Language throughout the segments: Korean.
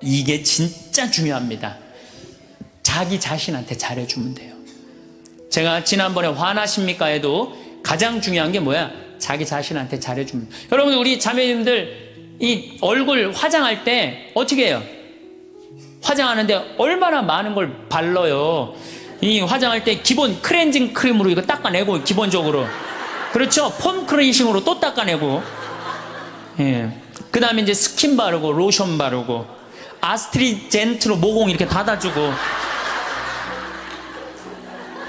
이게 진짜 중요합니다. 자기 자신한테 잘해주면 돼요. 제가 지난번에 화나십니까 에도 가장 중요한 게 뭐야? 자기 자신한테 잘해주면 돼요. 여러분, 우리 자매님들 이 얼굴 화장할 때 어떻게 해요? 화장하는데 얼마나 많은 걸 발라요. 이 화장할 때 기본 클렌징 크림으로 이거 닦아내고, 기본적으로. 그렇죠? 폼 클렌징으로 또 닦아내고. 예. 그 다음에 이제 스킨 바르고, 로션 바르고, 아스트리젠트로 모공 이렇게 닫아주고.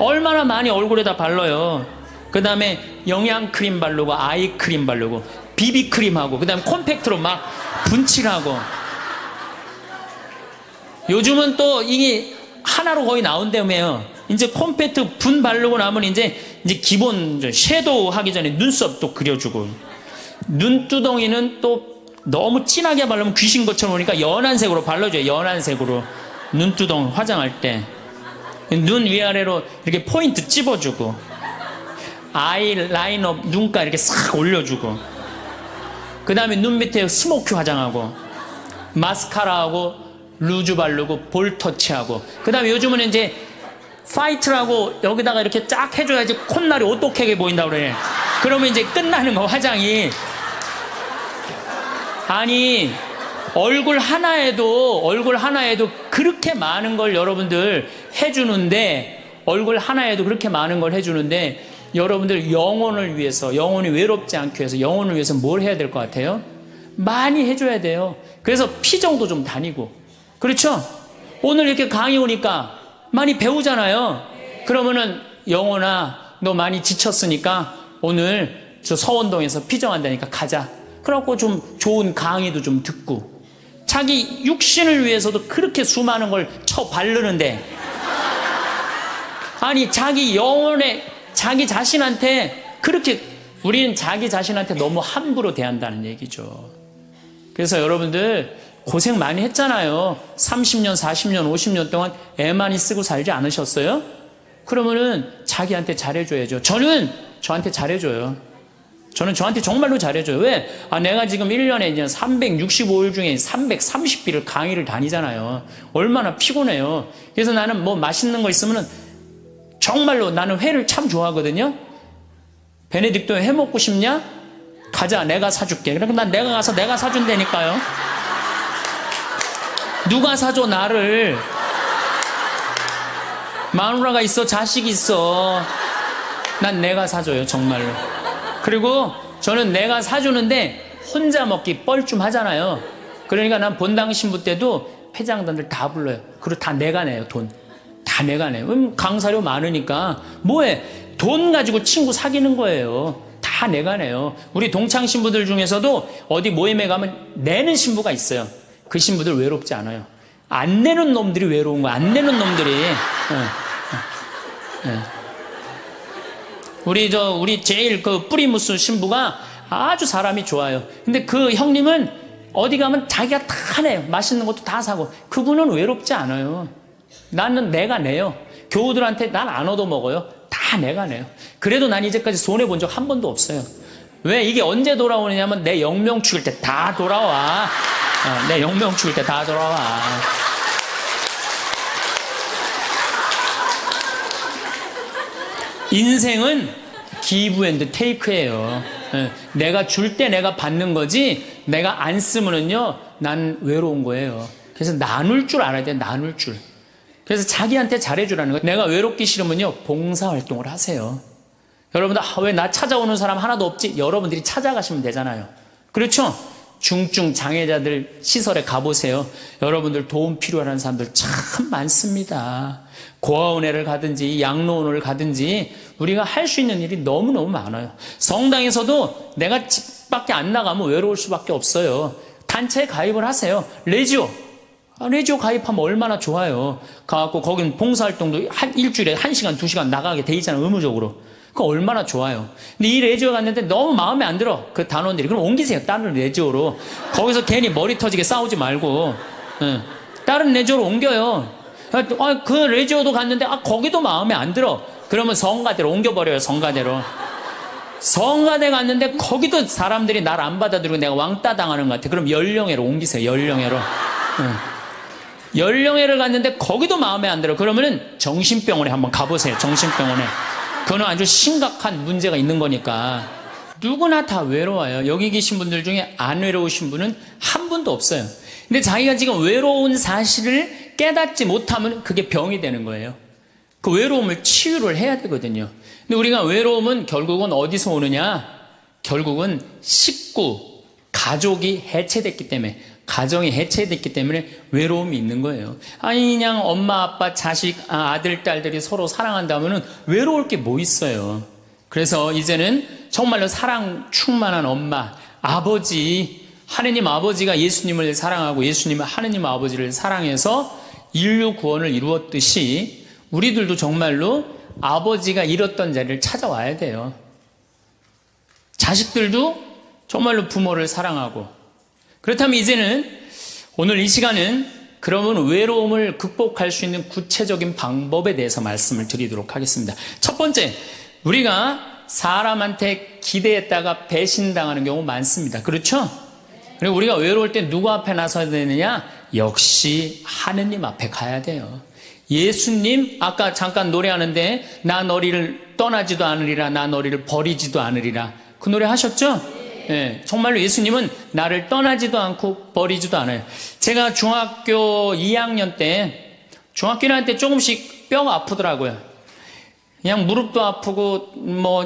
얼마나 많이 얼굴에다 발라요. 그 다음에 영양크림 바르고, 아이크림 바르고, 비비크림하고, 그 다음에 콤팩트로 막 분칠하고. 요즘은 또 이게 하나로 거의 나온다며요. 이제 콤팩트 분 바르고 나면 이제 기본 섀도우 하기 전에 눈썹도 그려주고, 눈두덩이는 또 너무 진하게 바르면 귀신 것처럼 오니까 연한 색으로 발라줘요. 연한 색으로. 눈두덩이 화장할 때. 눈 위아래로 이렇게 포인트 찝어주고, 아이라이너 눈가 이렇게 싹 올려주고, 그 다음에 눈 밑에 스모키 화장하고, 마스카라하고, 루즈 바르고, 볼 터치하고, 그 다음에 요즘은 이제 파이트라고 여기다가 이렇게 쫙 해줘야지 콧날이 오똑하게 보인다고 그래. 그러면 이제 끝나는 거, 화장이. 아니, 얼굴 하나에도 그렇게 많은 걸 여러분들 해주는데, 얼굴 하나에도 그렇게 많은 걸 해주는데, 여러분들 영혼을 위해서, 영혼이 외롭지 않기 위해서, 영혼을 위해서 뭘 해야 될 것 같아요? 많이 해줘야 돼요. 그래서 피정도 좀 다니고. 그렇죠? 오늘 이렇게 강의 오니까 많이 배우잖아요. 그러면은 영혼아, 너 많이 지쳤으니까 오늘 저 서원동에서 피정한다니까 가자. 그래갖고 좀 좋은 강의도 좀 듣고, 자기 육신을 위해서도 그렇게 수많은 걸 쳐 바르는데, 아니 자기 영혼에, 자기 자신한테 그렇게, 우리는 자기 자신한테 너무 함부로 대한다는 얘기죠. 그래서 여러분들 고생 많이 했잖아요. 30년, 40년, 50년 동안 애 많이 쓰고 살지 않으셨어요? 그러면은 자기한테 잘해줘야죠. 저는 저한테 잘해줘요. 저는 저한테 정말로 잘해줘요. 왜? 내가 지금 1년에 이제 365일 중에 330일을 강의를 다니잖아요. 얼마나 피곤해요. 그래서 나는 뭐 맛있는 거 있으면은 정말로, 나는 회를 참 좋아하거든요. 베네딕토 회 먹고 싶냐? 가자, 내가 사줄게. 그러니까 난 내가 가서 내가 사준다니까요. 누가 사줘, 나를. 마누라가 있어, 자식이 있어. 난 내가 사줘요, 정말로. 그리고 저는 내가 사주는데 혼자 먹기 뻘쭘하잖아요. 그러니까 난 본당 신부 때도 회장단들 다 불러요. 그리고 다 내가 내요, 돈. 다 내가 내요. 강사료 많으니까 뭐해? 돈 가지고 친구 사귀는 거예요. 다 내가 내요. 우리 동창 신부들 중에서도 어디 모임에 가면 내는 신부가 있어요. 그 신부들 외롭지 않아요. 안 내는 놈들이 외로운 거야. 안 내는 놈들이. 우리 제일 그 뿌리무스 신부가 아주 사람이 좋아요. 근데 그 형님은 어디 가면 자기가 다 내요. 맛있는 것도 다 사고. 그분은 외롭지 않아요. 나는 내가 내요. 교우들한테 난 안 얻어먹어요. 다 내가 내요. 그래도 난 이제까지 손해본 적 한 번도 없어요. 왜? 이게 언제 돌아오느냐면 내 영명 죽일 때 다 돌아와. 내 영명 죽일 때 다 돌아와. 인생은 기브 앤드 테이크예요. 내가 줄 때 내가 받는 거지, 내가 안 쓰면은요, 난 외로운 거예요. 그래서 나눌 줄 알아야 돼, 나눌 줄. 그래서 자기한테 잘해주라는 거예요. 내가 외롭기 싫으면요, 봉사활동을 하세요. 여러분들, 왜 나 찾아오는 사람 하나도 없지? 여러분들이 찾아가시면 되잖아요. 그렇죠? 중증 장애자들 시설에 가보세요. 여러분들 도움 필요한 사람들 참 많습니다. 고아원회를 가든지 양로원을 가든지 우리가 할 수 있는 일이 너무너무 많아요. 성당에서도 내가 집 밖에 안 나가면 외로울 수밖에 없어요. 단체에 가입을 하세요. 레지오 가입하면 얼마나 좋아요. 가갖고 거긴 봉사활동도 일주일에 1시간, 2시간 나가게 돼 있잖아요. 의무적으로. 그거 얼마나 좋아요. 근데 이 레지오 갔는데 너무 마음에 안 들어. 그 단원들이. 그럼 옮기세요. 다른 레지오로. 거기서 괜히 머리 터지게 싸우지 말고. 다른 레지오로 옮겨요. 그 레지오도 갔는데 거기도 마음에 안 들어. 그러면 성가대로 옮겨버려요. 성가대로. 성가대 갔는데 거기도 사람들이 날 안 받아들이고 내가 왕따 당하는 것 같아. 그럼 연령회로 옮기세요. 연령회로. 연령회를 갔는데 거기도 마음에 안 들어. 그러면은 정신병원에 한번 가보세요. 정신병원에. 그거는 아주 심각한 문제가 있는 거니까. 누구나 다 외로워요. 여기 계신 분들 중에 안 외로우신 분은 한 분도 없어요. 근데 자기가 지금 외로운 사실을 깨닫지 못하면 그게 병이 되는 거예요. 그 외로움을 치유를 해야 되거든요. 근데 우리가 외로움은 결국은 어디서 오느냐? 결국은 식구, 가족이 해체됐기 때문에, 가정이 해체됐기 때문에 외로움이 있는 거예요. 아니 그냥 엄마, 아빠, 자식, 아들, 딸들이 서로 사랑한다면 외로울 게 뭐 있어요. 그래서 이제는 정말로 사랑 충만한 엄마, 아버지, 하느님 아버지가 예수님을 사랑하고 예수님은 하느님 아버지를 사랑해서 인류 구원을 이루었듯이 우리들도 정말로 아버지가 잃었던 자리를 찾아와야 돼요. 자식들도 정말로 부모를 사랑하고. 그렇다면 이제는 오늘 이 시간은 그러면 외로움을 극복할 수 있는 구체적인 방법에 대해서 말씀을 드리도록 하겠습니다. 첫 번째, 우리가 사람한테 기대했다가 배신당하는 경우 많습니다. 그렇죠? 그리고 우리가 외로울 때 누구 앞에 나서야 되느냐? 역시 하느님 앞에 가야 돼요. 예수님, 아까 잠깐 노래하는데 나 너희를 떠나지도 않으리라, 나 너희를 버리지도 않으리라. 그 노래 하셨죠? 네, 정말로 예수님은 나를 떠나지도 않고 버리지도 않아요. 제가 중학교 2학년 때, 중학교 1학년 때 조금씩 뼈가 아프더라고요. 그냥 무릎도 아프고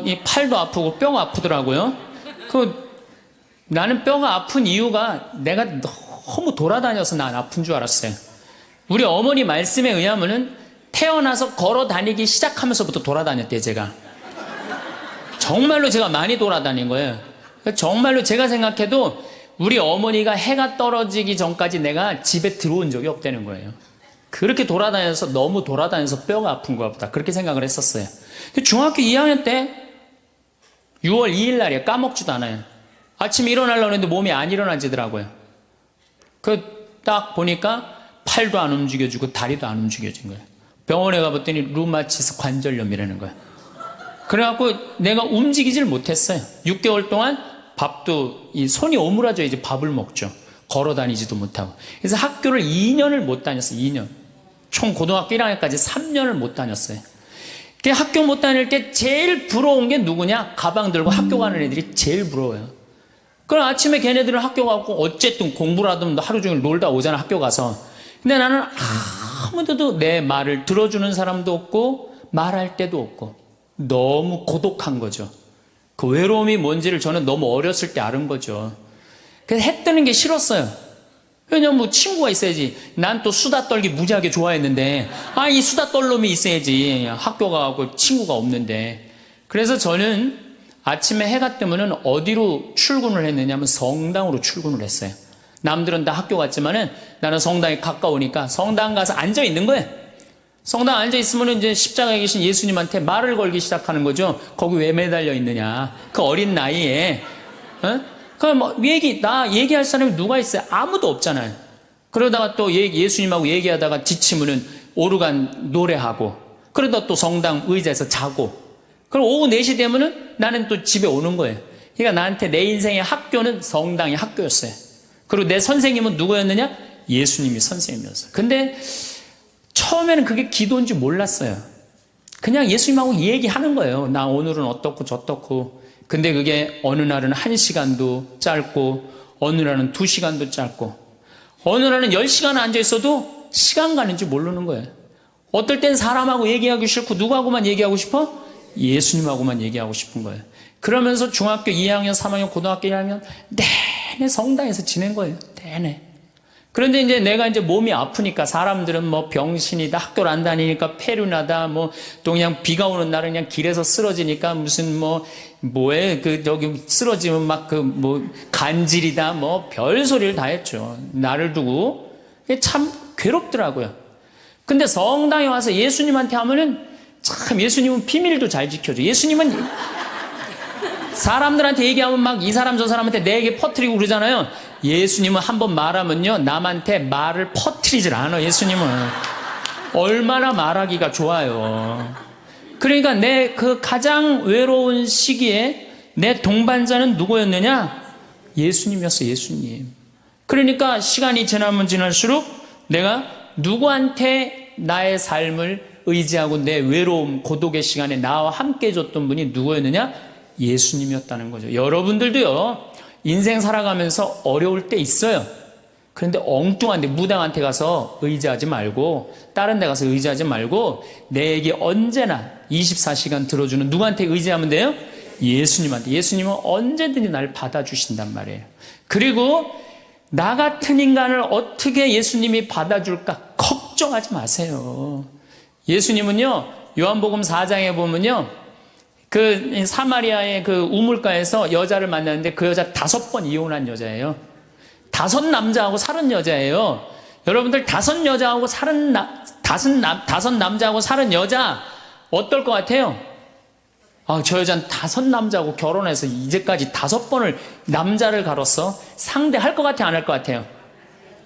이 팔도 아프고 뼈가 아프더라고요. 나는 뼈가 아픈 이유가 내가 너무 돌아다녀서 난 아픈 줄 알았어요. 우리 어머니 말씀에 의하면은 태어나서 걸어 다니기 시작하면서부터 돌아다녔대요, 제가. 정말로 제가 많이 돌아다닌 거예요. 정말로 제가 생각해도 우리 어머니가 해가 떨어지기 전까지 내가 집에 들어온 적이 없다는 거예요. 그렇게 돌아다녀서, 너무 돌아다녀서 뼈가 아픈 것 같다. 그렇게 생각을 했었어요. 중학교 2학년 때 6월 2일 날이에요. 까먹지도 않아요. 아침에 일어나려고 했는데 몸이 안 일어나지더라고요. 딱 보니까 팔도 안 움직여지고 다리도 안 움직여진 거예요. 병원에 가봤더니 루마티스 관절염이라는 거예요. 그래갖고 내가 움직이질 못했어요. 6개월 동안 밥도, 손이 오므라져 이제 밥을 먹죠. 걸어 다니지도 못하고. 그래서 학교를 2년을 못 다녔어요. 2년. 총 고등학교 1학년까지 3년을 못 다녔어요. 학교 못 다닐 때 제일 부러운 게 누구냐? 가방 들고 학교 가는 애들이 제일 부러워요. 그럼 아침에 걔네들은 학교 가고 어쨌든 공부를 하든 하루 종일 놀다 오잖아, 학교 가서. 근데 나는 아무도 내 말을 들어주는 사람도 없고 말할 데도 없고 너무 고독한 거죠. 그 외로움이 뭔지를 저는 너무 어렸을 때 알은 거죠. 그래서 해 뜨는 게 싫었어요. 왜냐면 친구가 있어야지. 난 또 수다 떨기 무지하게 좋아했는데 이 수다 떨 놈이 있어야지. 학교 가고 친구가 없는데. 그래서 저는 아침에 해가 뜨면은 어디로 출근을 했느냐면 성당으로 출근을 했어요. 남들은 다 학교 갔지만은 나는 성당에 가까우니까 성당 가서 앉아 있는 거예요. 성당 앉아 있으면 이제 십자가에 계신 예수님한테 말을 걸기 시작하는 거죠. 거기 왜 매달려 있느냐. 그 어린 나이에. 그럼 얘기할 사람이 누가 있어요? 아무도 없잖아요. 그러다가 또 예수님하고 얘기하다가 지치면은 오르간 노래하고, 그러다 또 성당 의자에서 자고, 그럼 오후 4시 되면은 나는 또 집에 오는 거예요. 그러니까 나한테 내 인생의 학교는 성당이 학교였어요. 그리고 내 선생님은 누구였느냐? 예수님이 선생님이었어요. 근데 처음에는 그게 기도인지 몰랐어요. 그냥 예수님하고 얘기하는 거예요. 나 오늘은 어떻고 저떻고. 근데 그게 어느 날은 1시간도 짧고 어느 날은 2시간도 짧고 어느 날은 10시간 앉아 있어도 시간 가는지 모르는 거예요. 어떨 땐 사람하고 얘기하기 싫고 누구하고만 얘기하고 싶어? 예수님하고만 얘기하고 싶은 거예요. 그러면서 중학교 2학년, 3학년, 고등학교 1학년 내내 성당에서 지낸 거예요. 내내. 그런데 이제 내가 이제 몸이 아프니까 사람들은 병신이다, 학교를 안 다니니까 폐륜하다, 또 그냥 비가 오는 날은 그냥 길에서 쓰러지니까 무슨 저기 쓰러지면 간질이다, 별 소리를 다 했죠. 나를 두고. 참 괴롭더라고요. 근데 성당에 와서 예수님한테 하면은 참 예수님은 비밀도 잘 지켜줘. 예수님은 사람들한테 얘기하면 이 사람 저 사람한테 내 얘기 퍼뜨리고 그러잖아요. 예수님은 한번 말하면요 남한테 말을 퍼뜨리질 않아. 예수님은 얼마나 말하기가 좋아요. 그러니까 내 그 가장 외로운 시기에 내 동반자는 누구였느냐? 예수님이었어. 예수님. 그러니까 시간이 지나면 지날수록 내가 누구한테 나의 삶을 의지하고 내 외로움, 고독의 시간에 나와 함께 해줬던 분이 누구였느냐? 예수님이었다는 거죠. 여러분들도요, 인생 살아가면서 어려울 때 있어요. 그런데 엉뚱한데 무당한테 가서 의지하지 말고, 다른 데 가서 의지하지 말고, 내 얘기 언제나 24시간 들어주는 누구한테 의지하면 돼요? 예수님한테. 예수님은 언제든지 날 받아주신단 말이에요. 그리고 나 같은 인간을 어떻게 예수님이 받아줄까 걱정하지 마세요. 예수님은요, 요한복음 4장에 보면요, 그 사마리아의 그 우물가에서 여자를 만났는데 그 여자 5번 이혼한 여자예요. 5 남자하고 살은 여자예요. 여러분들 5 여자하고 살은 5 남자하고 살은 여자 어떨 것 같아요? 저 여자는 5 남자하고 결혼해서 이제까지 5번을 남자를 갈았어. 상대할 것 같아, 안 할 것 같아요?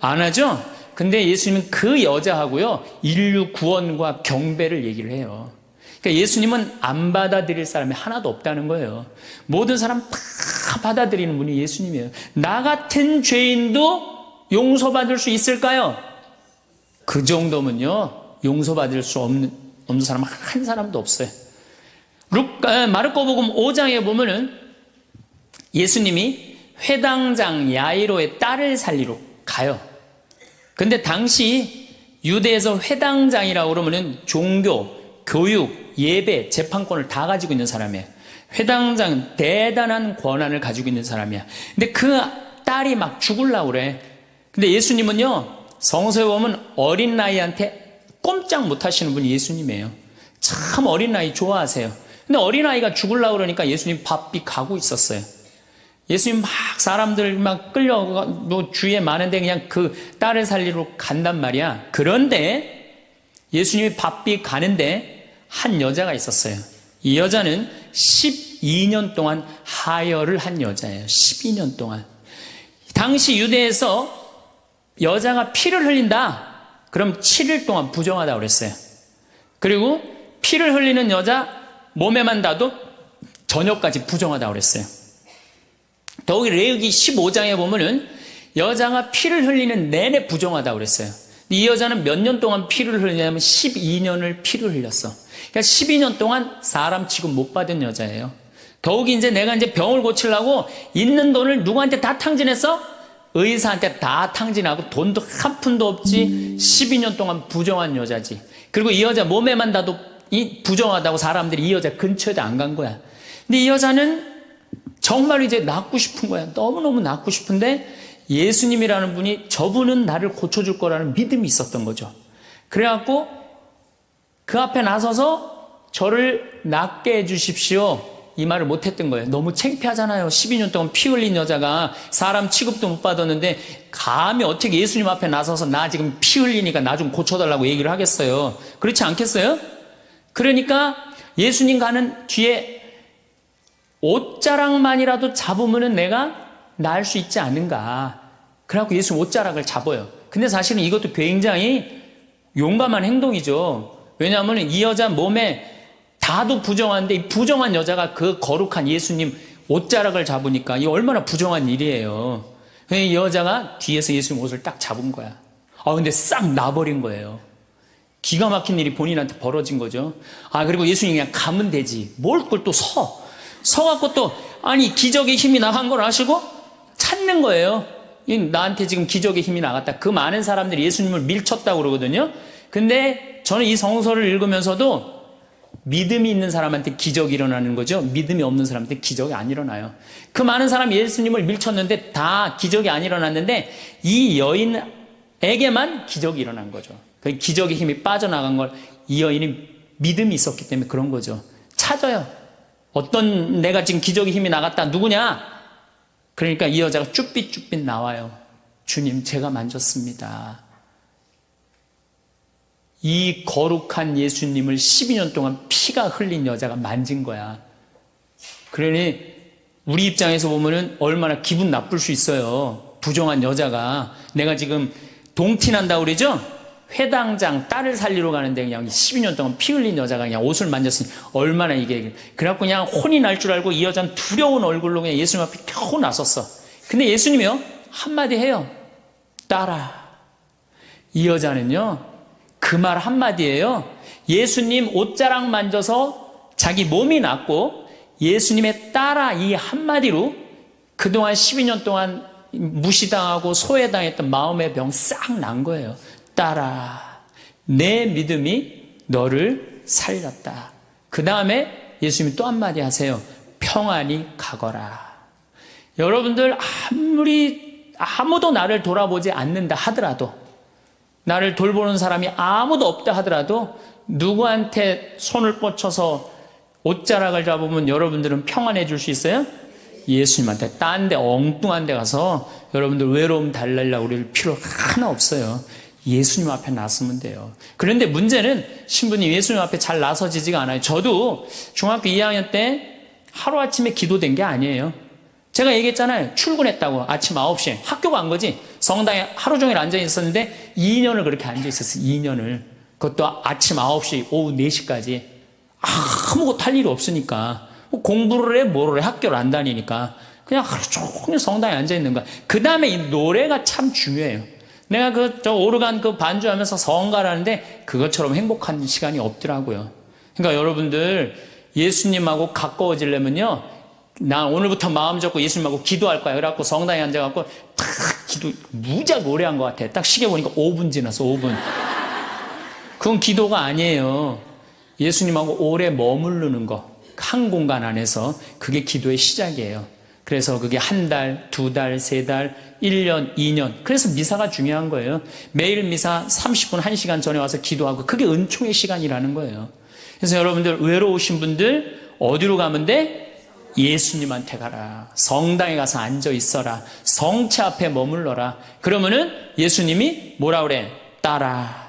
안 하죠? 근데 예수님은 그 여자하고요, 인류 구원과 경배를 얘기를 해요. 그러니까 예수님은 안 받아들일 사람이 하나도 없다는 거예요. 모든 사람 다 받아들이는 분이 예수님이에요. 나 같은 죄인도 용서받을 수 있을까요? 그 정도면요, 용서받을 수 없는 사람 한 사람도 없어요. 마르코복음 5장에 보면은 예수님이 회당장 야이로의 딸을 살리러 가요. 근데 당시 유대에서 회당장이라고 그러면은 종교, 교육, 예배, 재판권을 다 가지고 있는 사람이에요. 회당장 대단한 권한을 가지고 있는 사람이야. 근데 그 딸이 막 죽으려고 그래. 근데 예수님은요, 성서에 보면 어린 나이한테 꼼짝 못 하시는 분이 예수님이에요. 참 어린 나이 좋아하세요. 근데 어린아이가 죽으려고 그러니까 예수님 바삐 가고 있었어요. 예수님 막 사람들 막 끌려 주위에 많은데 그냥 그 딸을 살리러 간단 말이야. 그런데 예수님이 바삐 가는데 한 여자가 있었어요. 이 여자는 12년 동안 하혈을 한 여자예요. 12년 동안. 당시 유대에서 여자가 피를 흘린다, 그럼 7일 동안 부정하다고 그랬어요. 그리고 피를 흘리는 여자 몸에만 닿아도 저녁까지 부정하다고 그랬어요. 더욱이 레위기 15장에 보면은 여자가 피를 흘리는 내내 부정하다고 그랬어요. 이 여자는 몇 년 동안 피를 흘리냐면 12년을 피를 흘렸어. 그러니까 12년 동안 사람 취급 못 받은 여자예요. 더욱이 이제 내가 이제 병을 고치려고 있는 돈을 누구한테 다 탕진했어? 의사한테 다 탕진하고 돈도 한 푼도 없지. 12년 동안 부정한 여자지. 그리고 이 여자 몸에만 닿아도 이 부정하다고 사람들이 이 여자 근처에도 안 간 거야. 근데 이 여자는 정말 이제 낫고 싶은 거야. 너무너무 낫고 싶은데 예수님이라는 분이 저분은 나를 고쳐줄 거라는 믿음이 있었던 거죠. 그래갖고 그 앞에 나서서 저를 낫게 해주십시오, 이 말을 못했던 거예요. 너무 창피하잖아요. 12년 동안 피 흘린 여자가 사람 취급도 못 받았는데 감히 어떻게 예수님 앞에 나서서 나 지금 피 흘리니까 나 좀 고쳐달라고 얘기를 하겠어요? 그렇지 않겠어요? 그러니까 예수님 가는 뒤에 옷자락만이라도 잡으면 내가 나을 수 있지 않은가. 그래갖고 예수님 옷자락을 잡아요. 근데 사실은 이것도 굉장히 용감한 행동이죠. 왜냐하면 이 여자 몸에 다도 부정한데 이 부정한 여자가 그 거룩한 예수님 옷자락을 잡으니까 이 얼마나 부정한 일이에요. 이 여자가 뒤에서 예수님 옷을 딱 잡은 거야. 근데 싹 나버린 거예요. 기가 막힌 일이 본인한테 벌어진 거죠. 그리고 예수님이 그냥 가면 되지. 뭘 그걸 또 서갖고 또, 기적의 힘이 나간 걸 아시고 찾는 거예요. 나한테 지금 기적의 힘이 나갔다. 그 많은 사람들이 예수님을 밀쳤다고 그러거든요. 근데 저는 이 성서를 읽으면서도 믿음이 있는 사람한테 기적이 일어나는 거죠. 믿음이 없는 사람한테 기적이 안 일어나요. 그 많은 사람이 예수님을 밀쳤는데 다 기적이 안 일어났는데 이 여인에게만 기적이 일어난 거죠. 그 기적의 힘이 빠져나간 걸 이 여인이 믿음이 있었기 때문에 그런 거죠. 찾아요. 어떤 내가 지금 기적의 힘이 나갔다. 누구냐? 그러니까 이 여자가 쭈삣쭈삣 나와요. 주님, 제가 만졌습니다. 이 거룩한 예수님을 12년 동안 피가 흘린 여자가 만진 거야. 그러니 우리 입장에서 보면은 얼마나 기분 나쁠 수 있어요. 부정한 여자가. 내가 지금 동티난다고 그러죠? 회당장 딸을 살리러 가는데 그냥 12년 동안 피 흘린 여자가 그냥 옷을 만졌으니 얼마나 이게. 그래갖고 그냥 혼이 날 줄 알고 이 여자는 두려운 얼굴로 그냥 예수님 앞에 겨우 나섰어. 근데 예수님이요, 한마디 해요. 딸아. 이 여자는요, 그 말 한마디예요. 예수님 옷자락 만져서 자기 몸이 낫고 예수님의 따라 이 한마디로 그동안 12년 동안 무시당하고 소외당했던 마음의 병 싹 난 거예요. 따라, 내 믿음이 너를 살렸다. 그 다음에 예수님이 또 한마디 하세요. 평안히 가거라. 여러분들 아무도 나를 돌아보지 않는다 하더라도, 나를 돌보는 사람이 아무도 없다 하더라도 누구한테 손을 뻗쳐서 옷자락을 잡으면 여러분들은 평안해질 수 있어요? 예수님한테. 딴 데 엉뚱한 데 가서 여러분들 외로움 달래려고 그럴 필요 하나 없어요. 예수님 앞에 나서면 돼요. 그런데 문제는 신부님 예수님 앞에 잘 나서지지가 않아요. 저도 중학교 2학년 때 하루아침에 기도된 게 아니에요. 제가 얘기했잖아요. 출근했다고 아침 9시에 학교 간 거지. 성당에 하루 종일 앉아 있었는데 2년을 그렇게 앉아 있었어요. 2년을. 그것도 아침 9시 오후 4시까지 아무것도 할 일이 없으니까 공부를 해 뭐를 해 학교를 안 다니니까 그냥 하루 종일 성당에 앉아 있는 거야. 그 다음에 이 노래가 참 중요해요. 내가 저 오르간 반주하면서 성가라는데 그것처럼 행복한 시간이 없더라고요. 그러니까 여러분들 예수님하고 가까워지려면요, 나 오늘부터 마음 잡고 예수님하고 기도할 거야. 그래갖고 성당에 앉아갖고 탁 기도 무지하게 오래 한 것 같아. 딱 시계 보니까 5분 지났어. 5분. 그건 기도가 아니에요. 예수님하고 오래 머무르는 거, 한 공간 안에서, 그게 기도의 시작이에요. 그래서 그게 한 달, 2달, 3달, 1년, 2년. 그래서 미사가 중요한 거예요. 매일 미사 30분, 1시간 전에 와서 기도하고, 그게 은총의 시간이라는 거예요. 그래서 여러분들 외로우신 분들 어디로 가면 돼? 예수님한테 가라. 성당에 가서 앉아 있어라. 성체 앞에 머물러라. 그러면은 예수님이 뭐라 그래? 따라.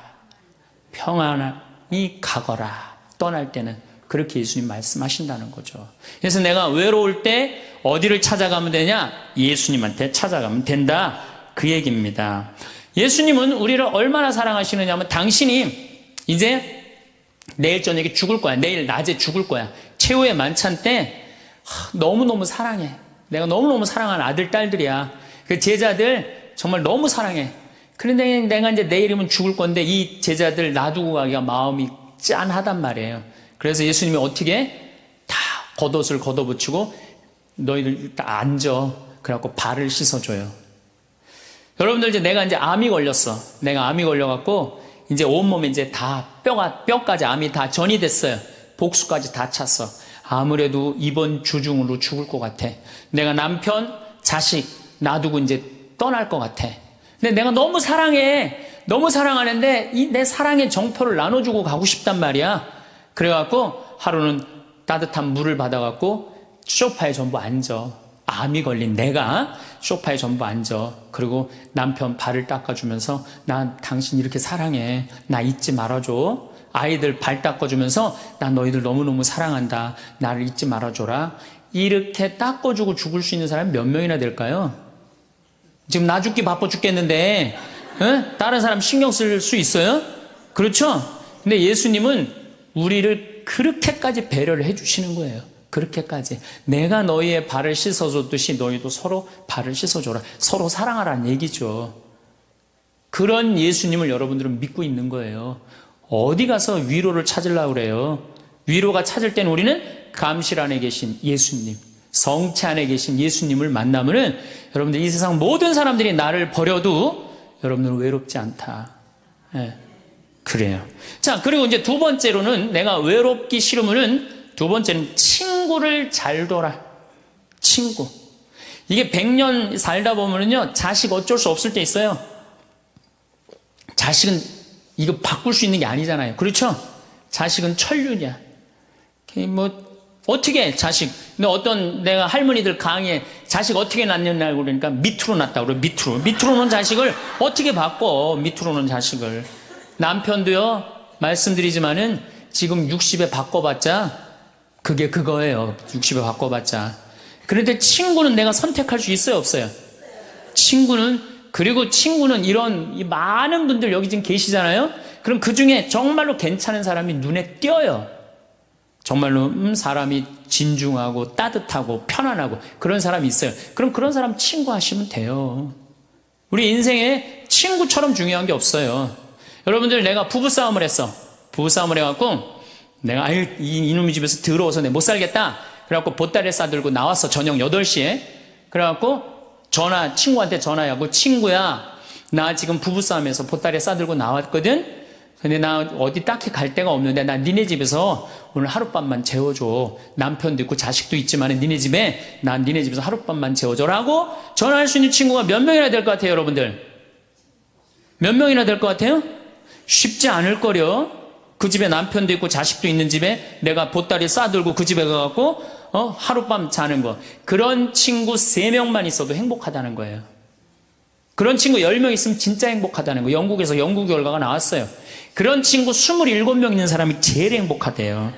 평안히 가거라. 떠날 때는. 그렇게 예수님 말씀하신다는 거죠. 그래서 내가 외로울 때 어디를 찾아가면 되냐? 예수님한테 찾아가면 된다. 그 얘기입니다. 예수님은 우리를 얼마나 사랑하시느냐 하면, 당신이 이제 내일 저녁에 죽을 거야. 내일 낮에 죽을 거야. 최후의 만찬 때 너무너무 사랑해. 내가 너무너무 사랑하는 아들, 딸들이야. 그 제자들 정말 너무 사랑해. 그런데 내가 이제 내일이면 죽을 건데 이 제자들 놔두고 가기가 마음이 짠하단 말이에요. 그래서 예수님이 어떻게 다 겉옷을 걷어붙이고 너희들 다 앉아. 그래갖고 발을 씻어줘요. 여러분들 이제 내가 이제 암이 걸렸어. 내가 암이 걸려갖고 이제 온몸에 이제 다 뼈까지 암이 다 전이 됐어요. 복수까지 다 찼어. 아무래도 이번 주 중으로 죽을 것 같아. 내가 남편, 자식 놔두고 이제 떠날 것 같아. 근데 내가 너무 사랑해. 너무 사랑하는데 이 내 사랑의 정표를 나눠주고 가고 싶단 말이야. 그래갖고 하루는 따뜻한 물을 받아갖고 소파에 전부 앉아. 암이 걸린 내가 소파에 전부 앉아. 그리고 남편 발을 닦아주면서 나 당신 이렇게 사랑해. 나 잊지 말아줘. 아이들 발 닦아주면서 나 너희들 너무너무 사랑한다. 나를 잊지 말아줘라. 이렇게 닦아주고 죽을 수 있는 사람이 몇 명이나 될까요? 지금 나 죽기 바빠 죽겠는데 다른 사람 신경 쓸 수 있어요? 그렇죠? 근데 예수님은 우리를 그렇게까지 배려를 해주시는 거예요. 그렇게까지. 내가 너희의 발을 씻어줬듯이 너희도 서로 발을 씻어줘라. 서로 사랑하라는 얘기죠. 그런 예수님을 여러분들은 믿고 있는 거예요. 어디 가서 위로를 찾으려고 그래요? 위로가 찾을 때는 우리는 감실 안에 계신 예수님, 성체 안에 계신 예수님을 만나면은 여러분들 이 세상 모든 사람들이 나를 버려도 여러분들은 외롭지 않다. 네, 그래요. 자, 그리고 이제 두 번째로는 내가 외롭기 싫으면은 두 번째는 친구를 잘 둬라. 친구. 이게 100년 살다 보면은요, 자식 어쩔 수 없을 때 있어요. 자식은 이거 바꿀 수 있는 게 아니잖아요. 그렇죠? 자식은 천륜이야. 어떻게 자식. 근데 어떤 내가 할머니들 강의에 자식 어떻게 낳느냐고 그러니까 밑으로 낳다고 그래. 밑으로 놓은 자식을 어떻게 바꿔. 밑으로 놓은 자식을. 남편도요, 말씀드리지만은 지금 60에 바꿔봤자 그게 그거예요. 60에 바꿔봤자. 그런데 친구는 내가 선택할 수 있어요, 없어요? 그리고 친구는 이런 이 많은 분들 여기 지금 계시잖아요? 그럼 그 중에 정말로 괜찮은 사람이 눈에 띄어요. 정말로 사람이 진중하고 따뜻하고 편안하고 그런 사람이 있어요. 그럼 그런 사람 친구하시면 돼요. 우리 인생에 친구처럼 중요한 게 없어요. 여러분들, 내가 부부싸움을 했어. 부부싸움을 해갖고 내가 아유 이놈의 집에서 더러워서 내가 못 살겠다. 그래갖고 보따리를 싸들고 나왔어. 저녁 8시에. 그래갖고 친구한테 전화하고, 친구야, 나 지금 부부싸움에서 보따리 싸들고 나왔거든. 근데 나 어디 딱히 갈 데가 없는데 나 니네 집에서 오늘 하룻밤만 재워줘. 남편도 있고 자식도 있지만 난 니네 집에서 하룻밤만 재워줘라고 전화할 수 있는 친구가 몇 명이나 될 것 같아요, 여러분들? 몇 명이나 될 것 같아요? 쉽지 않을 거려. 그 집에 남편도 있고 자식도 있는 집에 내가 보따리 싸들고 그 집에 가갖고 하룻밤 자는 거. 그런 친구 3명만 있어도 행복하다는 거예요. 그런 친구 10명 있으면 진짜 행복하다는 거예요. 영국에서 연구 결과가 나왔어요. 그런 친구 27명 있는 사람이 제일 행복하대요.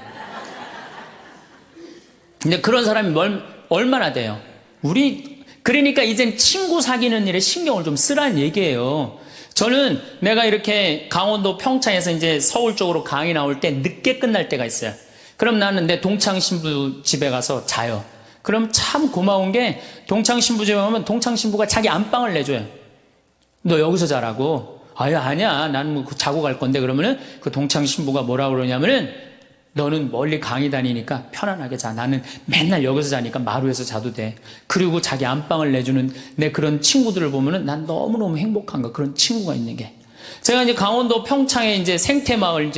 근데 그런 사람이 얼마나 돼요? 그러니까 이젠 친구 사귀는 일에 신경을 좀 쓰라는 얘기예요. 저는 내가 이렇게 강원도 평창에서 이제 서울 쪽으로 강의 나올 때 늦게 끝날 때가 있어요. 그럼 나는 내 동창 신부 집에 가서 자요. 그럼 참 고마운 게, 동창 신부 집에 가면 동창 신부가 자기 안방을 내줘요. 너 여기서 자라고. 아니야. 나는 뭐 자고 갈 건데. 그러면은 그 동창 신부가 뭐라고 그러냐면은, 너는 멀리 강의 다니니까 편안하게 자. 나는 맨날 여기서 자니까 마루에서 자도 돼. 그리고 자기 안방을 내주는 내 그런 친구들을 보면은 난 너무너무 행복한 거야. 그런 친구가 있는 게. 제가 이제 강원도 평창에 이제 생태마을,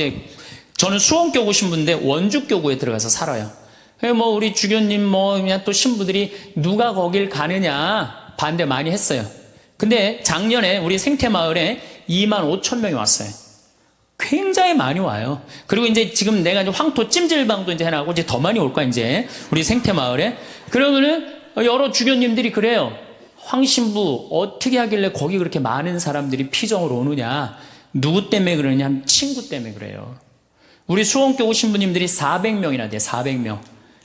저는 수원교구 신부인데 원주교구에 들어가서 살아요. 뭐 우리 주교님 그냥 또 신부들이 누가 거길 가느냐 반대 많이 했어요. 근데 작년에 우리 생태마을에 25,000명이 왔어요. 굉장히 많이 와요. 그리고 이제 지금 내가 이제 황토 찜질방도 이제 해나가고 이제 더 많이 올 거야, 이제. 우리 생태마을에. 그러면은 여러 주교님들이 그래요. 황신부 어떻게 하길래 거기 그렇게 많은 사람들이 피정으로 오느냐. 누구 때문에 그러느냐 하면 친구 때문에 그래요. 우리 수원교구 신부님들이 400명이나 돼, 400명.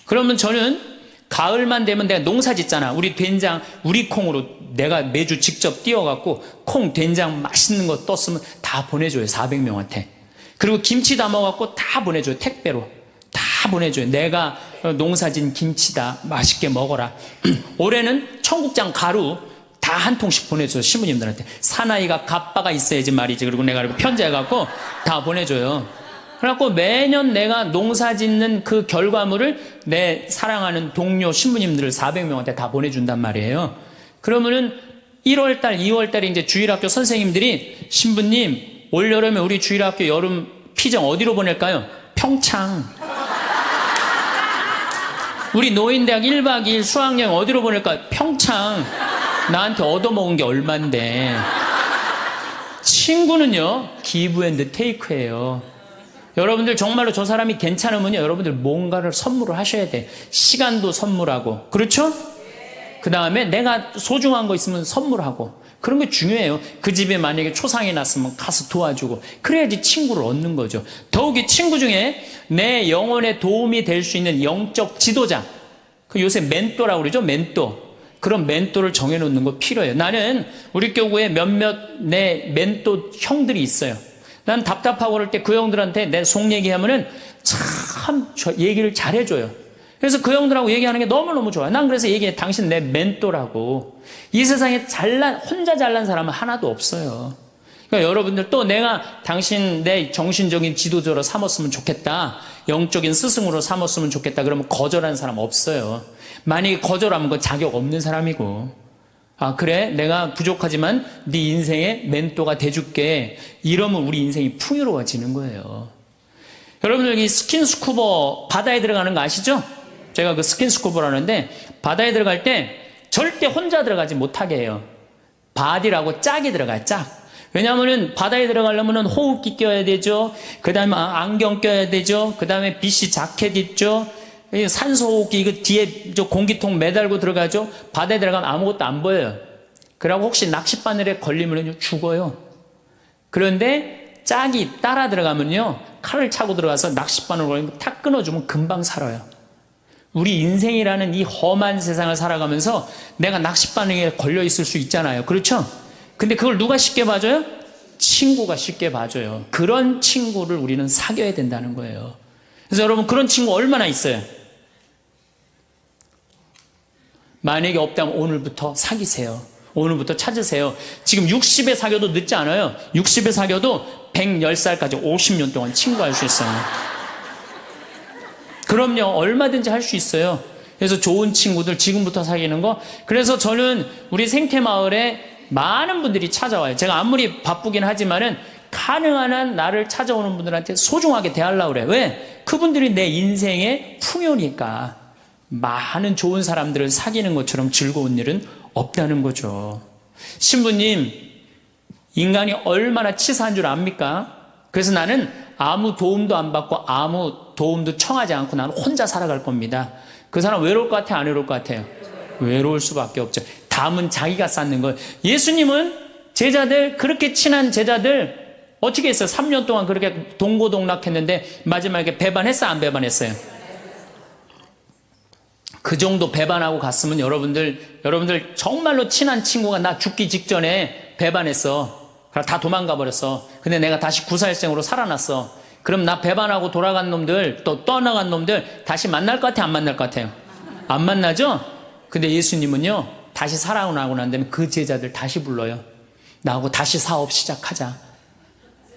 그러면 저는 가을만 되면 내가 농사 짓잖아. 우리 된장, 우리 콩으로 내가 매주 직접 띄워갖고 콩, 된장 맛있는 거 떴으면 다 보내줘요. 400명한테. 그리고 김치 담아갖고 다 보내줘요. 택배로. 다 보내줘요. 내가 농사진 김치다. 맛있게 먹어라. 올해는 청국장 가루 다 한 통씩 보내줘요. 신부님들한테. 사나이가 갑바가 있어야지 말이지. 그리고 내가 편지해갖고 다 보내줘요. 그래갖고 매년 내가 농사 짓는 그 결과물을 내 사랑하는 동료 신부님들을 400명한테 다 보내준단 말이에요. 그러면은 1월달, 2월달에 이제 주일학교 선생님들이, 신부님, 올여름에 우리 주일학교 여름 피정 어디로 보낼까요? 평창. 우리 노인대학 1박 2일 수학여행 어디로 보낼까요? 평창. 나한테 얻어먹은 게 얼만데. 친구는요, 기브 앤드 테이크예요. 여러분들 정말로 저 사람이 괜찮으면요, 여러분들 뭔가를 선물을 하셔야 돼. 시간도 선물하고. 그렇죠? 그 다음에 내가 소중한 거 있으면 선물하고. 그런 게 중요해요. 그 집에 만약에 초상이 났으면 가서 도와주고. 그래야지 친구를 얻는 거죠. 더욱이 친구 중에 내 영혼에 도움이 될 수 있는 영적 지도자. 그 요새 멘토라고 그러죠? 멘토. 그런 멘토를 정해놓는 거 필요해요. 나는 우리 교구에 몇몇 내 멘토 형들이 있어요. 난 답답하고 그럴 때 그 형들한테 내 속 얘기하면은 참 얘기를 잘해줘요. 그래서 그 형들하고 얘기하는 게 너무너무 좋아요. 난 그래서 얘기해. 당신 내 멘토라고. 이 세상에 혼자 잘난 사람은 하나도 없어요. 그러니까 여러분들 또 내가 당신 내 정신적인 지도자로 삼았으면 좋겠다. 영적인 스승으로 삼았으면 좋겠다. 그러면 거절하는 사람 없어요. 만약에 거절하면 그 자격 없는 사람이고. 아, 그래? 내가 부족하지만 네 인생의 멘토가 돼줄게. 이러면 우리 인생이 풍요로워지는 거예요. 여러분들 이 스킨스쿠버 바다에 들어가는 거 아시죠? 제가 그 스킨스쿠버라는데 바다에 들어갈 때 절대 혼자 들어가지 못하게 해요. 바디라고 짝이 들어가요, 짝. 왜냐하면 바다에 들어가려면 호흡기 껴야 되죠. 그 다음에 안경 껴야 되죠. 그 다음에 BC 자켓 입죠. 산소호흡기 이거 뒤에 저 공기통 매달고 들어가죠. 바다에 들어가면 아무것도 안 보여요. 그러고 혹시 낚싯바늘에 걸리면 죽어요. 그런데 짝이 따라 들어가면요, 칼을 차고 들어가서 낚싯바늘 걸리면 탁 끊어주면 금방 살아요. 우리 인생이라는 이 험한 세상을 살아가면서 내가 낚싯바늘에 걸려 있을 수 있잖아요. 그렇죠? 근데 그걸 누가 쉽게 봐줘요? 친구가 쉽게 봐줘요. 그런 친구를 우리는 사귀어야 된다는 거예요. 그래서 여러분, 그런 친구 얼마나 있어요? 만약에 없다면 오늘부터 사귀세요. 오늘부터 찾으세요. 지금 60에 사귀어도 늦지 않아요. 60에 사귀어도 110살까지 50년 동안 친구할 수 있어요. 그럼요. 얼마든지 할 수 있어요. 그래서 좋은 친구들 지금부터 사귀는 거. 그래서 저는 우리 생태마을에 많은 분들이 찾아와요. 제가 아무리 바쁘긴 하지만은 가능한 한 나를 찾아오는 분들한테 소중하게 대하려고 그래요. 왜? 그분들이 내 인생의 풍요니까. 많은 좋은 사람들을 사귀는 것처럼 즐거운 일은 없다는 거죠. 신부님, 인간이 얼마나 치사한 줄 압니까? 그래서 나는 아무 도움도 안 받고 아무 도움도 청하지 않고 나는 혼자 살아갈 겁니다. 그 사람 외로울 것 같아요? 안 외로울 것 같아요? 외로울 수밖에 없죠. 담은 자기가 쌓는 거예요. 예수님은 제자들, 그렇게 친한 제자들 어떻게 했어요? 3년 동안 그렇게 동고동락했는데 마지막에 배반했어요? 안 배반했어요? 그 정도 배반하고 갔으면 여러분들 정말로 친한 친구가 나 죽기 직전에 배반했어. 다 도망가 버렸어. 근데 내가 다시 구사일생으로 살아났어. 그럼 나 배반하고 돌아간 놈들, 또 떠나간 놈들 다시 만날 것 같아요? 안 만날 것 같아요? 안 만나죠? 근데 예수님은요, 다시 살아나고 난 다음에 그 제자들 다시 불러요. 나하고 다시 사업 시작하자.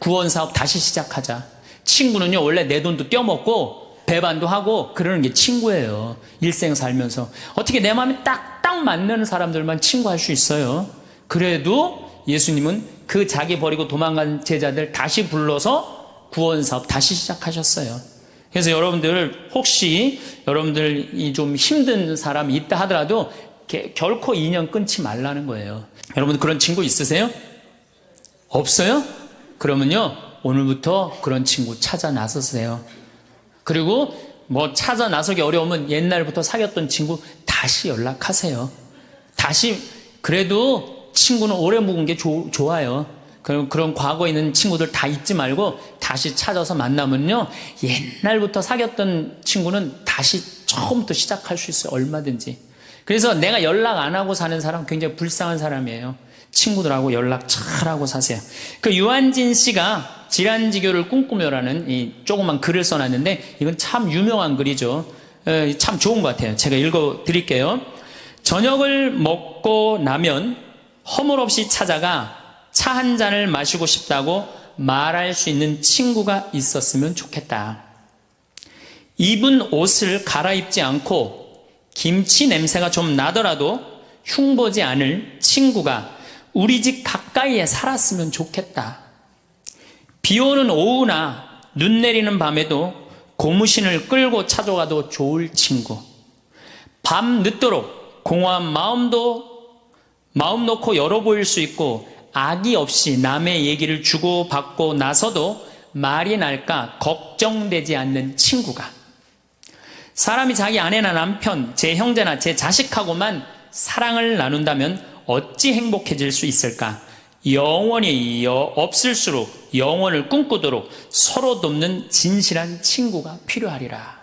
구원 사업 다시 시작하자. 친구는요, 원래 내 돈도 떼어먹고 배반도 하고 그러는 게 친구예요. 일생 살면서. 어떻게 내 마음에 딱 맞는 사람들만 친구할 수 있어요. 그래도 예수님은 그 자기 버리고 도망간 제자들 다시 불러서 구원 사업 다시 시작하셨어요. 그래서 여러분들 혹시 여러분들이 좀 힘든 사람이 있다 하더라도 결코 인연 끊지 말라는 거예요. 여러분 그런 친구 있으세요? 없어요? 그러면요, 오늘부터 그런 친구 찾아 나서세요. 그리고 뭐 찾아 나서기 어려우면 옛날부터 사귀었던 친구 다시 연락하세요. 다시. 그래도 친구는 오래 묵은 게 좋아요. 그런 과거에 있는 친구들 다 잊지 말고 다시 찾아서 만나면요, 옛날부터 사귀었던 친구는 다시 처음부터 시작할 수 있어요. 얼마든지. 그래서 내가 연락 안 하고 사는 사람 굉장히 불쌍한 사람이에요. 친구들하고 연락 잘하고 사세요. 그 유한진 씨가 질환지교를 꿈꾸며라는 이 조그만 글을 써놨는데 이건 참 유명한 글이죠. 참 좋은 것 같아요. 제가 읽어드릴게요. 저녁을 먹고 나면 허물없이 찾아가 차 한 잔을 마시고 싶다고 말할 수 있는 친구가 있었으면 좋겠다. 입은 옷을 갈아입지 않고 김치 냄새가 좀 나더라도 흉보지 않을 친구가 우리 집 가까이에 살았으면 좋겠다. 비 오는 오후나 눈 내리는 밤에도 고무신을 끌고 찾아가도 좋을 친구. 밤 늦도록 공허한 마음 놓고 열어 보일 수 있고 악의 없이 남의 얘기를 주고받고 나서도 말이 날까 걱정되지 않는 친구가. 사람이 자기 아내나 남편, 제 형제나 제 자식하고만 사랑을 나눈다면 어찌 행복해질 수 있을까? 영원히 없을수록 영원을 꿈꾸도록 서로 돕는 진실한 친구가 필요하리라.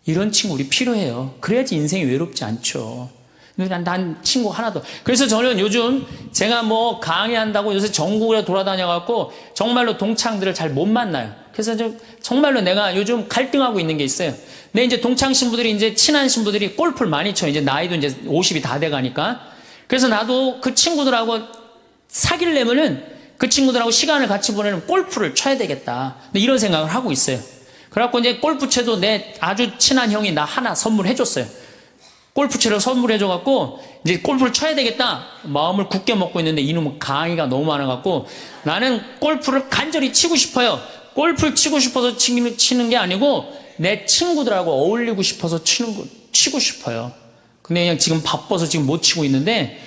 이런 친구 우리 필요해요. 그래야지 인생이 외롭지 않죠. 난 친구 하나도. 그래서 저는 요즘 제가 뭐 강의한다고 요새 전국에 돌아다녀갖고 정말로 동창들을 잘 못 만나요. 그래서 정말로 내가 요즘 갈등하고 있는 게 있어요. 내 이제 동창 신부들이 이제 친한 신부들이 골프를 많이 쳐요. 이제 나이도 이제 50이 다 돼가니까. 그래서 나도 그 친구들하고 사귀려면은 그 친구들하고 시간을 같이 보내는 골프를 쳐야 되겠다. 근데 이런 생각을 하고 있어요. 그래갖고 이제 골프채도 내 아주 친한 형이 나 하나 선물해줬어요. 골프채를 선물해줘갖고 이제 골프를 쳐야 되겠다 마음을 굳게 먹고 있는데 이놈은 강의가 너무 많아갖고 나는 골프를 간절히 치고 싶어요. 골프를 치고 싶어서 치는 게 아니고 내 친구들하고 어울리고 싶어서 치고 싶어요. 근데 그냥 지금 바빠서 지금 못 치고 있는데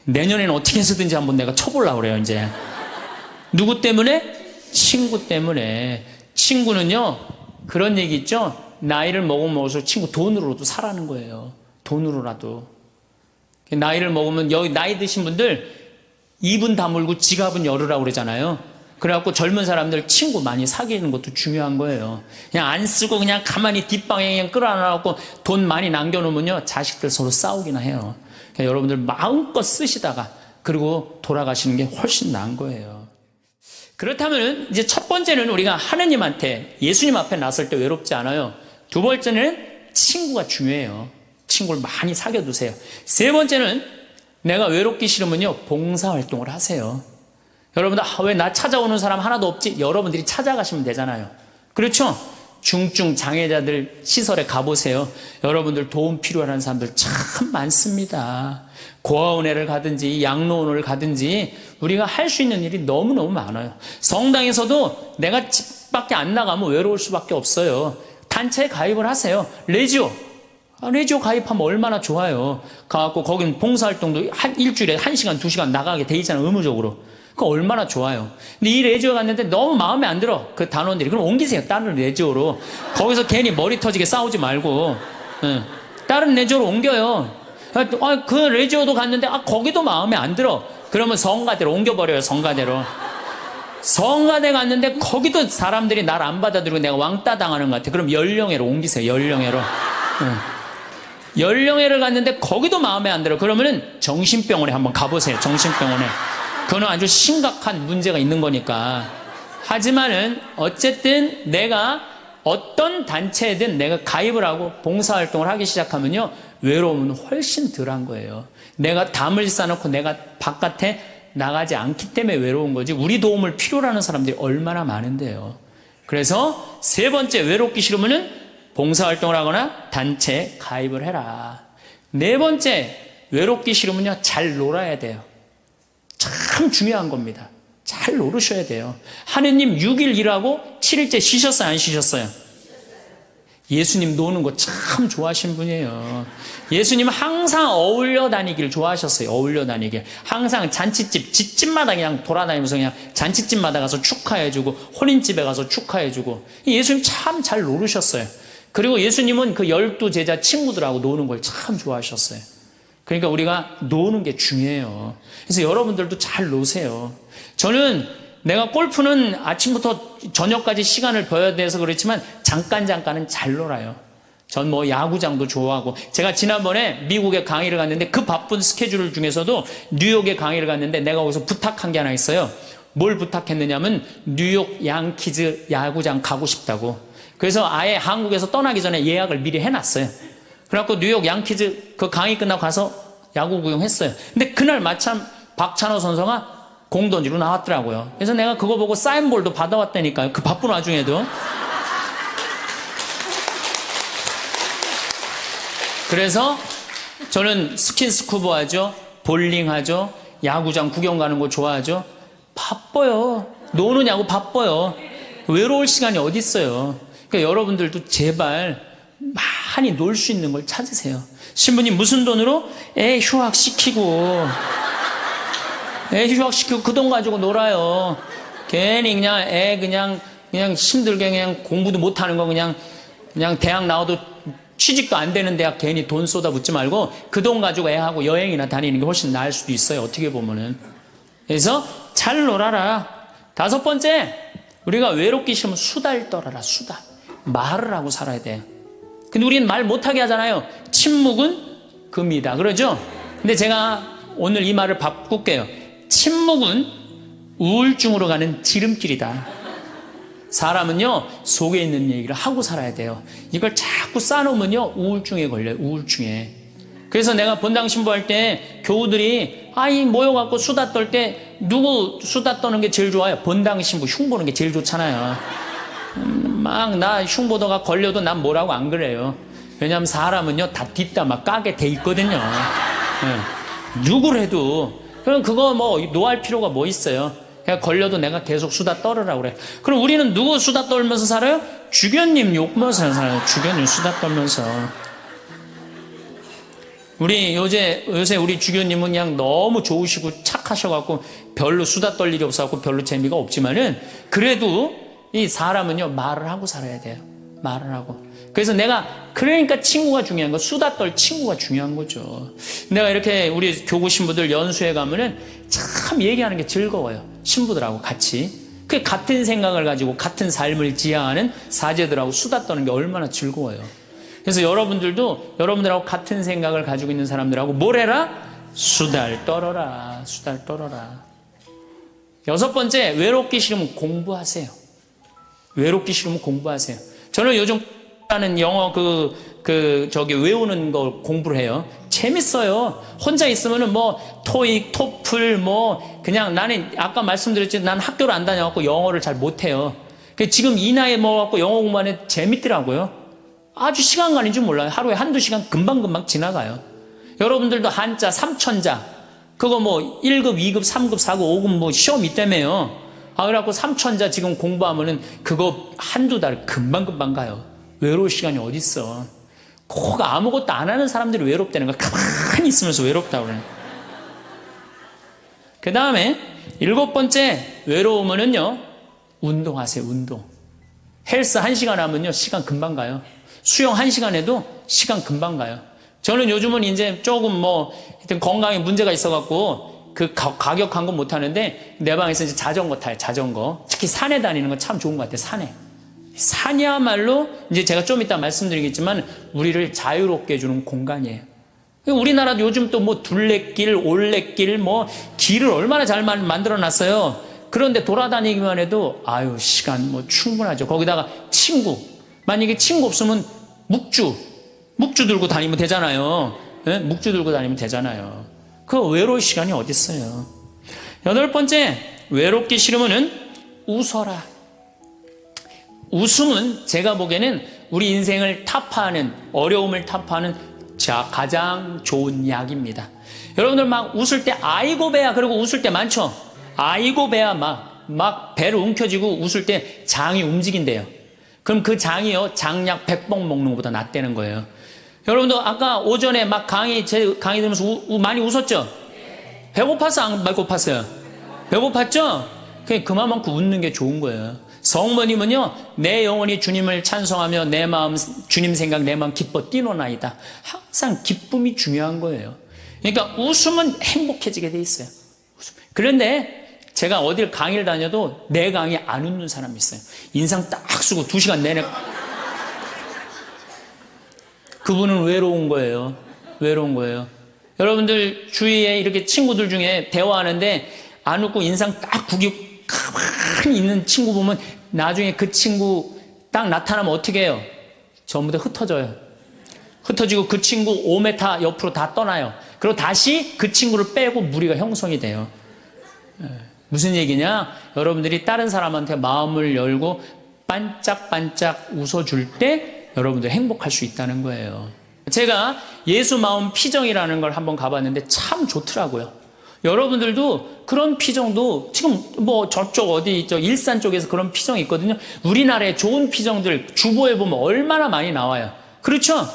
내년에는 어떻게 해서든지 한번 내가 쳐보려고 그래요. 이제 누구 때문에? 친구 때문에. 친구는요 그런 얘기 있죠. 나이를 먹으면 먹을수록 친구 돈으로도 사라는 거예요. 돈으로라도. 나이를 먹으면 여기 나이 드신 분들 입은 다물고 지갑은 열으라고 그러잖아요. 그래갖고 젊은 사람들 친구 많이 사귀는 것도 중요한 거예요. 그냥 안 쓰고 그냥 가만히 뒷방에 그냥 끌어안아갖고 돈 많이 남겨놓으면요 자식들 서로 싸우기나 해요. 그러니까 여러분들 마음껏 쓰시다가 그리고 돌아가시는 게 훨씬 나은 거예요. 그렇다면 이제 첫 번째는 우리가 하느님한테 예수님 앞에 나설 때 외롭지 않아요. 두 번째는 친구가 중요해요. 친구를 많이 사귀어두세요. 세 번째는 내가 외롭기 싫으면요, 봉사활동을 하세요. 여러분들, 왜 나 찾아오는 사람 하나도 없지? 여러분들이 찾아가시면 되잖아요. 그렇죠? 중증 장애자들 시설에 가보세요. 여러분들 도움 필요한 사람들 참 많습니다. 고아원회를 가든지 양로원을 가든지 우리가 할 수 있는 일이 너무너무 많아요. 성당에서도 내가 집 밖에 안 나가면 외로울 수밖에 없어요. 단체에 가입을 하세요. 레지오. 레지오 가입하면 얼마나 좋아요. 가갖고 거긴 봉사활동도 일주일에 1시간, 2시간 나가게 돼 있잖아요. 의무적으로. 그거 얼마나 좋아요. 근데 이 레지오 갔는데 너무 마음에 안 들어. 그 단원들이. 그럼 옮기세요. 다른 레지오로. 거기서 괜히 머리 터지게 싸우지 말고. 다른 레지오로 옮겨요. 그 레지오도 갔는데 거기도 마음에 안 들어. 그러면 성가대로 옮겨버려요. 성가대로. 성가대 갔는데 거기도 사람들이 날 안 받아들이고 내가 왕따 당하는 것 같아. 그럼 연령회로 옮기세요. 연령회로. 연령회를 갔는데 거기도 마음에 안 들어. 그러면은 정신병원에 한번 가보세요. 정신병원에. 그거는 아주 심각한 문제가 있는 거니까. 하지만은 어쨌든 내가 어떤 단체에든 내가 가입을 하고 봉사활동을 하기 시작하면요, 외로움은 훨씬 덜한 거예요. 내가 담을 쌓아놓고 내가 바깥에 나가지 않기 때문에 외로운 거지, 우리 도움을 필요로 하는 사람들이 얼마나 많은데요. 그래서 세 번째, 외롭기 싫으면은 봉사활동을 하거나 단체에 가입을 해라. 네 번째, 외롭기 싫으면요, 잘 놀아야 돼요. 참 중요한 겁니다. 잘 노르셔야 돼요. 하느님 6일 일하고 7일째 쉬셨어요? 안 쉬셨어요? 예수님 노는 거 참 좋아하신 분이에요. 예수님은 항상 어울려 다니기를 좋아하셨어요. 어울려 다니길. 항상 잔치집, 집집마다 그냥 돌아다니면서 그냥 잔치집마다 가서 축하해주고, 혼인집에 가서 축하해주고. 예수님 참 잘 노르셨어요. 그리고 예수님은 그 12제자 친구들하고 노는 걸 참 좋아하셨어요. 그러니까 우리가 노는 게 중요해요. 그래서 여러분들도 잘 노세요. 저는 내가 골프는 아침부터 저녁까지 시간을 버야 돼서 그렇지만 잠깐은 잘 놀아요. 전 뭐 야구장도 좋아하고, 제가 지난번에 미국에 강의를 갔는데 그 바쁜 스케줄 중에서도 뉴욕에 강의를 갔는데 내가 거기서 부탁한 게 하나 있어요. 뭘 부탁했느냐면 뉴욕 양키즈 야구장 가고 싶다고. 그래서 아예 한국에서 떠나기 전에 예약을 미리 해놨어요. 그래갖고 뉴욕 양키즈 그 강의 끝나고 가서 야구 구경했어요. 근데 그날 마침 박찬호 선수가 공 던지러 나왔더라고요. 그래서 내가 그거 보고 사인볼도 받아왔다니까요. 그 바쁜 와중에도. 그래서 저는 스킨스쿠버 하죠. 볼링 하죠. 야구장 구경 가는 거 좋아하죠. 바빠요. 노느냐고 바빠요. 외로울 시간이 어디 있어요. 그러니까 여러분들도 제발 많이 놀 수 있는 걸 찾으세요. 신부님 무슨 돈으로? 애 휴학시키고 그 돈 가지고 놀아요. 괜히 그냥 애 그냥 힘들게 그냥 공부도 못하는 거 그냥 대학 나와도 취직도 안 되는 대학 괜히 돈 쏟아붓지 말고 그 돈 가지고 애하고 여행이나 다니는 게 훨씬 나을 수도 있어요. 어떻게 보면은. 그래서 잘 놀아라. 다섯 번째, 우리가 외롭기 싫으면 수다를 떨어라. 수다. 말을 하고 살아야 돼. 근데 우리는 말 못하게 하잖아요. 침묵은 금이다. 그러죠? 근데 제가 오늘 이 말을 바꿀게요. 침묵은 우울증으로 가는 지름길이다. 사람은요, 속에 있는 얘기를 하고 살아야 돼요. 이걸 자꾸 쌓아놓으면요, 우울증에 걸려요. 우울증에. 그래서 내가 본당 신부할 때 교우들이 모여갖고 수다 떨 때 누구 수다 떠는 게 제일 좋아요? 본당 신부 흉보는 게 제일 좋잖아요. 막 나 흉보다가 걸려도 난 뭐라고 안 그래요. 왜냐하면 사람은요, 다 뒷담화 까게 돼 있거든요. 네. 누구를 해도. 그럼 그거 뭐 노할 필요가 뭐 있어요. 그냥 걸려도 내가 계속 수다 떨으라고 그래. 그럼 우리는 누구 수다 떨면서 살아요? 주교님 욕면서 살아요. 주교님 수다 떨면서. 우리 요새 우리 주교님은 그냥 너무 좋으시고 착하셔갖고 별로 수다 떨 일이 없어갖고 별로 재미가 없지만은, 그래도 이 사람은요, 말을 하고 살아야 돼요. 말을 하고. 그래서 그러니까 친구가 중요한 거, 수다 떨 친구가 중요한 거죠. 내가 이렇게 우리 교구 신부들 연수회 가면은 참 얘기하는 게 즐거워요. 신부들하고 같이. 그 같은 생각을 가지고 같은 삶을 지향하는 사제들하고 수다 떠는 게 얼마나 즐거워요. 그래서 여러분들도 여러분들하고 같은 생각을 가지고 있는 사람들하고 뭘 해라? 수다를 떨어라. 수다를 떨어라. 여섯 번째, 외롭기 싫으면 공부하세요. 외롭기 싫으면 공부하세요. 저는 요즘 하는 영어 그 외우는 걸 공부를 해요. 재밌어요. 혼자 있으면은 뭐 토익, 토플 뭐 그냥 나는 아까 말씀드렸지 난 학교를 안 다녀갖고 영어를 잘 못해요. 지금 이 나이에 먹어갖고 영어 공부하는 재밌더라고요. 아주 시간 가는 줄 몰라요. 하루에 한두 시간 금방금방 지나가요. 여러분들도 한자, 삼천자 그거 뭐 1급, 2급, 3급, 4급, 5급 뭐 시험 있다며요. 그래갖고 삼천자 지금 공부하면은 그거 한두 달 금방금방 가요. 외로울 시간이 어딨어. 꼭 아무것도 안 하는 사람들이 외롭다는 거야. 가만히 있으면서 외롭다고 그래. 그 다음에 7번째 외로우면은요, 운동하세요, 운동. 헬스 1시간 하면요, 시간 금방 가요. 수영 1시간 해도 시간 금방 가요. 저는 요즘은 이제 조금 하여튼 건강에 문제가 있어갖고 가격한 건 못하는데 내 방에서 이제 자전거 타요, 자전거. 특히 산에 다니는 건 참 좋은 것 같아요, 산에. 산이야말로 이제 제가 좀 이따 말씀드리겠지만 우리를 자유롭게 해주는 공간이에요. 우리나라도 요즘 또 둘레길, 올레길, 길을 얼마나 잘 만들어 놨어요. 그런데 돌아다니기만 해도 시간 충분하죠. 거기다가 친구. 만약에 친구 없으면 묵주 들고 다니면 되잖아요. 네? 묵주 들고 다니면 되잖아요. 그 외로울 시간이 어디 있어요. 8번째, 외롭기 싫으면은 웃어라. 웃음은 제가 보기에는 우리 인생을 타파하는, 어려움을 타파하는 가장 좋은 약입니다. 여러분들 막 웃을 때 아이고 배야 그러고 웃을 때 많죠. 아이고 배야 막 배를 움켜쥐고 웃을 때 장이 움직인대요. 그럼 그 장이요, 장약 100번 먹는 것보다 낫다는 거예요. 여러분들 아까 오전에 제 강의 들으면서 많이 웃었죠? 배고파서 안 배고팠어요? 배고팠죠? 그만큼 웃는 게 좋은 거예요. 성모님은요, 내 영혼이 주님을 찬송하며 내 마음, 주님 생각, 내 마음 기뻐 뛰노나이다. 항상 기쁨이 중요한 거예요. 그러니까 웃으면 행복해지게 돼 있어요. 그런데 제가 어딜 강의를 다녀도 내 강의 안 웃는 사람이 있어요. 인상 딱 쓰고 2시간 내내. 그분은 외로운 거예요. 외로운 거예요. 여러분들 주위에 이렇게 친구들 중에 대화하는데 안 웃고 인상 딱 구기고 가만히 있는 친구 보면 나중에 그 친구 딱 나타나면 어떻게 해요? 전부 다 흩어져요. 흩어지고 그 친구 5m 옆으로 다 떠나요. 그리고 다시 그 친구를 빼고 무리가 형성이 돼요. 무슨 얘기냐? 여러분들이 다른 사람한테 마음을 열고 반짝반짝 웃어줄 때 여러분들 행복할 수 있다는 거예요. 제가 예수 마음 피정이라는 걸 한번 가봤는데 참 좋더라고요. 여러분들도 그런 피정도 지금 저쪽 어디 일산 쪽에서 그런 피정이 있거든요. 우리나라의 좋은 피정들 주보에 보면 얼마나 많이 나와요. 그렇죠?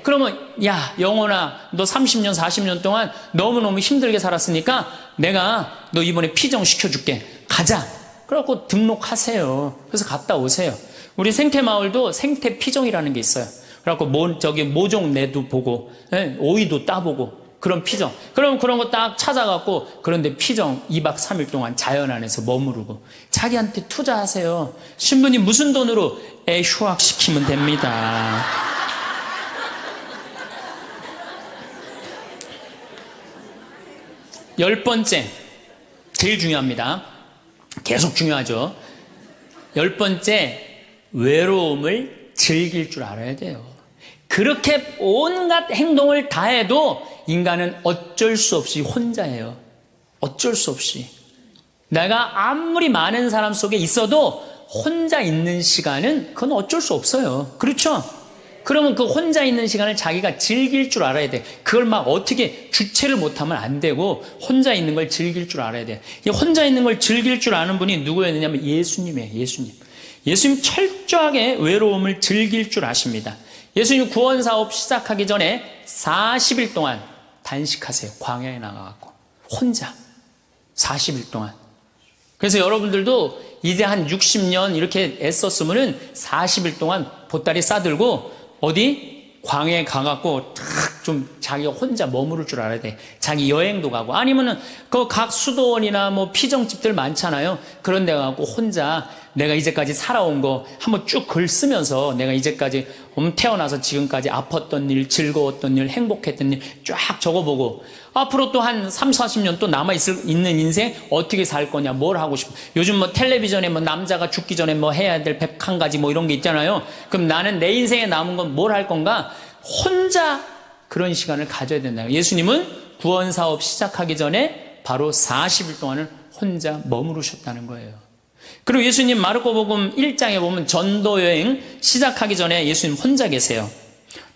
그러면 야 영혼아 너 30년 40년 동안 너무너무 힘들게 살았으니까 내가 너 이번에 피정 시켜줄게. 가자. 그래갖고 등록하세요. 그래서 갔다 오세요. 우리 생태마을도 생태피정이라는 게 있어요. 그래갖고 모종내도 보고 오이도 따보고 그런 피정. 그럼 그런 거 딱 찾아갖고 그런데 피정 2박 3일 동안 자연 안에서 머무르고 자기한테 투자하세요. 신부님 무슨 돈으로? 휴학시키면 됩니다. 열 번째, 제일 중요합니다. 계속 중요하죠. 10번째, 외로움을 즐길 줄 알아야 돼요. 그렇게 온갖 행동을 다 해도 인간은 어쩔 수 없이 혼자예요. 어쩔 수 없이. 내가 아무리 많은 사람 속에 있어도 혼자 있는 시간은 그건 어쩔 수 없어요. 그렇죠? 그러면 그 혼자 있는 시간을 자기가 즐길 줄 알아야 돼. 그걸 막 어떻게 주체를 못하면 안 되고 혼자 있는 걸 즐길 줄 알아야 돼. 이 혼자 있는 걸 즐길 줄 아는 분이 누구였느냐면 예수님이에요. 예수님. 예수님 철저하게 외로움을 즐길 줄 아십니다. 예수님 구원 사업 시작하기 전에 40일 동안 단식하세요. 광야에 나가갖고 혼자 40일 동안. 그래서 여러분들도 이제 한 60년 이렇게 애썼으면은 40일 동안 보따리 싸들고 어디 광야에 가갖고 탁 좀 자기가 혼자 머무를 줄 알아야 돼. 자기 여행도 가고 아니면은 그 각 수도원이나 피정집들 많잖아요. 그런 데 가갖고 혼자 내가 이제까지 살아온 거 한번 쭉 글 쓰면서 내가 이제까지 태어나서 지금까지 아팠던 일, 즐거웠던 일, 행복했던 일 쫙 적어보고 앞으로 또 한 3, 40년 또 남아있는 인생 어떻게 살 거냐, 뭘 하고 싶어. 요즘 뭐 텔레비전에 뭐 남자가 죽기 전에 뭐 해야 될 101가지 뭐 이런 게 있잖아요. 그럼 나는 내 인생에 남은 건 뭘 할 건가? 혼자 그런 시간을 가져야 된다. 예수님은 구원 사업 시작하기 전에 바로 40일 동안을 혼자 머무르셨다는 거예요. 그리고 예수님 마르코복음 1장에 보면 전도여행 시작하기 전에 예수님 혼자 계세요.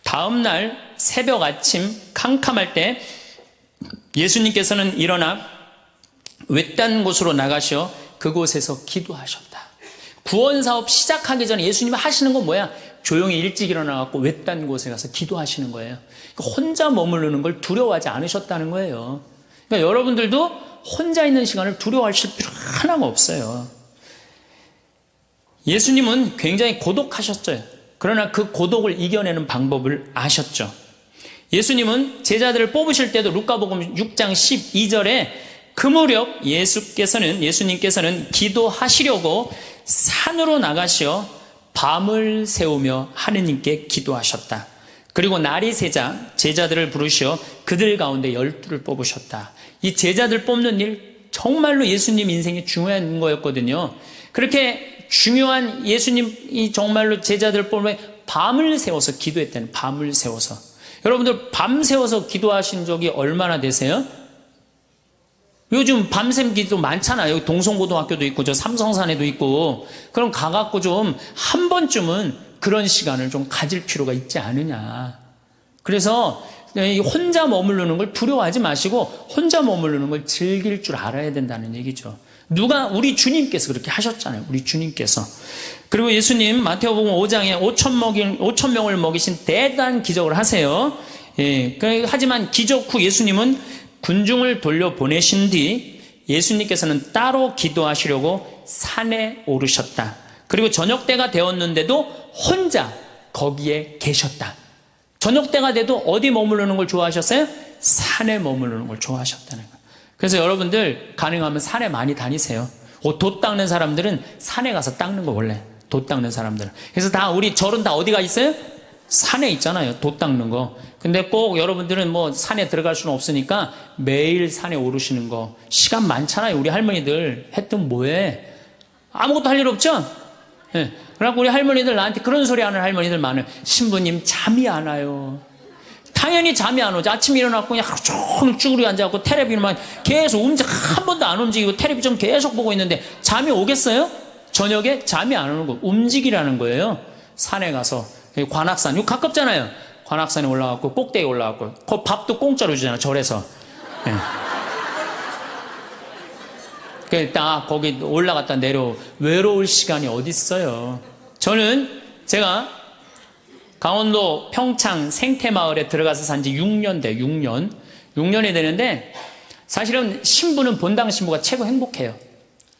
다음날 새벽 아침 캄캄할 때 예수님께서는 일어나 외딴 곳으로 나가셔 그곳에서 기도하셨다. 구원 사업 시작하기 전에 예수님이 하시는 건 뭐야? 조용히 일찍 일어나갖고 외딴 곳에 가서 기도하시는 거예요. 혼자 머무르는 걸 두려워하지 않으셨다는 거예요. 그러니까 여러분들도 혼자 있는 시간을 두려워하실 필요 하나가 없어요. 예수님은 굉장히 고독하셨어요. 그러나 그 고독을 이겨내는 방법을 아셨죠. 예수님은 제자들을 뽑으실 때도 루카복음 6장 12절에 그 무렵 예수님께서는 기도하시려고 산으로 나가시어 밤을 새우며 하느님께 기도하셨다. 그리고 날이 새자 제자들을 부르시어 그들 가운데 12를 뽑으셨다. 이 제자들 뽑는 일 정말로 예수님 인생이 중요한 거였거든요. 그렇게 중요한 예수님이 정말로 제자들 뽑으면 밤을 새워서 기도했다는, 밤을 새워서. 여러분들 밤 새워서 기도하신 적이 얼마나 되세요? 요즘 밤샘 기도 많잖아요. 여기 동성고등학교도 있고 저 삼성산에도 있고. 그럼 가갖고 좀 한 번쯤은 그런 시간을 좀 가질 필요가 있지 않느냐. 그래서 혼자 머무르는 걸 두려워하지 마시고 혼자 머무르는 걸 즐길 줄 알아야 된다는 얘기죠. 우리 주님께서 그렇게 하셨잖아요. 우리 주님께서. 그리고 예수님 마태복음 5장에 5천 명을 먹이신 대단한 기적을 하세요. 예, 하지만 기적 후 예수님은 군중을 돌려보내신 뒤 예수님께서는 따로 기도하시려고 산에 오르셨다. 그리고 저녁 때가 되었는데도 혼자 거기에 계셨다. 저녁 때가 돼도 어디 머무르는 걸 좋아하셨어요? 산에 머무르는 걸 좋아하셨다는 거예요. 그래서 여러분들 가능하면 산에 많이 다니세요. 돛 닦는 사람들은 산에 가서 닦는 거 원래. 돛 닦는 사람들은. 그래서 우리 절은 다 어디가 있어요? 산에 있잖아요. 돛 닦는 거. 근데 꼭 여러분들은 뭐 산에 들어갈 수는 없으니까 매일 산에 오르시는 거. 시간 많잖아요. 우리 할머니들 했던 뭐해? 아무것도 할 일 없죠? 네. 그래갖고 우리 할머니들 나한테 그런 소리 하는 할머니들 많아요. 신부님 잠이 안 와요. 당연히 잠이 안 오죠. 아침에 일어나고 그냥 하루 종일 쭈그리 앉아갖고 텔레비전만 계속 한 번도 안 움직이고 텔레비전 계속 보고 있는데 잠이 오겠어요? 저녁에 잠이 안 오는 거 움직이라는 거예요. 산에 가서 관악산 이거 가깝잖아요. 관악산에 올라가고 꼭대기 올라가고 그 밥도 공짜로 주잖아 절에서. 네. 딱 거기 올라갔다 내려 외로울 시간이 어디 있어요. 저는 제가 강원도 평창 생태마을에 들어가서 산 지 6년 돼. 6년이 되는데 사실은 신부는 본당 신부가 최고 행복해요.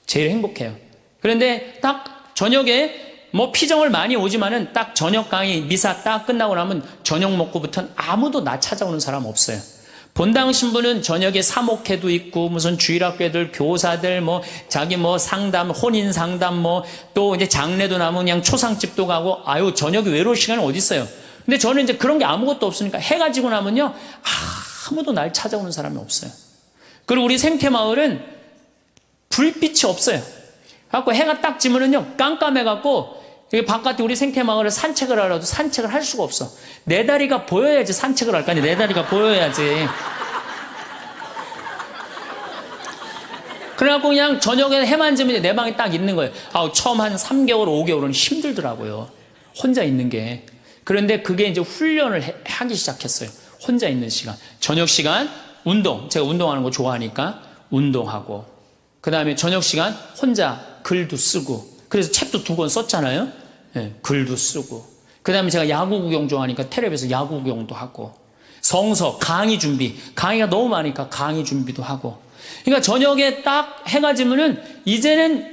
제일 행복해요. 그런데 딱 저녁에 뭐 피정을 많이 오지만은 딱 저녁 강의 미사 딱 끝나고 나면 저녁 먹고부터는 아무도 나 찾아오는 사람 없어요. 본당 신부는 저녁에 사목회도 있고 무슨 주일학교들 교사들 뭐 자기 뭐 상담 혼인 상담 뭐 또 이제 장례도 나면 그냥 초상집도 가고 아유 저녁에 외로울 시간이 어디 있어요. 근데 저는 이제 그런 게 아무것도 없으니까 해가 지고 나면요 아무도 날 찾아오는 사람이 없어요. 그리고 우리 생태마을은 불빛이 없어요. 갖고 해가 딱 지면은요 깜깜해갖고 바깥에 우리 생태마을을 산책을 하려도 산책을 할 수가 없어. 내 다리가 보여야지 산책을 할 거 아니야. 내 다리가 보여야지. 그래갖고 그냥 저녁에 해만 지면 내 방에 딱 있는 거예요. 처음 한 3개월, 5개월은 힘들더라고요. 혼자 있는 게. 그런데 그게 이제 훈련을 하기 시작했어요. 혼자 있는 시간. 저녁 시간, 운동. 제가 운동하는 거 좋아하니까 운동하고. 그 다음에 저녁 시간 혼자 글도 쓰고. 그래서 책도 2권 썼잖아요. 네, 글도 쓰고. 그 다음에 제가 야구 구경 좋아하니까 텔레비에서 야구 구경도 하고. 성서, 강의 준비. 강의가 너무 많으니까 강의 준비도 하고. 그러니까 저녁에 딱 해가 지면은 이제는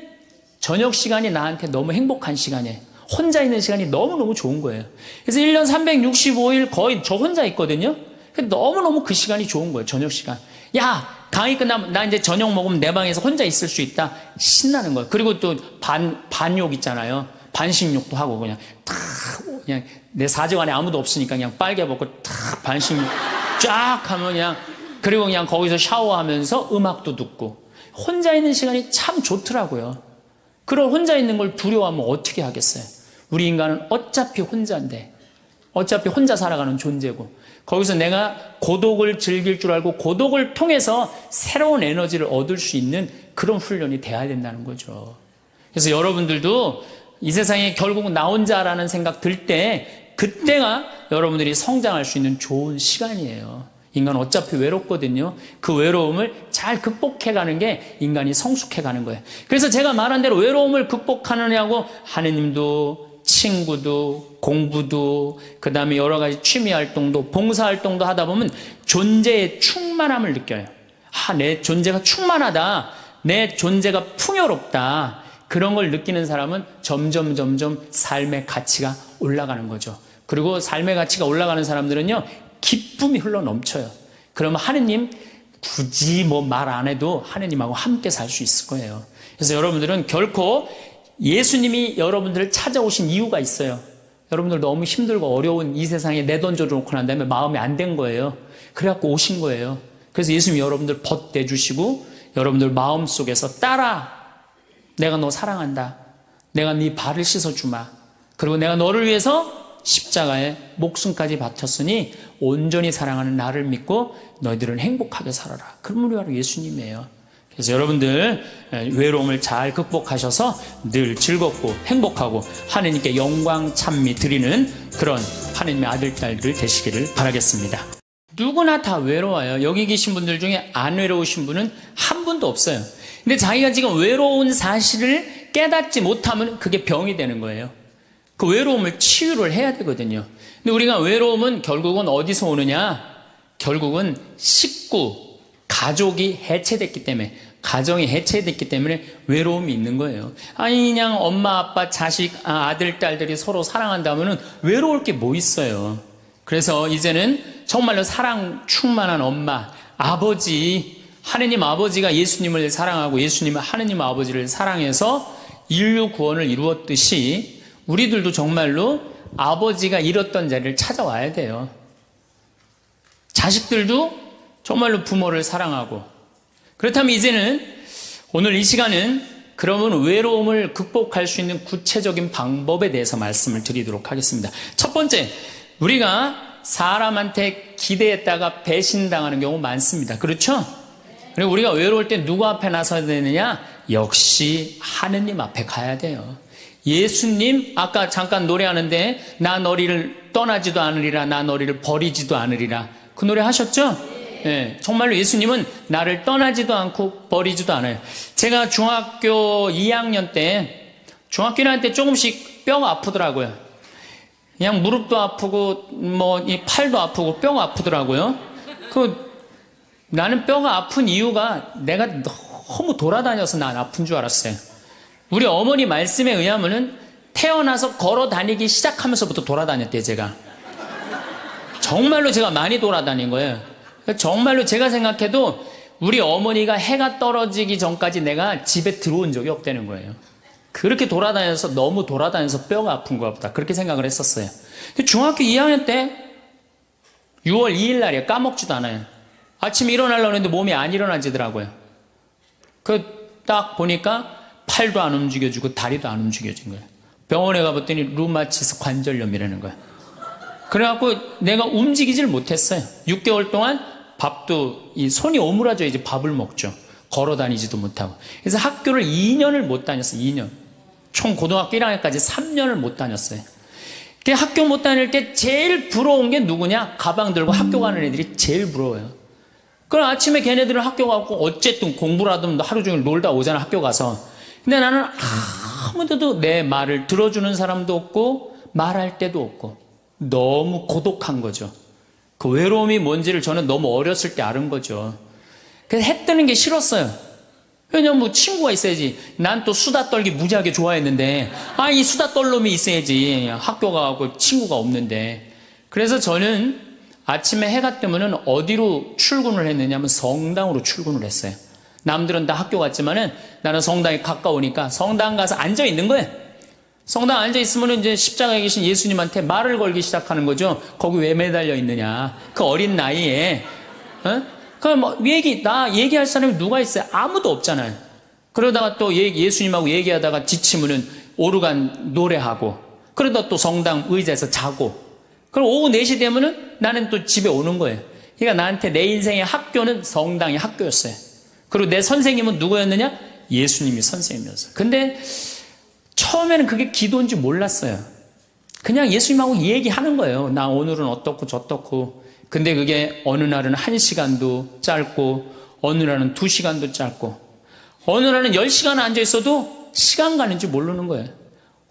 저녁 시간이 나한테 너무 행복한 시간이에요. 혼자 있는 시간이 너무너무 좋은 거예요. 그래서 1년 365일 거의 저 혼자 있거든요. 너무너무 그 시간이 좋은 거예요. 저녁 시간. 야, 강의 끝나면 나 이제 저녁 먹으면 내 방에서 혼자 있을 수 있다. 신나는 거예요. 그리고 또 반욕 있잖아요. 반식욕도 하고 그냥 내 사정 안에 아무도 없으니까 그냥 빨개 벗고 탁 반식욕 쫙 하면 그리고 그냥 거기서 샤워하면서 음악도 듣고 혼자 있는 시간이 참 좋더라고요. 그런 혼자 있는 걸 두려워하면 어떻게 하겠어요? 우리 인간은 어차피 혼자인데 어차피 혼자 살아가는 존재고 거기서 내가 고독을 즐길 줄 알고 고독을 통해서 새로운 에너지를 얻을 수 있는 그런 훈련이 돼야 된다는 거죠. 그래서 여러분들도 이 세상에 결국은 나 혼자라는 생각 들 때 그때가 여러분들이 성장할 수 있는 좋은 시간이에요. 인간은 어차피 외롭거든요. 그 외로움을 잘 극복해가는 게 인간이 성숙해가는 거예요. 그래서 제가 말한 대로 외로움을 극복하느냐고 하느님도 친구도 공부도 그 다음에 여러 가지 취미활동도 봉사활동도 하다 보면 존재의 충만함을 느껴요. 내 존재가 충만하다. 내 존재가 풍요롭다. 그런 걸 느끼는 사람은 점점 삶의 가치가 올라가는 거죠. 그리고 삶의 가치가 올라가는 사람들은요, 기쁨이 흘러 넘쳐요. 그러면 하느님 굳이 말 안 해도 하느님하고 함께 살 수 있을 거예요. 그래서 여러분들은 결코 예수님이 여러분들을 찾아오신 이유가 있어요. 여러분들 너무 힘들고 어려운 이 세상에 내던져 놓고 난 다음에 마음이 안 된 거예요. 그래갖고 오신 거예요. 그래서 예수님이 여러분들 벗대주시고 여러분들 마음속에서 딸아, 내가 너 사랑한다. 내가 네 발을 씻어주마. 그리고 내가 너를 위해서 십자가에 목숨까지 바쳤으니 온전히 사랑하는 나를 믿고 너희들은 행복하게 살아라. 그런 분이 바로 예수님이에요. 그래서 여러분들 외로움을 잘 극복하셔서 늘 즐겁고 행복하고 하느님께 영광 찬미 드리는 그런 하느님의 아들 딸들 되시기를 바라겠습니다. 누구나 다 외로워요. 여기 계신 분들 중에 안 외로우신 분은 한 분도 없어요. 근데 자기가 지금 외로운 사실을 깨닫지 못하면 그게 병이 되는 거예요. 그 외로움을 치유를 해야 되거든요. 근데 우리가 외로움은 결국은 어디서 오느냐? 결국은 식구, 가족이 해체됐기 때문에, 가정이 해체됐기 때문에 외로움이 있는 거예요. 아니 그냥 엄마, 아빠, 자식, 아들, 딸들이 서로 사랑한다면은 외로울 게 뭐 있어요. 그래서 이제는 정말로 사랑 충만한 엄마, 아버지, 하느님 아버지가 예수님을 사랑하고 예수님은 하느님 아버지를 사랑해서 인류 구원을 이루었듯이 우리들도 정말로 아버지가 잃었던 자리를 찾아와야 돼요. 자식들도 정말로 부모를 사랑하고. 그렇다면 이제는 오늘 이 시간은 그러면 외로움을 극복할 수 있는 구체적인 방법에 대해서 말씀을 드리도록 하겠습니다. 첫 번째, 우리가 사람한테 기대했다가 배신당하는 경우 많습니다. 그렇죠? 그리고 우리가 외로울 때 누구 앞에 나서야 되느냐? 역시 하느님 앞에 가야 돼요. 예수님, 아까 잠깐 노래하는데 나 너희를 떠나지도 않으리라, 나 너희를 버리지도 않으리라. 그 노래 하셨죠? 네, 정말로 예수님은 나를 떠나지도 않고 버리지도 않아요. 제가 중학교 2학년 때, 중학교 1학년 때 조금씩 뼈가 아프더라고요. 그냥 무릎도 아프고 이 팔도 아프고 뼈가 아프더라고요. 나는 뼈가 아픈 이유가 내가 너무 돌아다녀서 난 아픈 줄 알았어요. 우리 어머니 말씀에 의하면은 태어나서 걸어 다니기 시작하면서부터 돌아다녔대요, 제가. 정말로 제가 많이 돌아다닌 거예요. 정말로 제가 생각해도 우리 어머니가 해가 떨어지기 전까지 내가 집에 들어온 적이 없다는 거예요. 그렇게 돌아다녀서 너무 돌아다녀서 뼈가 아픈 것 같다. 그렇게 생각을 했었어요. 근데 중학교 2학년 때 6월 2일 날이에요. 까먹지도 않아요. 아침에 일어나려고 했는데 몸이 안 일어나지더라고요. 딱 보니까 팔도 안 움직여지고 다리도 안 움직여진 거예요. 병원에 가봤더니 루마티스 관절염이라는 거예요. 그래갖고 내가 움직이질 못했어요. 6개월 동안 밥도 손이 오므라져 이제 밥을 먹죠. 걸어 다니지도 못하고. 그래서 학교를 2년을 못 다녔어요. 2년. 총 고등학교 1학년까지 3년을 못 다녔어요. 학교 못 다닐 때 제일 부러운 게 누구냐? 가방 들고 학교 가는 애들이 제일 부러워요. 그럼 아침에 걔네들은 학교 가고 어쨌든 공부를 하든 하루 종일 놀다 오잖아, 학교 가서. 근데 나는 아무데도 내 말을 들어주는 사람도 없고 말할 데도 없고 너무 고독한 거죠. 그 외로움이 뭔지를 저는 너무 어렸을 때 알은 거죠. 그래서 해 뜨는 게 싫었어요. 왜냐면 친구가 있어야지. 난 또 수다 떨기 무지하게 좋아했는데 이 수다 떨 놈이 있어야지. 학교 가고 친구가 없는데. 그래서 저는 아침에 해가 뜨면은 어디로 출근을 했느냐면 성당으로 출근을 했어요. 남들은 다 학교 갔지만은 나는 성당에 가까우니까 성당 가서 앉아 있는 거예요. 성당 앉아 있으면은 이제 십자가에 계신 예수님한테 말을 걸기 시작하는 거죠. 거기 왜 매달려 있느냐. 그 어린 나이에. 그럼 뭐 나 얘기할 사람이 누가 있어요? 아무도 없잖아요. 그러다가 또 예수님하고 얘기하다가 지치면은 오르간 노래하고, 그러다 또 성당 의자에서 자고, 그럼 오후 4시 되면은 나는 또 집에 오는 거예요. 그러니까 나한테 내 인생의 학교는 성당이 학교였어요. 그리고 내 선생님은 누구였느냐? 예수님이 선생님이었어요. 근데 처음에는 그게 기도인지 몰랐어요. 그냥 예수님하고 얘기하는 거예요. 나 오늘은 어떻고 저떻고. 근데 그게 어느 날은 1시간도 짧고, 어느 날은 2시간도 짧고, 어느 날은 10시간 앉아있어도 시간 가는 줄 모르는 거예요.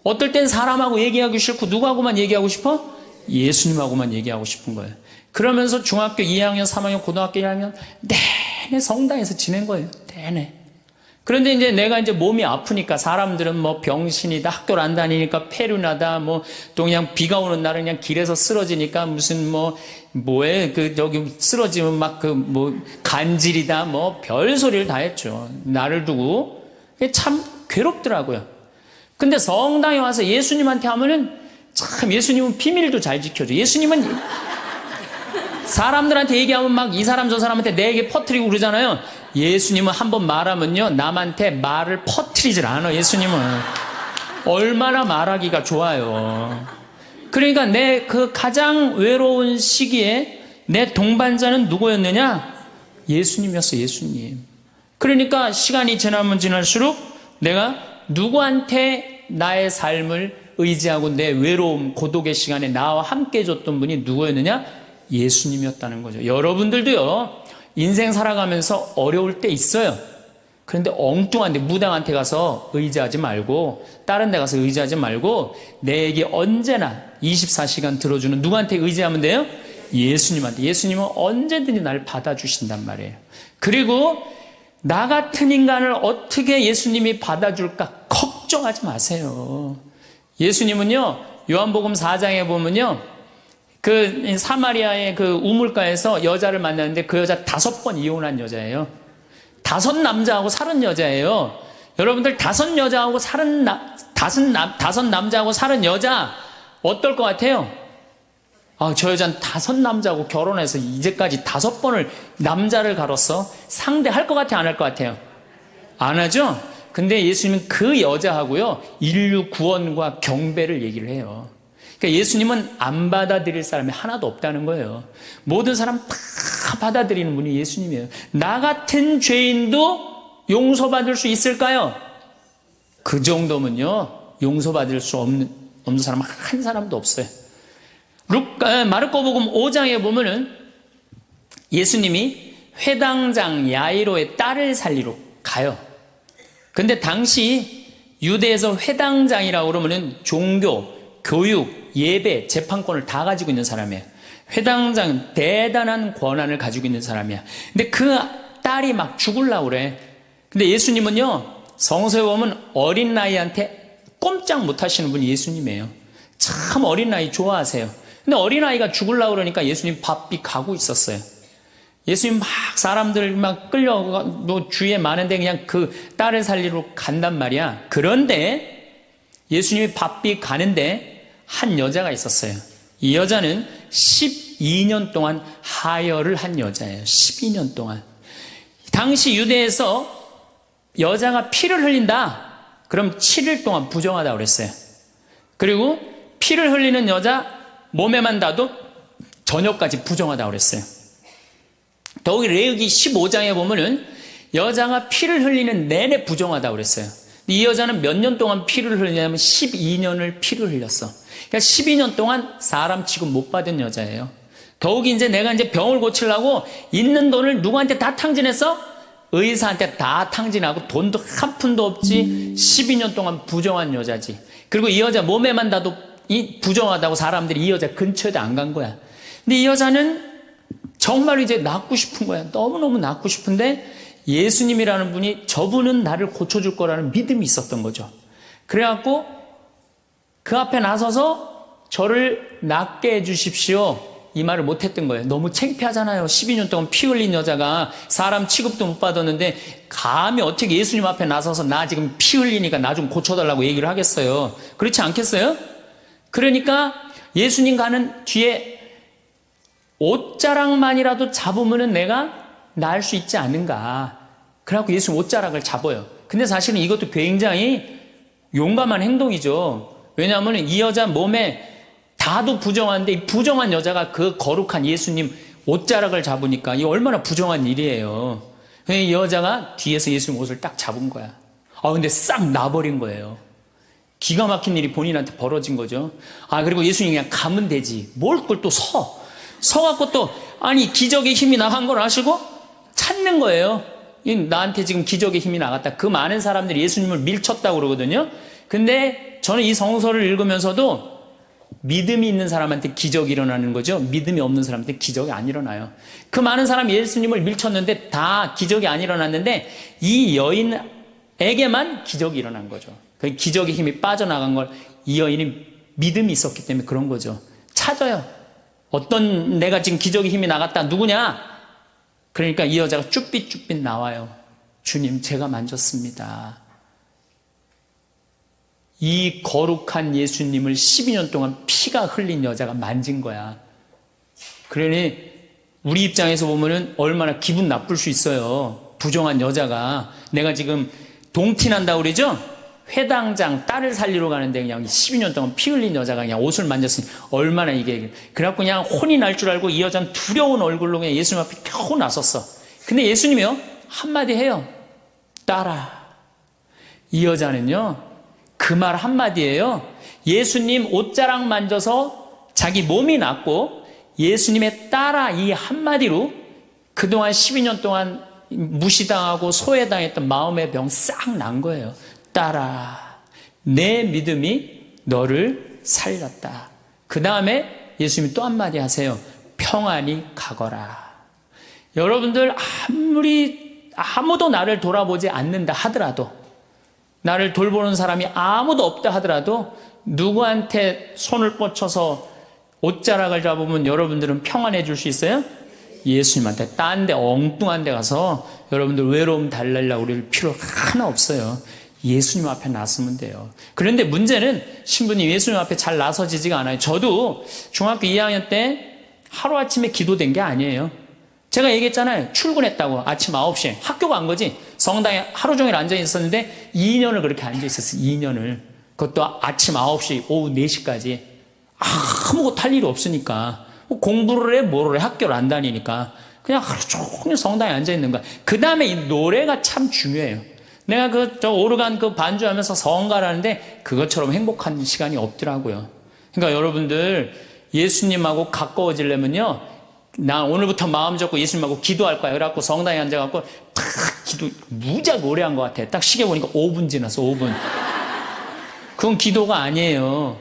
어떨 땐 사람하고 얘기하기 싫고 누구하고만 얘기하고 싶어? 예수님하고만 얘기하고 싶은 거예요. 그러면서 중학교 2학년, 3학년, 고등학교 1학년 내내 성당에서 지낸 거예요. 내내. 그런데 이제 내가 이제 몸이 아프니까 사람들은 뭐 병신이다, 학교를 안 다니니까 폐륜하다, 뭐 또 그냥 비가 오는 날은 그냥 길에서 쓰러지니까 무슨 저기 쓰러지면 막 간질이다, 뭐 별 소리를 다 했죠. 나를 두고. 참 괴롭더라고요. 근데 성당에 와서 예수님한테 하면은 참 예수님은 비밀도 잘 지켜줘. 예수님은 사람들한테 얘기하면 막 이 사람 저 사람한테 내 얘기 퍼뜨리고 그러잖아요. 예수님은 한번 말하면요, 남한테 말을 퍼뜨리질 않아. 예수님은 얼마나 말하기가 좋아요. 그러니까 내 그 가장 외로운 시기에 내 동반자는 누구였느냐? 예수님이었어. 예수님. 그러니까 시간이 지나면 지날수록 내가 누구한테 나의 삶을 의지하고 내 외로움, 고독의 시간에 나와 함께 해줬던 분이 누구였느냐? 예수님이었다는 거죠. 여러분들도요, 인생 살아가면서 어려울 때 있어요. 그런데 엉뚱한데 무당한테 가서 의지하지 말고, 다른 데 가서 의지하지 말고, 내 얘기 언제나 24시간 들어주는 누구한테 의지하면 돼요? 예수님한테. 예수님은 언제든지 날 받아주신단 말이에요. 그리고 나 같은 인간을 어떻게 예수님이 받아줄까 걱정하지 마세요. 예수님은요, 요한복음 4장에 보면요, 그 사마리아의 그 우물가에서 여자를 만났는데 그 여자 5번 이혼한 여자예요. 5 남자하고 살은 여자예요. 여러분들 5 여자하고 살은 5 남자하고 살은 여자 어떨 것 같아요? 저 여자는 5 남자하고 결혼해서 이제까지 5번을 남자를 가로써 상대할 것 같아요? 안 할 것 같아요? 안 하죠? 근데 예수님은 그 여자하고요, 인류 구원과 경배를 얘기를 해요. 그러니까 예수님은 안 받아들일 사람이 하나도 없다는 거예요. 모든 사람 다 받아들이는 분이 예수님이에요. 나 같은 죄인도 용서받을 수 있을까요? 그 정도면요, 용서받을 수 없는 사람 한 사람도 없어요. 마르코복음 5장에 보면은 예수님이 회당장 야이로의 딸을 살리러 가요. 근데 당시 유대에서 회당장이라고 그러면은 종교, 교육, 예배, 재판권을 다 가지고 있는 사람이에요. 회당장은 대단한 권한을 가지고 있는 사람이야. 근데 그 딸이 막 죽으려고 그래. 근데 예수님은요, 성서에 보면 어린 나이한테 꼼짝 못 하시는 분이 예수님이에요. 참 어린 나이 좋아하세요. 근데 어린 아이가 죽으려고 그러니까 예수님 바삐 가고 있었어요. 예수님 막 사람들 막 끌려 주위에 많은데 그냥 그 딸을 살리러 간단 말이야. 그런데 예수님이 바삐 가는데 한 여자가 있었어요. 이 여자는 12년 동안 하혈을 한 여자예요. 12년 동안. 당시 유대에서 여자가 피를 흘린다, 그럼 7일 동안 부정하다고 그랬어요. 그리고 피를 흘리는 여자 몸에만 닿아도 저녁까지 부정하다고 그랬어요. 더욱이 레위기 15장에 보면은 여자가 피를 흘리는 내내 부정하다고 그랬어요. 이 여자는 몇 년 동안 피를 흘리냐면 12년을 피를 흘렸어. 그러니까 12년 동안 사람 취급 못 받은 여자예요. 더욱이 이제 내가 이제 병을 고치려고 있는 돈을 누구한테 다 탕진했어? 의사한테 다 탕진하고 돈도 한 푼도 없지. 12년 동안 부정한 여자지. 그리고 이 여자 몸에만 닿아도 이 부정하다고 사람들이 이 여자 근처에도 안 간 거야. 근데 이 여자는 정말 이제 낫고 싶은 거야. 너무너무 낫고 싶은데 예수님이라는 분이 저분은 나를 고쳐줄 거라는 믿음이 있었던 거죠. 그래갖고 그 앞에 나서서 저를 낫게 해주십시오. 이 말을 못했던 거예요. 너무 창피하잖아요. 12년 동안 피 흘린 여자가 사람 취급도 못 받았는데 감히 어떻게 예수님 앞에 나서서 나 지금 피 흘리니까 나 좀 고쳐달라고 얘기를 하겠어요. 그렇지 않겠어요? 그러니까 예수님 가는 뒤에 옷자락만이라도 잡으면 내가 나을 수 있지 않은가. 그래갖고 예수님 옷자락을 잡아요. 근데 사실은 이것도 굉장히 용감한 행동이죠. 왜냐하면 이 여자 몸에 다도 부정한데 이 부정한 여자가 그 거룩한 예수님 옷자락을 잡으니까 이 얼마나 부정한 일이에요. 이 여자가 뒤에서 예수님 옷을 딱 잡은 거야. 근데 싹 나버린 거예요. 기가 막힌 일이 본인한테 벌어진 거죠. 그리고 예수님이 그냥 가면 되지. 뭘 그걸 또 서갖고 또, 기적의 힘이 나간 걸 아시고 찾는 거예요. 나한테 지금 기적의 힘이 나갔다. 그 많은 사람들이 예수님을 밀쳤다고 그러거든요. 근데 저는 이 성서를 읽으면서도 믿음이 있는 사람한테 기적이 일어나는 거죠. 믿음이 없는 사람한테 기적이 안 일어나요. 그 많은 사람이 예수님을 밀쳤는데 다 기적이 안 일어났는데 이 여인에게만 기적이 일어난 거죠. 그 기적의 힘이 빠져나간 걸 이 여인이 믿음이 있었기 때문에 그런 거죠. 찾아요. 어떤 내가 지금 기적의 힘이 나갔다. 누구냐? 그러니까 이 여자가 쭈삣쭈삣 나와요. 주님, 제가 만졌습니다. 이 거룩한 예수님을 12년 동안 피가 흘린 여자가 만진 거야. 그러니 우리 입장에서 보면은 얼마나 기분 나쁠 수 있어요. 부정한 여자가. 내가 지금 동티난다고 그러죠? 회당장 딸을 살리러 가는데 그냥 12년 동안 피 흘린 여자가 그냥 옷을 만졌으니 얼마나 이게. 그래갖고 그냥 혼이 날 줄 알고 이 여자는 두려운 얼굴로 그냥 예수님 앞에 겨우 나섰어. 근데 예수님이요? 한마디 해요. 따라. 이 여자는요, 그 말 한마디예요. 예수님 옷자락 만져서 자기 몸이 낫고 예수님의 따라 이 한마디로 그동안 12년 동안 무시당하고 소외당했던 마음의 병 싹 난 거예요. 따라, 내 믿음이 너를 살렸다. 그 다음에 예수님이 또 한마디 하세요. 평안히 가거라. 여러분들 아무도 나를 돌아보지 않는다 하더라도, 나를 돌보는 사람이 아무도 없다 하더라도 누구한테 손을 뻗쳐서 옷자락을 잡으면 여러분들은 평안해질 수 있어요? 예수님한테. 딴 데 엉뚱한 데 가서 여러분들 외로움 달래려고 그럴 필요 하나 없어요. 예수님 앞에 나서면 돼요. 그런데 문제는 신부님 예수님 앞에 잘 나서지지가 않아요. 저도 중학교 2학년 때 하루아침에 기도된 게 아니에요. 제가 얘기했잖아요. 출근했다고 아침 9시에 학교 간 거지. 성당에 하루 종일 앉아 있었는데 2년을 그렇게 앉아 있었어요. 2년을. 그것도 아침 9시 오후 4시까지 아무것도 할 일이 없으니까 공부를 해 뭐를 해 학교를 안 다니니까 그냥 하루 종일 성당에 앉아 있는 거야. 그 다음에 이 노래가 참 중요해요. 내가 오르간 반주하면서 성가라는데 그것처럼 행복한 시간이 없더라고요. 그러니까 여러분들 예수님하고 가까워지려면요, 나 오늘부터 마음 잡고 예수님하고 기도할 거야. 그래갖고 성당에 앉아갖고 탁 기도 무지하게 오래 한 것 같아. 딱 시계 보니까 5분 지났어. 5분. 그건 기도가 아니에요.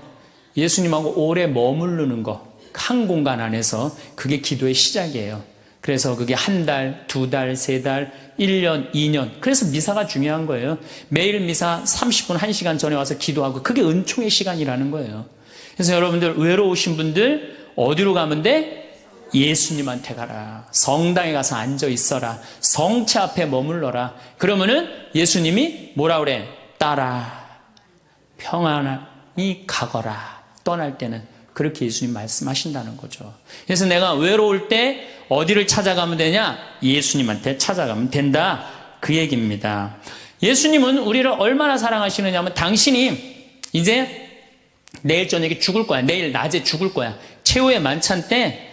예수님하고 오래 머무르는 거, 한 공간 안에서, 그게 기도의 시작이에요. 그래서 그게 한 달, 2달, 3달, 1년, 2년. 그래서 미사가 중요한 거예요. 매일 미사 30분, 1시간 전에 와서 기도하고, 그게 은총의 시간이라는 거예요. 그래서 여러분들 외로우신 분들 어디로 가면 돼? 예수님한테 가라. 성당에 가서 앉아 있어라. 성체 앞에 머물러라. 그러면은 예수님이 뭐라 그래? 따라. 평안히 가거라. 떠날 때는. 그렇게 예수님 말씀하신다는 거죠. 그래서 내가 외로울 때 어디를 찾아가면 되냐? 예수님한테 찾아가면 된다. 그 얘기입니다. 예수님은 우리를 얼마나 사랑하시느냐 하면, 당신이 이제 내일 저녁에 죽을 거야. 내일 낮에 죽을 거야. 최후의 만찬 때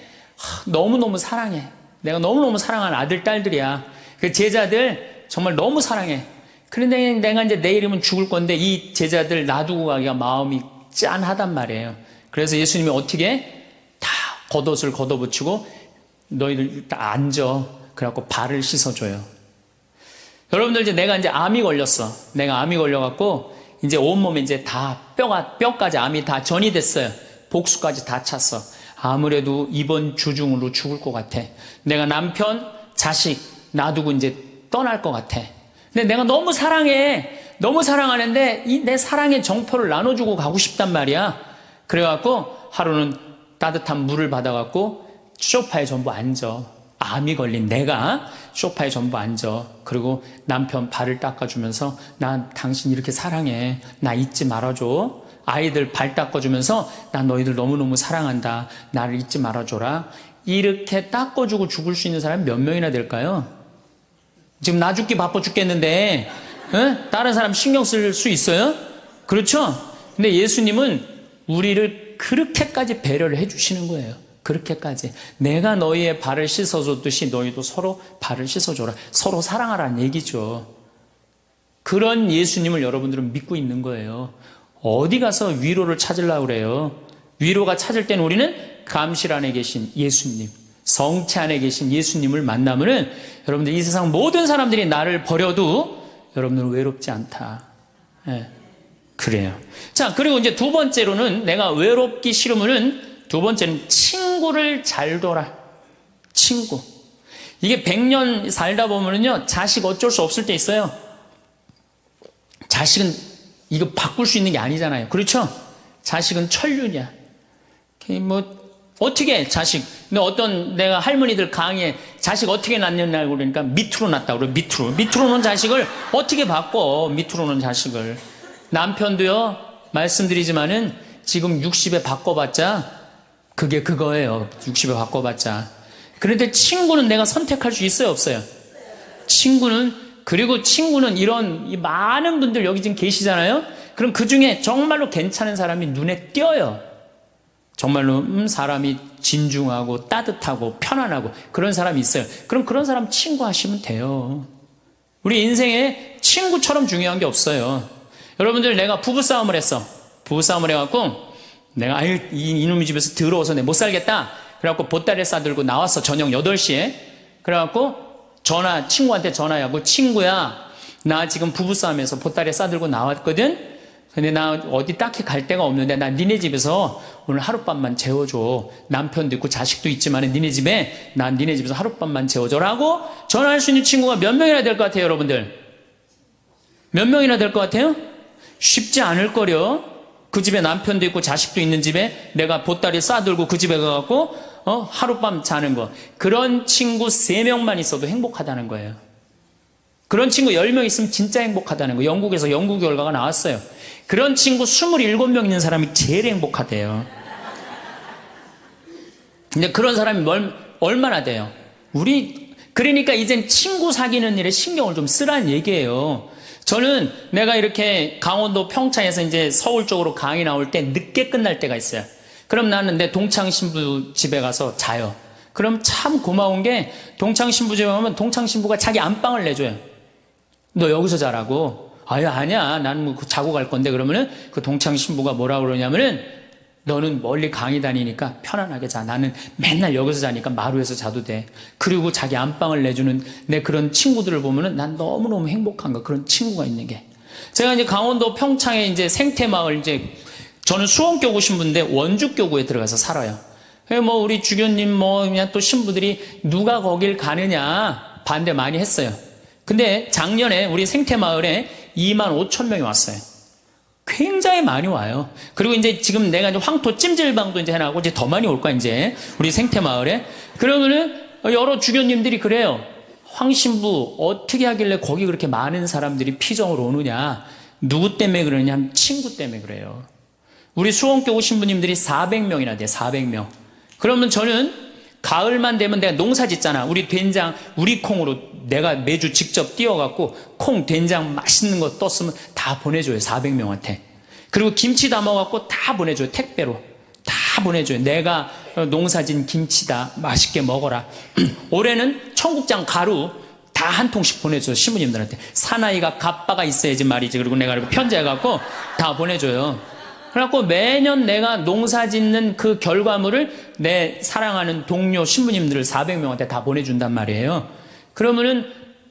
너무너무 사랑해. 내가 너무너무 사랑하는 아들, 딸들이야. 그 제자들 정말 너무 사랑해. 그런데 내가 이제 내일이면 죽을 건데 이 제자들 놔두고 가기가 마음이 짠하단 말이에요. 그래서 예수님이 어떻게 다 겉옷을 걷어붙이고 너희들 다 앉아. 그래갖고 발을 씻어줘요. 여러분들 이제 내가 이제 암이 걸렸어. 내가 암이 걸려갖고 이제 온몸에 이제 다 뼈까지 암이 다 전이 됐어요. 복수까지 다 찼어. 아무래도 이번 주중으로 죽을 것 같아. 내가 남편, 자식 놔두고 이제 떠날 것 같아. 근데 내가 너무 사랑해. 너무 사랑하는데 이 내 사랑의 정포를 나눠주고 가고 싶단 말이야. 그래갖고 하루는 따뜻한 물을 받아갖고 소파에 전부 앉아. 암이 걸린 내가 소파에 전부 앉아. 그리고 남편 발을 닦아주면서 나 당신 이렇게 사랑해. 나 잊지 말아줘. 아이들 발 닦아주면서 나 너희들 너무너무 사랑한다. 나를 잊지 말아줘라. 이렇게 닦아주고 죽을 수 있는 사람이 몇 명이나 될까요? 지금 나 죽기 바빠 죽겠는데 다른 사람 신경 쓸 수 있어요? 그렇죠? 근데 예수님은 우리를 그렇게까지 배려를 해주시는 거예요. 그렇게까지. 내가 너희의 발을 씻어줬듯이 너희도 서로 발을 씻어줘라. 서로 사랑하라는 얘기죠. 그런 예수님을 여러분들은 믿고 있는 거예요. 어디 가서 위로를 찾으려고 그래요? 위로가 찾을 때는 우리는 감실 안에 계신 예수님, 성체 안에 계신 예수님을 만나면은 여러분들 이 세상 모든 사람들이 나를 버려도 여러분들은 외롭지 않다. 예, 그래요. 자, 그리고 이제 두 번째로는 내가 외롭기 싫으면은 두 번째는 친구를 잘 둬라. 친구. 이게 100년 살다 보면은요, 자식 어쩔 수 없을 때 있어요. 자식은 이거 바꿀 수 있는 게 아니잖아요. 그렇죠? 자식은 천륜이야. 어떻게 자식. 근데 어떤 내가 할머니들 강의에 자식 어떻게 낳느냐고 그러니까 밑으로 낳다고 그래. 밑으로 놓은 자식을 어떻게 바꿔. 밑으로 놓은 자식을. 남편도요, 말씀드리지만은 지금 60에 바꿔봤자 그게 그거예요. 60에 바꿔봤자. 그런데 친구는 내가 선택할 수 있어요, 없어요? 그리고 친구는 이런 많은 분들 여기 지금 계시잖아요? 그럼 그 중에 정말로 괜찮은 사람이 눈에 띄어요. 정말로 사람이 진중하고 따뜻하고 편안하고 그런 사람이 있어요. 그럼 그런 사람 친구 하시면 돼요. 우리 인생에 친구처럼 중요한 게 없어요. 여러분들 내가 부부싸움을 했어. 부부싸움을 해갖고 내가 이놈의 집에서 더러워서 내가 못 살겠다. 그래갖고 보따리를 싸들고 나왔어. 저녁 8시에. 그래갖고 친구한테 전화하고 친구야 나 지금 부부싸움에서 보따리에 싸들고 나왔거든. 근데 나 어디 딱히 갈 데가 없는데 나 니네 집에서 오늘 하룻밤만 재워줘. 남편도 있고 자식도 있지만 니네 집에서 하룻밤만 재워줘라고 전화할 수 있는 친구가 몇 명이나 될 것 같아요, 여러분들? 몇 명이나 될 것 같아요? 쉽지 않을 거려. 그 집에 남편도 있고 자식도 있는 집에 내가 보따리 싸들고 그 집에 가갖고 하룻밤 자는 거. 그런 친구 3명만 있어도 행복하다는 거예요. 그런 친구 10명 있으면 진짜 행복하다는 거예요. 영국에서 연구 결과가 나왔어요. 그런 친구 27명 있는 사람이 제일 행복하대요. 근데 그런 사람이 얼마나 돼요? 그러니까 이젠 친구 사귀는 일에 신경을 좀 쓰라는 얘기예요. 저는 내가 이렇게 강원도 평창에서 이제 서울 쪽으로 강의 나올 때 늦게 끝날 때가 있어요. 그럼 나는 내 동창 신부 집에 가서 자요. 그럼 참 고마운 게 동창 신부 집에 가면 동창 신부가 자기 안방을 내줘요. 너 여기서 자라고. 아니야. 나는 뭐 자고 갈 건데. 그러면은 그 동창 신부가 뭐라고 그러냐면은 너는 멀리 강의 다니니까 편안하게 자. 나는 맨날 여기서 자니까 마루에서 자도 돼. 그리고 자기 안방을 내주는 내 그런 친구들을 보면은 난 너무너무 행복한 거. 그런 친구가 있는 게. 제가 이제 강원도 평창에 이제 생태마을 저는 수원교구 신부인데 원주교구에 들어가서 살아요. 뭐 우리 주교님 그냥 또 신부들이 누가 거길 가느냐 반대 많이 했어요. 근데 작년에 우리 생태마을에 25,000명이 왔어요. 굉장히 많이 와요. 그리고 이제 지금 내가 이제 황토 찜질방도 이제 해놔고 이제 더 많이 올 거야, 이제. 우리 생태마을에. 그러면은 여러 주교님들이 그래요. 황신부 어떻게 하길래 거기 그렇게 많은 사람들이 피정을 오느냐. 누구 때문에 그러냐 하면 친구 때문에 그래요. 우리 수원교구 신부님들이 400명이나 돼요, 400명. 그러면 저는 가을만 되면 내가 농사 짓잖아. 우리 된장, 우리 콩으로 내가 매주 직접 띄워갖고 콩, 된장 맛있는 거 떴으면 다 보내줘요, 400명한테. 그리고 김치 담아갖고 다 보내줘요, 택배로. 다 보내줘요. 내가 농사진 김치다, 맛있게 먹어라. 올해는 청국장 가루 다 한 통씩 보내줘요, 신부님들한테. 사나이가 갑바가 있어야지 말이지. 그리고 내가 편지해갖고 다 보내줘요. 그래갖고 매년 내가 농사 짓는 그 결과물을 내 사랑하는 동료 신부님들을 400명한테 다 보내준단 말이에요. 그러면은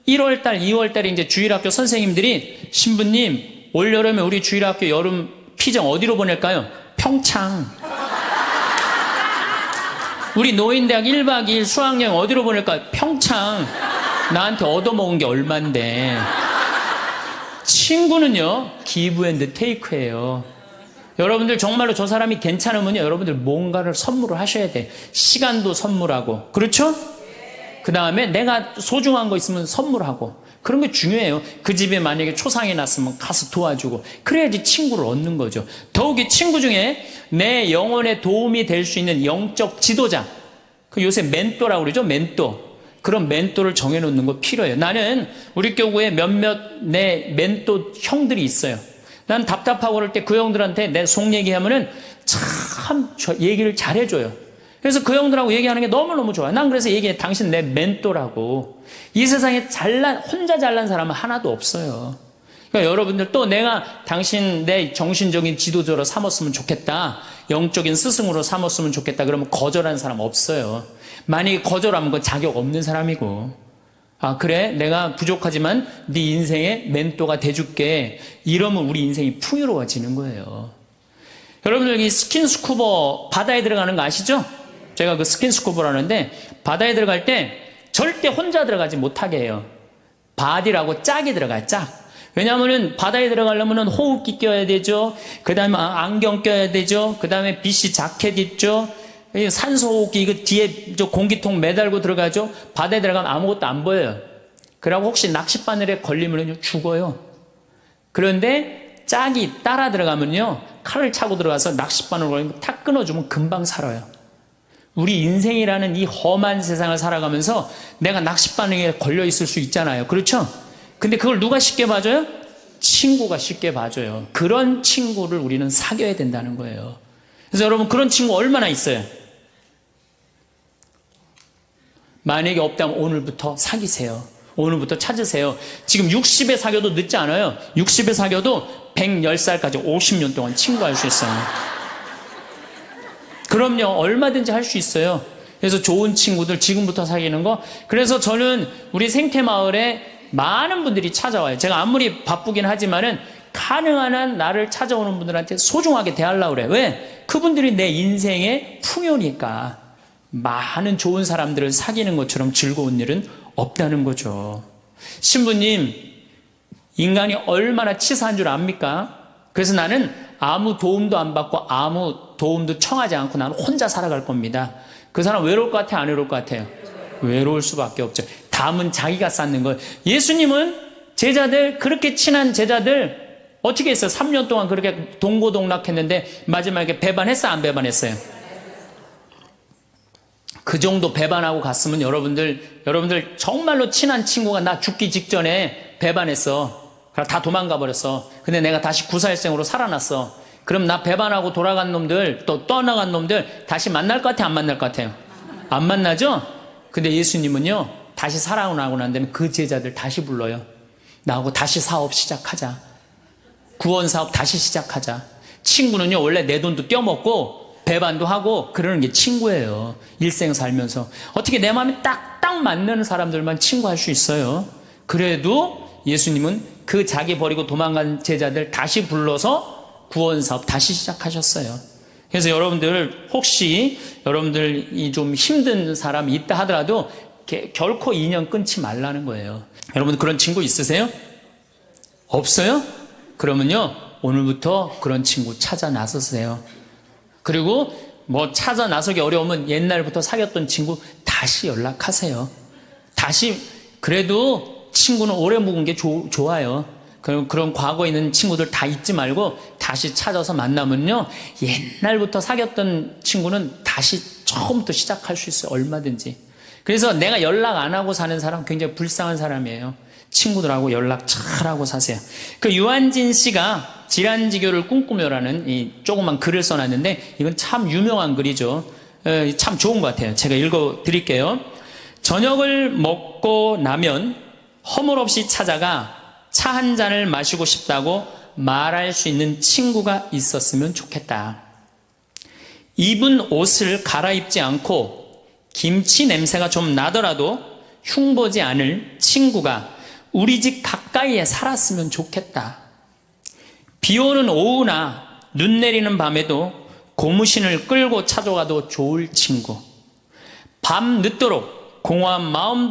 1월달, 2월달에 이제 주일학교 선생님들이 신부님, 올여름에 우리 주일학교 여름 피정 어디로 보낼까요? 평창. 우리 노인대학 1박 2일 수학여행 어디로 보낼까요? 평창. 나한테 얻어먹은 게 얼만데. 친구는요, 기브 앤드 테이크예요. 여러분들 정말로 저 사람이 괜찮으면요, 여러분들 뭔가를 선물을 하셔야 돼. 시간도 선물하고, 그렇죠? 그 다음에 내가 소중한 거 있으면 선물하고, 그런 게 중요해요. 그 집에 만약에 초상이 났으면 가서 도와주고, 그래야지 친구를 얻는 거죠. 더욱이 친구 중에 내 영혼에 도움이 될 수 있는 영적 지도자, 그 요새 멘토라고 그러죠, 멘토. 그런 멘토를 정해놓는 거 필요해요. 나는 우리 교구에 몇몇 내 멘토 형들이 있어요. 난 답답하고 그럴 때 그 형들한테 내 속 얘기하면은 참 얘기를 잘해줘요. 그래서 그 형들하고 얘기하는 게 너무너무 좋아요. 난 그래서 얘기해. 당신 내 멘토라고. 이 세상에 혼자 잘난 사람은 하나도 없어요. 그러니까 여러분들 또 내가 당신 내 정신적인 지도자로 삼았으면 좋겠다. 영적인 스승으로 삼았으면 좋겠다. 그러면 거절하는 사람 없어요. 만약에 거절하면 그 자격 없는 사람이고. 아, 그래? 내가 부족하지만 네 인생의 멘토가 돼줄게. 이러면 우리 인생이 풍요로워지는 거예요. 여러분들 이 스킨스쿠버 바다에 들어가는 거 아시죠? 제가 그 스킨스쿠버라는데 바다에 들어갈 때 절대 혼자 들어가지 못하게 해요. 바디라고 짝이 들어가요, 짝. 왜냐하면 바다에 들어가려면 호흡기 껴야 되죠. 그 다음에 안경 껴야 되죠. 그 다음에 BC 자켓 있죠. 산소 호흡기 이거 뒤에 저 공기통 매달고 들어가죠. 바다에 들어가면 아무것도 안 보여요. 그러고 혹시 낚싯바늘에 걸리면 죽어요. 그런데 짝이 따라 들어가면요, 칼을 차고 들어가서 낚싯바늘 걸리면 탁 끊어주면 금방 살아요. 우리 인생이라는 이 험한 세상을 살아가면서 내가 낚싯바늘에 걸려 있을 수 있잖아요. 그렇죠? 근데 그걸 누가 쉽게 봐줘요? 친구가 쉽게 봐줘요. 그런 친구를 우리는 사귀어야 된다는 거예요. 그래서 여러분 그런 친구 얼마나 있어요? 만약에 없다면 오늘부터 사귀세요. 오늘부터 찾으세요. 지금 60에 사귀어도 늦지 않아요. 60에 사귀어도 110살까지 50년 동안 친구할 수 있어요. 그럼요. 얼마든지 할 수 있어요. 그래서 좋은 친구들 지금부터 사귀는 거. 그래서 저는 우리 생태마을에 많은 분들이 찾아와요. 제가 아무리 바쁘긴 하지만은 가능한 한 나를 찾아오는 분들한테 소중하게 대하려고 그래요. 왜? 그분들이 내 인생의 풍요니까. 많은 좋은 사람들을 사귀는 것처럼 즐거운 일은 없다는 거죠. 신부님, 인간이 얼마나 치사한 줄 압니까? 그래서 나는 아무 도움도 안 받고 아무 도움도 청하지 않고 나는 혼자 살아갈 겁니다. 그 사람 외로울 것 같아요? 안 외로울 것 같아요? 외로울 수밖에 없죠. 담은 자기가 쌓는 거예요. 예수님은 제자들, 그렇게 친한 제자들 어떻게 했어요? 3년 동안 그렇게 동고동락했는데 마지막에 배반했어요? 안 배반했어요? 그 정도 배반하고 갔으면 여러분들 정말로 친한 친구가 나 죽기 직전에 배반했어. 다 도망가 버렸어. 근데 내가 다시 구사일생으로 살아났어. 그럼 나 배반하고 돌아간 놈들, 또 떠나간 놈들 다시 만날 것 같아요? 안 만날 것 같아요? 안 만나죠? 근데 예수님은요, 다시 살아나고 난 다음에 그 제자들 다시 불러요. 나하고 다시 사업 시작하자. 구원 사업 다시 시작하자. 친구는요, 원래 내 돈도 떼어먹고 배반도 하고 그러는 게 친구예요. 일생 살면서. 어떻게 내 마음에 딱 맞는 사람들만 친구할 수 있어요. 그래도 예수님은 그 자기 버리고 도망간 제자들 다시 불러서 구원 사업 다시 시작하셨어요. 그래서 여러분들 혹시 여러분들이 좀 힘든 사람이 있다 하더라도 결코 인연 끊지 말라는 거예요. 여러분 그런 친구 있으세요? 없어요? 그러면요, 오늘부터 그런 친구 찾아 나서세요. 그리고 뭐 찾아 나서기 어려우면 옛날부터 사귀었던 친구 다시 연락하세요. 다시. 그래도 친구는 오래 묵은 게 좋아요. 그런 과거에 있는 친구들 다 잊지 말고 다시 찾아서 만나면요, 옛날부터 사귀었던 친구는 다시 처음부터 시작할 수 있어요. 얼마든지. 그래서 내가 연락 안 하고 사는 사람 굉장히 불쌍한 사람이에요. 친구들하고 연락 잘하고 사세요. 그 유한진 씨가 질환지교를 꿈꾸며라는 이 조그만 글을 써놨는데 이건 참 유명한 글이죠. 참 좋은 것 같아요. 제가 읽어드릴게요. 저녁을 먹고 나면 허물없이 찾아가 차 한 잔을 마시고 싶다고 말할 수 있는 친구가 있었으면 좋겠다. 입은 옷을 갈아입지 않고 김치 냄새가 좀 나더라도 흉보지 않을 친구가 우리 집 가까이에 살았으면 좋겠다. 비 오는 오후나 눈 내리는 밤에도 고무신을 끌고 찾아가도 좋을 친구. 밤 늦도록 공허한 마음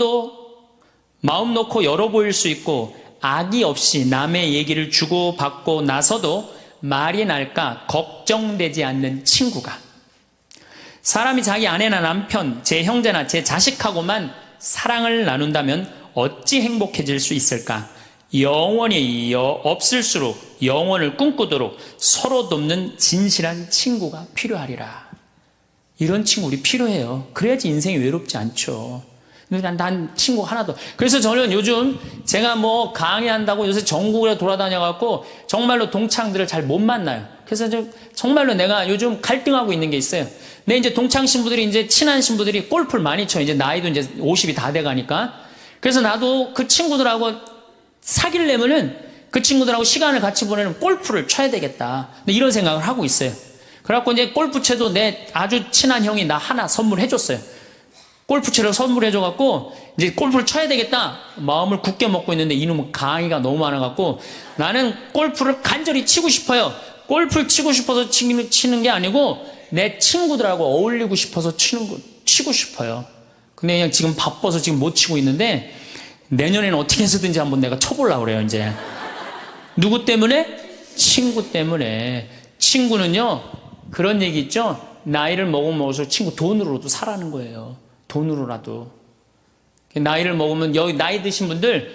놓고 열어 보일 수 있고 악의 없이 남의 얘기를 주고받고 나서도 말이 날까 걱정되지 않는 친구가. 사람이 자기 아내나 남편, 제 형제나 제 자식하고만 사랑을 나눈다면 어찌 행복해질 수 있을까? 영원히 없을수록 영원을 꿈꾸도록 서로 돕는 진실한 친구가 필요하리라. 이런 친구 우리 필요해요. 그래야지 인생이 외롭지 않죠. 난 친구 하나도. 그래서 저는 요즘 제가 뭐 강의한다고 요새 전국에 돌아다녀갖고 정말로 동창들을 잘 못 만나요. 그래서 정말로 내가 요즘 갈등하고 있는 게 있어요. 내 이제 동창 신부들이 이제 친한 신부들이 골프를 많이 쳐. 이제 나이도 이제 50이 다 돼가니까. 그래서 나도 그 친구들하고 사귀려면은 그 친구들하고 시간을 같이 보내는 골프를 쳐야 되겠다. 이런 생각을 하고 있어요. 그래갖고 이제 골프채도 내 아주 친한 형이 나 하나 선물해줬어요. 골프채를 선물해줘갖고 이제 골프를 쳐야 되겠다 마음을 굳게 먹고 있는데 이놈은 강의가 너무 많아갖고 나는 골프를 간절히 치고 싶어요. 골프를 치고 싶어서 치는 게 아니고 내 친구들하고 어울리고 싶어서 치고 싶어요. 근데 그냥 지금 바빠서 지금 못 치고 있는데 내년에는 어떻게 해서든지 한번 내가 쳐보려고 그래요. 이제 누구 때문에? 친구 때문에. 친구는요 그런 얘기 있죠. 나이를 먹으면 먹을수록 친구 돈으로도 사라는 거예요. 돈으로라도. 나이를 먹으면 여기 나이 드신 분들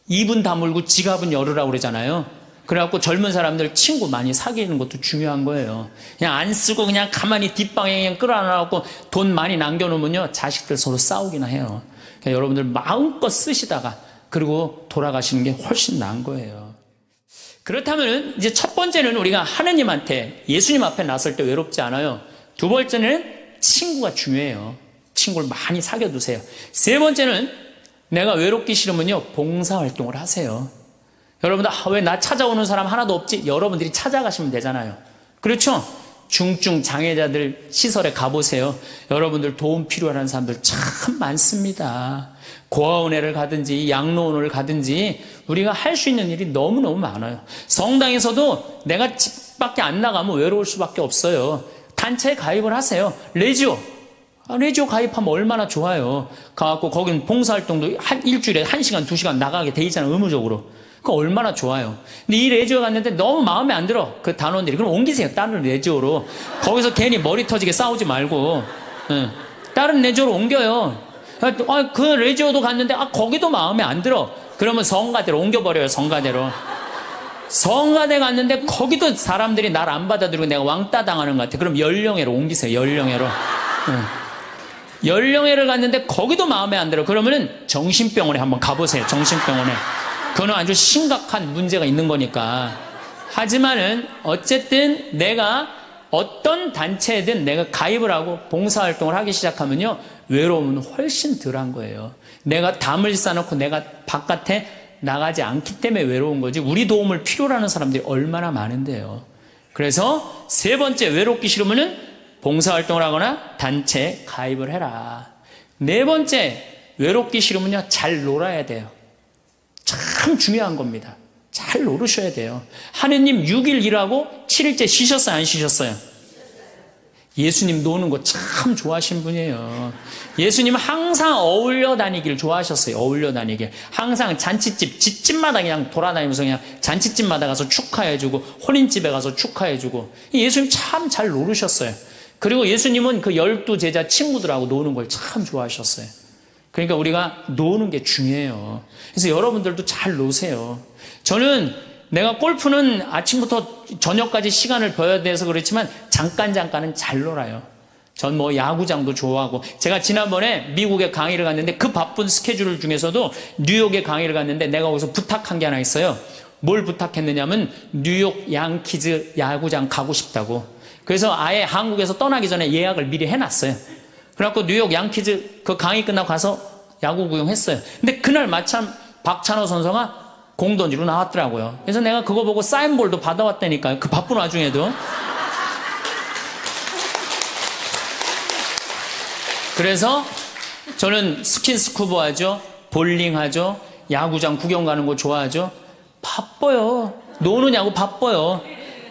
입은 다물고 지갑은 열으라고 그러잖아요. 그래갖고 젊은 사람들 친구 많이 사귀는 것도 중요한 거예요. 그냥 안 쓰고 그냥 가만히 뒷방에 그냥 끌어안아갖고 돈 많이 남겨놓으면요 자식들 서로 싸우기나 해요. 그러니까 여러분들 마음껏 쓰시다가 그리고 돌아가시는 게 훨씬 나은 거예요. 그렇다면 이제 첫 번째는 우리가 하느님한테 예수님 앞에 나설 때 외롭지 않아요. 두 번째는 친구가 중요해요. 친구를 많이 사귀어두세요. 세 번째는 내가 외롭기 싫으면요 봉사활동을 하세요. 여러분들 왜 나 찾아오는 사람 하나도 없지? 여러분들이 찾아가시면 되잖아요. 그렇죠? 중증 장애자들 시설에 가보세요. 여러분들 도움 필요한 사람들 참 많습니다. 고아원회를 가든지 양로원을 가든지 우리가 할 수 있는 일이 너무너무 많아요. 성당에서도 내가 집 밖에 안 나가면 외로울 수밖에 없어요. 단체에 가입을 하세요. 레지오 가입하면 얼마나 좋아요. 가갖고 거긴 봉사활동도 일주일에 1시간 2시간 나가게 돼 있잖아요. 의무적으로. 그거 얼마나 좋아요. 근데 이 레지오 갔는데 너무 마음에 안 들어. 그 단원들이. 그럼 옮기세요. 다른 레지오로. 거기서 괜히 머리 터지게 싸우지 말고. 다른 레지오로 옮겨요. 그 레지오도 갔는데 거기도 마음에 안 들어. 그러면 성가대로 옮겨버려요. 성가대로. 성가대 갔는데 거기도 사람들이 날 안 받아들이고 내가 왕따 당하는 것 같아. 그럼 연령회로 옮기세요. 연령회로. 연령회를 갔는데 거기도 마음에 안 들어. 그러면은 정신병원에 한번 가보세요. 정신병원에. 그거는 아주 심각한 문제가 있는 거니까. 하지만은 어쨌든 내가 어떤 단체에든 내가 가입을 하고 봉사활동을 하기 시작하면요 외로움은 훨씬 덜한 거예요. 내가 담을 쌓아놓고 내가 바깥에 나가지 않기 때문에 외로운 거지 우리 도움을 필요로 하는 사람들이 얼마나 많은데요. 그래서 세 번째, 외롭기 싫으면은 봉사활동을 하거나 단체에 가입을 해라. 네 번째, 외롭기 싫으면요 잘 놀아야 돼요. 참 중요한 겁니다. 잘 노르셔야 돼요. 하느님 6일 일하고 7일째 쉬셨어요? 안 쉬셨어요? 예수님 노는 거 참 좋아하신 분이에요. 예수님 항상 어울려 다니길 좋아하셨어요. 어울려 다니길. 항상 잔치집, 집집마다 그냥 돌아다니면서 그냥 잔치집마다 가서 축하해주고 혼인집에 가서 축하해주고 예수님 참 잘 노르셨어요. 그리고 예수님은 그 12제자 친구들하고 노는 걸 참 좋아하셨어요. 그러니까 우리가 노는 게 중요해요. 그래서 여러분들도 잘 노세요. 저는 내가 골프는 아침부터 저녁까지 시간을 버야 돼서 그렇지만 잠깐은 잘 놀아요. 전 뭐 야구장도 좋아하고 제가 지난번에 미국에 강의를 갔는데 그 바쁜 스케줄 중에서도 뉴욕에 강의를 갔는데 내가 거기서 부탁한 게 하나 있어요. 뭘 부탁했느냐면 뉴욕 양키즈 야구장 가고 싶다고. 그래서 아예 한국에서 떠나기 전에 예약을 미리 해놨어요. 그래갖고 뉴욕 양키즈 그 강의 끝나고 가서 야구 구경했어요. 근데 그날 마침 박찬호 선수가 공 던지러 나왔더라고요. 그래서 내가 그거 보고 사인볼도 받아왔다니까요. 그 바쁜 와중에도. 그래서 저는 스킨스쿠버 하죠. 볼링 하죠. 야구장 구경 가는 거 좋아하죠. 바빠요. 노느냐고 바빠요.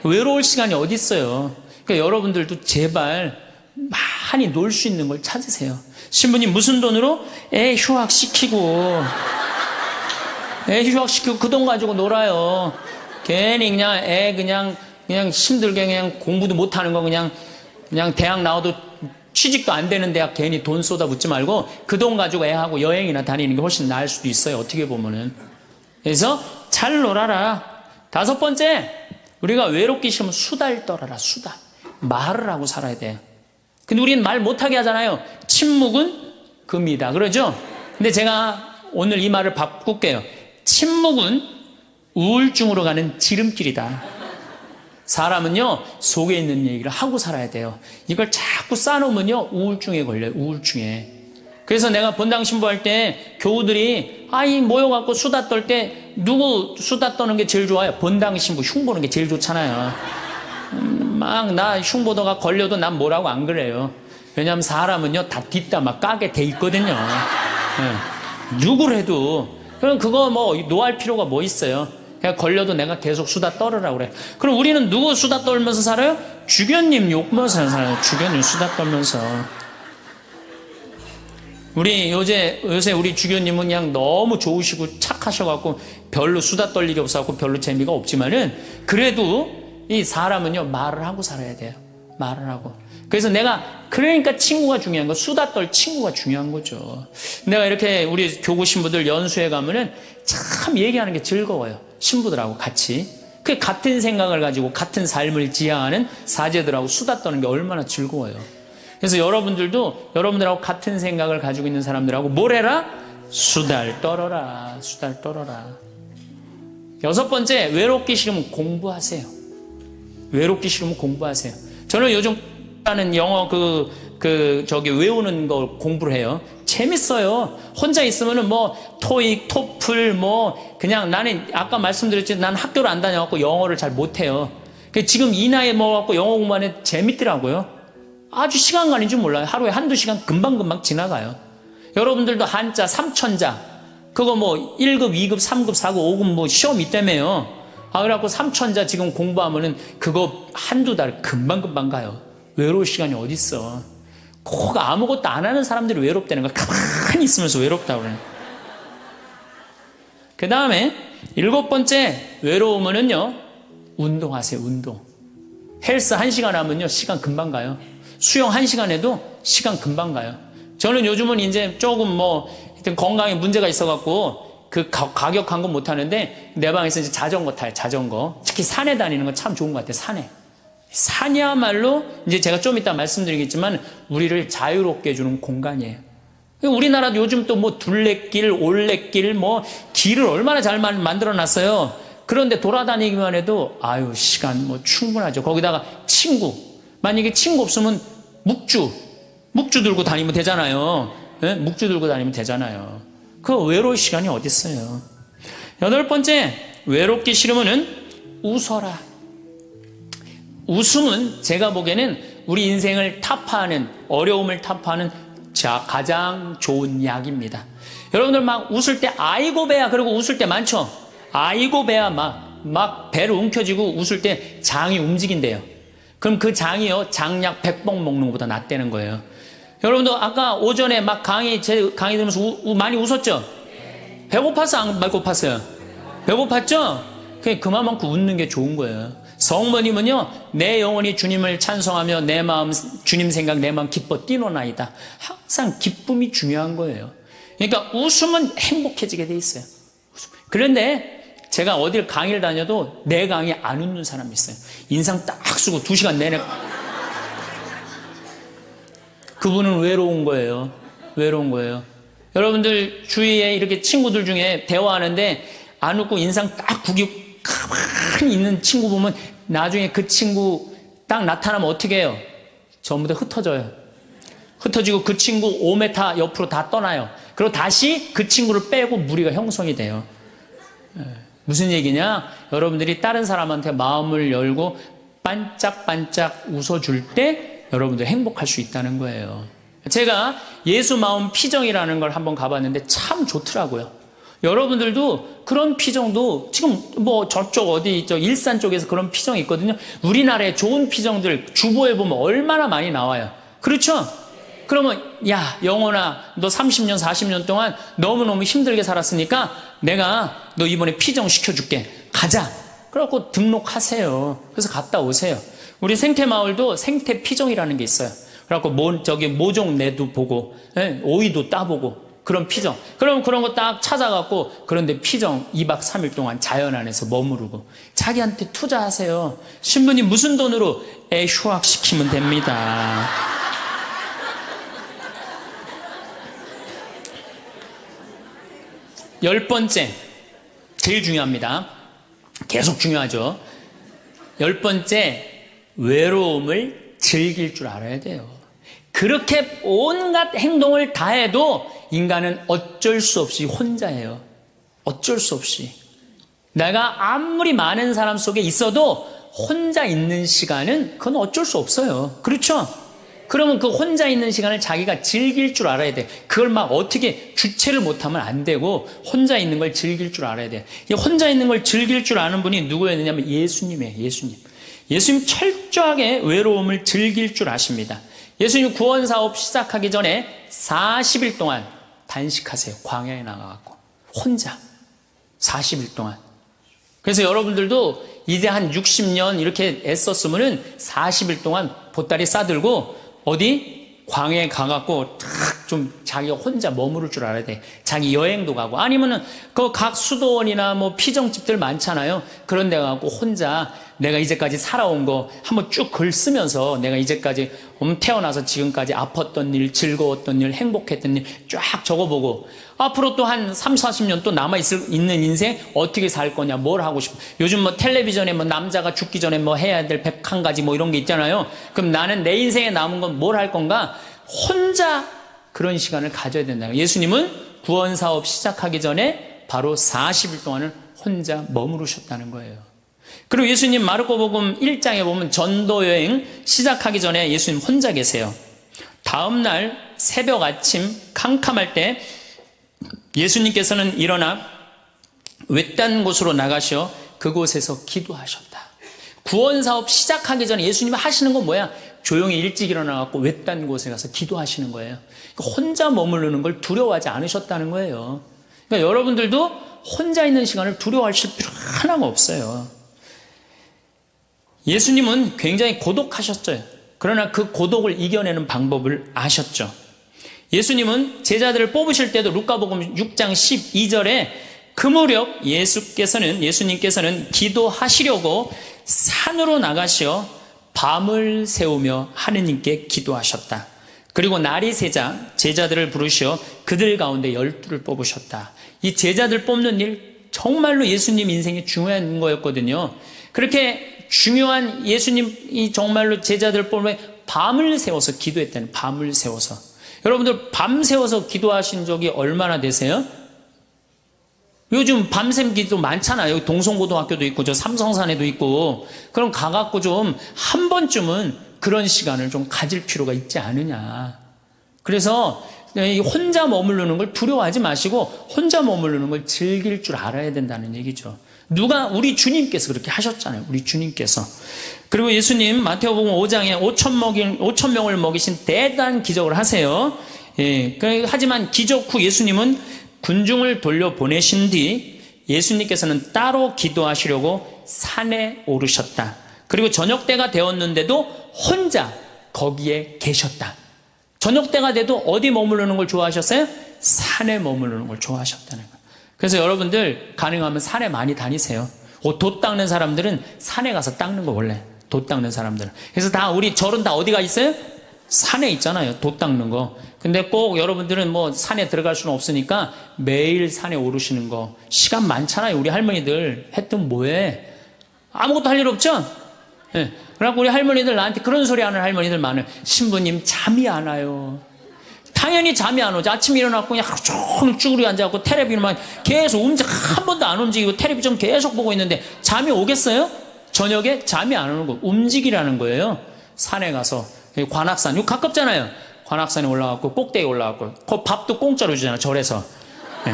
외로울 시간이 어디 있어요. 그러니까 여러분들도 제발 많이 놀 수 있는 걸 찾으세요. 신부님 무슨 돈으로? 애 휴학시키고 그 돈 가지고 놀아요. 괜히 그냥 애 그냥 그냥 힘들게 그냥 공부도 못하는 거 그냥 대학 나와도 취직도 안 되는 대학 괜히 돈 쏟아붓지 말고 그 돈 가지고 애하고 여행이나 다니는 게 훨씬 나을 수도 있어요. 어떻게 보면은. 그래서 잘 놀아라. 5번째, 우리가 외롭기 싫으면 수다를 떨어라. 수다. 말을 하고 살아야 돼요. 근데 우리는 말 못하게 하잖아요. 침묵은 금이다. 그러죠? 근데 제가 오늘 이 말을 바꿀게요. 침묵은 우울증으로 가는 지름길이다. 사람은요, 속에 있는 얘기를 하고 살아야 돼요. 이걸 자꾸 쌓아놓으면요, 우울증에 걸려요. 우울증에. 그래서 내가 본당 신부할 때 교우들이 모여갖고 수다 떨 때 누구 수다 떠는 게 제일 좋아요? 본당 신부 흉 보는 게 제일 좋잖아요. 막 나 흉 보다가 걸려도 난 뭐라고 안 그래요. 왜냐하면 사람은요, 다 뒷담화 까게 돼 있거든요. 네. 누구래도. 그럼 그거 뭐 노할 필요가 뭐 있어요? 그냥 걸려도 내가 계속 수다 떨으라고 그래. 그럼 우리는 누구 수다 떨면서 살아요? 주교님 욕면서 살아요. 주교님 수다 떨면서. 우리 요새 우리 주교님은 그냥 너무 좋으시고 착하셔갖고 별로 수다 떨 일이 없어갖고 별로 재미가 없지만은 그래도 이 사람은요, 말을 하고 살아야 돼요. 말을 하고. 그래서 그러니까 친구가 중요한 거, 수다 떨 친구가 중요한 거죠. 내가 이렇게 우리 교구 신부들 연수회 가면은 참 얘기하는 게 즐거워요. 신부들하고 같이. 그 같은 생각을 가지고 같은 삶을 지향하는 사제들하고 수다 떠는 게 얼마나 즐거워요. 그래서 여러분들도 여러분들하고 같은 생각을 가지고 있는 사람들하고 뭘 해라? 수다를 떨어라. 수다를 떨어라. 6번째, 외롭기 싫으면 공부하세요. 외롭기 싫으면 공부하세요. 저는 요즘 하는 영어 외우는 거 공부를 해요. 재밌어요. 혼자 있으면은 토익, 토플 그냥 나는 아까 말씀드렸지 난 학교를 안 다녀갖고 영어를 잘 못해요. 지금 이 나이에 먹어갖고 영어 공부하는 재밌더라고요. 아주 시간 가는 줄 몰라요. 하루에 1-2시간 금방금방 지나가요. 여러분들도 한자, 삼천자 그거 1급, 2급, 3급, 4급, 5급 시험 있다며요. 그래갖고 삼천자 지금 공부하면은 그거 1-2달 금방금방 가요. 외로울 시간이 어딨어. 꼭 아무것도 안 하는 사람들이 외롭다는 거 가만히 있으면서 외롭다고 그래요. 그 다음에 7번째, 외로우면은요, 운동하세요. 운동. 헬스 1시간 하면요, 시간 금방 가요. 수영 1시간 해도 시간 금방 가요. 저는 요즘은 이제 조금 하여튼 건강에 문제가 있어갖고 그 가격한 건 못하는데 내 방에서 이제 자전거 타요. 자전거. 특히 산에 다니는 건 참 좋은 것 같아요. 산에. 산이야말로 이제 제가 좀 이따 말씀드리겠지만 우리를 자유롭게 해주는 공간이에요. 우리나라도 요즘 또 둘레길, 올레길, 길을 얼마나 잘 만들어 놨어요. 그런데 돌아다니기만 해도 시간 충분하죠. 거기다가 친구. 만약에 친구 없으면 묵주 들고 다니면 되잖아요. 네? 묵주 들고 다니면 되잖아요. 그 외로울 시간이 어디 있어요. 8번째, 외롭기 싫으면은 웃어라. 웃음은 제가 보기에는 우리 인생을 타파하는, 어려움을 타파하는 가장 좋은 약입니다. 여러분들 막 웃을 때 아이고 배야 그러고 웃을 때 많죠. 아이고 배야 막 배를 움켜쥐고 웃을 때 장이 움직인대요. 그럼 그 장이요, 장약 100번 먹는 것보다 낫다는 거예요. 여러분도 아까 오전에 제 강의 들으면서 많이 웃었죠? 배고팠어? 안 배고팠어요? 배고팠죠? 그만큼 웃는 게 좋은 거예요. 성모님은요, 내 영혼이 주님을 찬송하며 내 마음, 주님 생각, 내 마음 기뻐 뛰노나이다. 항상 기쁨이 중요한 거예요. 그러니까 웃으면 행복해지게 돼 있어요. 그런데 제가 어딜 강의를 다녀도 내 강의에 안 웃는 사람이 있어요. 인상 딱 쓰고 2시간 내내. 그분은 외로운 거예요. 외로운 거예요. 여러분들 주위에 이렇게 친구들 중에 대화하는데 안 웃고 인상 딱 구기고 가만히 있는 친구 보면 나중에 그 친구 딱 나타나면 어떻게 해요? 전부 다 흩어져요. 흩어지고 그 친구 5m 옆으로 다 떠나요. 그리고 다시 그 친구를 빼고 무리가 형성이 돼요. 무슨 얘기냐? 여러분들이 다른 사람한테 마음을 열고 반짝반짝 웃어줄 때 여러분들 행복할 수 있다는 거예요. 제가 예수 마음 피정이라는 걸 한번 가봤는데 참 좋더라고요. 여러분들도 그런 피정도 지금 저쪽 어디 일산 쪽에서 그런 피정이 있거든요. 우리나라에 좋은 피정들 주보에 보면 얼마나 많이 나와요. 그렇죠? 그러면 야 영혼아 너 30년 40년 동안 너무너무 힘들게 살았으니까 내가 너 이번에 피정 시켜줄게. 가자. 그래갖고 등록하세요. 그래서 갔다 오세요. 우리 생태마을도 생태피정이라는 게 있어요. 그래갖고 모종 내도 보고, 예, 오이도 따보고, 그런 피정. 그럼 그런 거 딱 찾아갖고, 그런데 피정 2박 3일 동안 자연 안에서 머무르고, 자기한테 투자하세요. 신부님 무슨 돈으로? 휴학시키면 됩니다. 열 번째, 제일 중요합니다. 계속 중요하죠. 열 번째, 외로움을 즐길 줄 알아야 돼요. 그렇게 온갖 행동을 다 해도 인간은 어쩔 수 없이 혼자예요. 어쩔 수 없이. 내가 아무리 많은 사람 속에 있어도 혼자 있는 시간은 그건 어쩔 수 없어요. 그렇죠? 그러면 그 혼자 있는 시간을 자기가 즐길 줄 알아야 돼. 그걸 막 어떻게 주체를 못하면 안 되고 혼자 있는 걸 즐길 줄 알아야 돼. 이 혼자 있는 걸 즐길 줄 아는 분이 누구였느냐면 예수님이에요. 예수님. 예수님 철저하게 외로움을 즐길 줄 아십니다. 예수님 구원사업 시작하기 전에 40일 동안 단식하세요. 광야에 나가갖고. 혼자. 40일 동안. 그래서 여러분들도 이제 한 60년 이렇게 애썼으면은 40일 동안 보따리 싸들고 어디? 광야에 가갖고 탁 좀 자기가 혼자 머무를 줄 알아야 돼. 자기 여행도 가고. 아니면은 그 각 수도원이나 뭐 피정집들 많잖아요. 그런 데 가갖고 혼자 내가 이제까지 살아온 거 한번 쭉 글 쓰면서 내가 이제까지 태어나서 지금까지 아팠던 일, 즐거웠던 일, 행복했던 일 쫙 적어보고 앞으로 또 한 3, 40년 또 남아있는 인생 어떻게 살 거냐, 뭘 하고 싶어. 요즘 뭐 텔레비전에 뭐 남자가 죽기 전에 뭐 해야 될 101가지 뭐 이런 게 있잖아요. 그럼 나는 내 인생에 남은 건 뭘 할 건가? 혼자 그런 시간을 가져야 된다. 예수님은 구원사업 시작하기 전에 바로 40일 동안을 혼자 머무르셨다는 거예요. 그리고 예수님 마르코복음 1장에 보면 전도여행 시작하기 전에 예수님 혼자 계세요. 다음날 새벽 아침 캄캄할 때 예수님께서는 일어나 외딴 곳으로 나가셔 그곳에서 기도하셨다. 구원사업 시작하기 전에 예수님이 하시는 건 뭐야? 조용히 일찍 일어나갖고 외딴 곳에 가서 기도하시는 거예요. 혼자 머무르는 걸 두려워하지 않으셨다는 거예요. 그러니까 여러분들도 혼자 있는 시간을 두려워하실 필요 하나가 없어요. 예수님은 굉장히 고독하셨어요. 그러나 그 고독을 이겨내는 방법을 아셨죠. 예수님은 제자들을 뽑으실 때도 루카복음 6장 12절에 그 무렵 예수님께서는 기도하시려고 산으로 나가시어 밤을 새우며 하느님께 기도하셨다. 그리고 날이 새자 제자들을 부르시어 그들 가운데 12를 뽑으셨다. 이 제자들 뽑는 일 정말로 예수님 인생에 중요한 거였거든요. 그렇게 중요한 예수님이 정말로 제자들 뽑으면 밤을 새워서 기도했다는, 밤을 새워서. 여러분들 밤 새워서 기도하신 적이 얼마나 되세요? 요즘 밤샘 기도 많잖아요. 여기 동성고등학교도 있고 저 삼성산에도 있고. 그럼 가갖고 좀 한 번쯤은 그런 시간을 좀 가질 필요가 있지 않느냐. 그래서 혼자 머무르는 걸 두려워하지 마시고 혼자 머무르는 걸 즐길 줄 알아야 된다는 얘기죠. 우리 주님께서 그렇게 하셨잖아요. 우리 주님께서. 그리고 예수님 마태복음 5장에 5천 명을 먹이신 대단한 기적을 하세요. 예. 하지만 기적 후 예수님은 군중을 돌려보내신 뒤 예수님께서는 따로 기도하시려고 산에 오르셨다. 그리고 저녁때가 되었는데도 혼자 거기에 계셨다. 저녁때가 돼도 어디 머무르는 걸 좋아하셨어요? 산에 머무르는 걸 좋아하셨다는 거예요. 그래서 여러분들 가능하면 산에 많이 다니세요. 돛 닦는 사람들은 산에 가서 닦는 거 원래. 돛 닦는 사람들은. 그래서 우리 절은 다 어디가 있어요? 산에 있잖아요. 돛 닦는 거. 근데 꼭 여러분들은 뭐 산에 들어갈 수는 없으니까 매일 산에 오르시는 거. 시간 많잖아요. 우리 할머니들 했던 뭐해? 아무것도 할 일 없죠? 네. 그래갖고 우리 할머니들 나한테 그런 소리 하는 할머니들 많아요. 신부님 잠이 안 와요. 당연히 잠이 안 오죠. 아침에 일어나고 그냥 하루 종일 쭈그리 앉아갖고 텔레비전만 계속 한 번도 안 움직이고 텔레비전 계속 보고 있는데 잠이 오겠어요? 저녁에 잠이 안 오는 거. 움직이라는 거예요. 산에 가서. 관악산. 이거 가깝잖아요. 관악산에 올라가고 꼭대기에 올라가고 그 밥도 공짜로 주잖아요. 절에서. 네.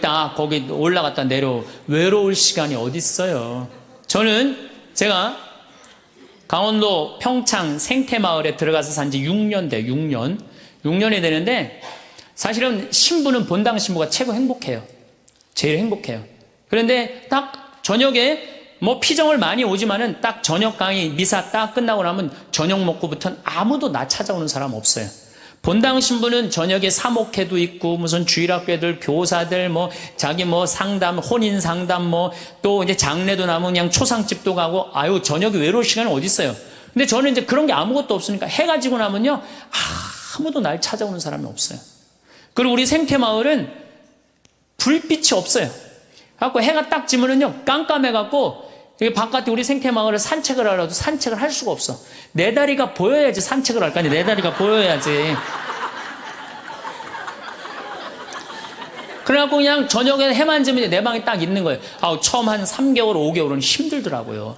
딱 거기 올라갔다 내려 외로울 시간이 어디 있어요. 저는 제가 강원도 평창 생태마을에 들어가서 산 지 6년 돼. 6년이 되는데 사실은 신부는 본당 신부가 최고 행복해요. 제일 행복해요. 그런데 딱 저녁에 뭐 피정을 많이 오지만은 딱 저녁 강의 미사 딱 끝나고 나면 저녁 먹고부터는 아무도 나 찾아오는 사람 없어요. 본당 신부는 저녁에 사목회도 있고 무슨 주일학교들 교사들 뭐 자기 뭐 상담 혼인 상담 뭐 또 이제 장례도 나면 그냥 초상집도 가고 아유 저녁에 외로울 시간은 어디 있어요. 근데 저는 이제 그런 게 아무것도 없으니까 해가 지고 나면요 아무도 날 찾아오는 사람이 없어요. 그리고 우리 생태마을은 불빛이 없어요. 갖고 해가 딱 지면은요 깜깜해갖고 여기 바깥에 우리 생태마을을 산책을 하려도 산책을 할 수가 없어. 내 다리가 보여야지 산책을 할 거 아니야. 내 다리가 보여야지. 그래갖고 그냥 저녁에 해만 지면 내 방에 딱 있는 거예요. 처음 한 3개월, 5개월은 힘들더라고요.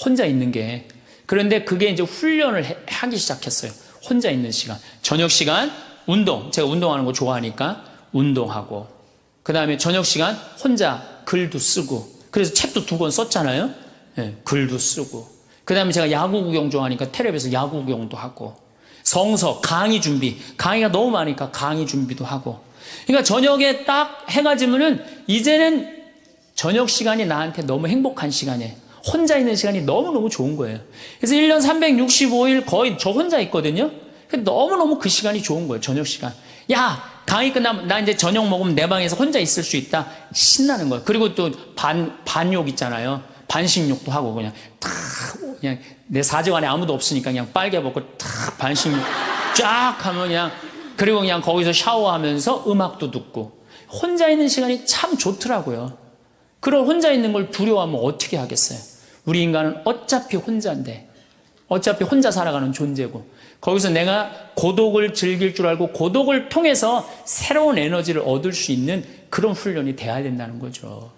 혼자 있는 게. 그런데 그게 이제 훈련을 하기 시작했어요. 혼자 있는 시간. 저녁 시간, 운동. 제가 운동하는 거 좋아하니까 운동하고. 그 다음에 저녁 시간 혼자 글도 쓰고. 그래서 책도 2권 썼잖아요. 네, 글도 쓰고. 그 다음에 제가 야구 구경 좋아하니까 텔레비에서 야구 구경도 하고. 성서, 강의 준비. 강의가 너무 많으니까 강의 준비도 하고. 그러니까 저녁에 딱 해가 지면은 이제는 저녁 시간이 나한테 너무 행복한 시간이에요. 혼자 있는 시간이 너무너무 좋은 거예요. 그래서 1년 365일 거의 저 혼자 있거든요. 너무너무 그 시간이 좋은 거예요. 저녁 시간. 야, 강의 끝나면 나 이제 저녁 먹으면 내 방에서 혼자 있을 수 있다. 신나는 거예요. 그리고 또 반욕 있잖아요. 반식욕도 하고 그냥 내 사정 안에 아무도 없으니까 그냥 빨개 벗고 탁 반식욕 쫙 하면 그냥 그리고 그냥 거기서 샤워하면서 음악도 듣고 혼자 있는 시간이 참 좋더라고요. 그런 혼자 있는 걸 두려워하면 어떻게 하겠어요? 우리 인간은 어차피 혼자인데 어차피 혼자 살아가는 존재고 거기서 내가 고독을 즐길 줄 알고 고독을 통해서 새로운 에너지를 얻을 수 있는 그런 훈련이 돼야 된다는 거죠.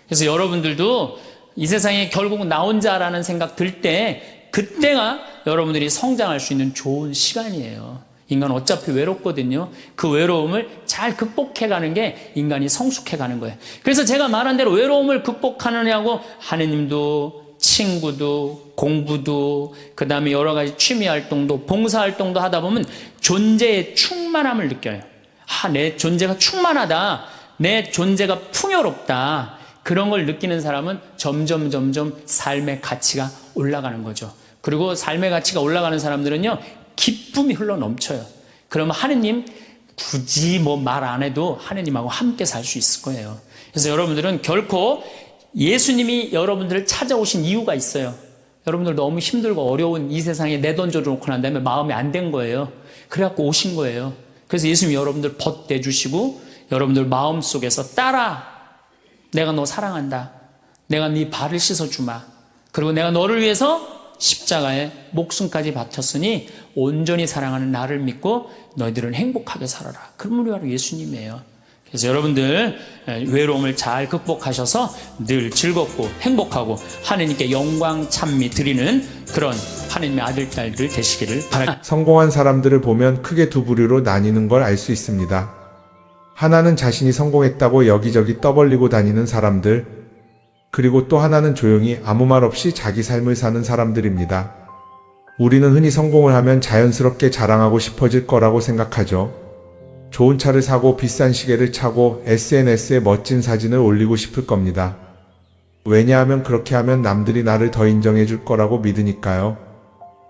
그래서 여러분들도 이 세상에 결국 나 혼자라는 생각 들 때 그때가 여러분들이 성장할 수 있는 좋은 시간이에요. 인간은 어차피 외롭거든요. 그 외로움을 잘 극복해가는 게 인간이 성숙해가는 거예요. 그래서 제가 말한 대로 외로움을 극복하느냐고 하느님도 친구도 공부도 그 다음에 여러 가지 취미활동도 봉사활동도 하다 보면 존재의 충만함을 느껴요. 내 존재가 충만하다. 내 존재가 풍요롭다. 그런 걸 느끼는 사람은 점점 삶의 가치가 올라가는 거죠. 그리고 삶의 가치가 올라가는 사람들은요. 기쁨이 흘러 넘쳐요. 그러면 하느님 굳이 뭐 말 안 해도 하느님하고 함께 살 수 있을 거예요. 그래서 여러분들은 결코 예수님이 여러분들을 찾아오신 이유가 있어요. 여러분들 너무 힘들고 어려운 이 세상에 내던져 놓고 난 다음에 마음이 안 된 거예요. 그래갖고 오신 거예요. 그래서 예수님이 여러분들 벗대주시고 여러분들 마음속에서 딸아 내가 너 사랑한다. 내가 네 발을 씻어주마. 그리고 내가 너를 위해서 십자가에 목숨까지 바쳤으니 온전히 사랑하는 나를 믿고 너희들은 행복하게 살아라. 그런 분이 바로 예수님이에요. 그래서 여러분들 외로움을 잘 극복하셔서 늘 즐겁고 행복하고 하느님께 영광 찬미 드리는 그런 하느님의 아들 딸들 되시기를 바랍니다. 성공한 사람들을 보면 크게 두 부류로 나뉘는 걸 알 수 있습니다. 하나는 자신이 성공했다고 여기저기 떠벌리고 다니는 사람들, 그리고 또 하나는 조용히 아무 말 없이 자기 삶을 사는 사람들입니다. 우리는 흔히 성공을 하면 자연스럽게 자랑하고 싶어질 거라고 생각하죠. 좋은 차를 사고 비싼 시계를 차고 SNS에 멋진 사진을 올리고 싶을 겁니다. 왜냐하면 그렇게 하면 남들이 나를 더 인정해 줄 거라고 믿으니까요.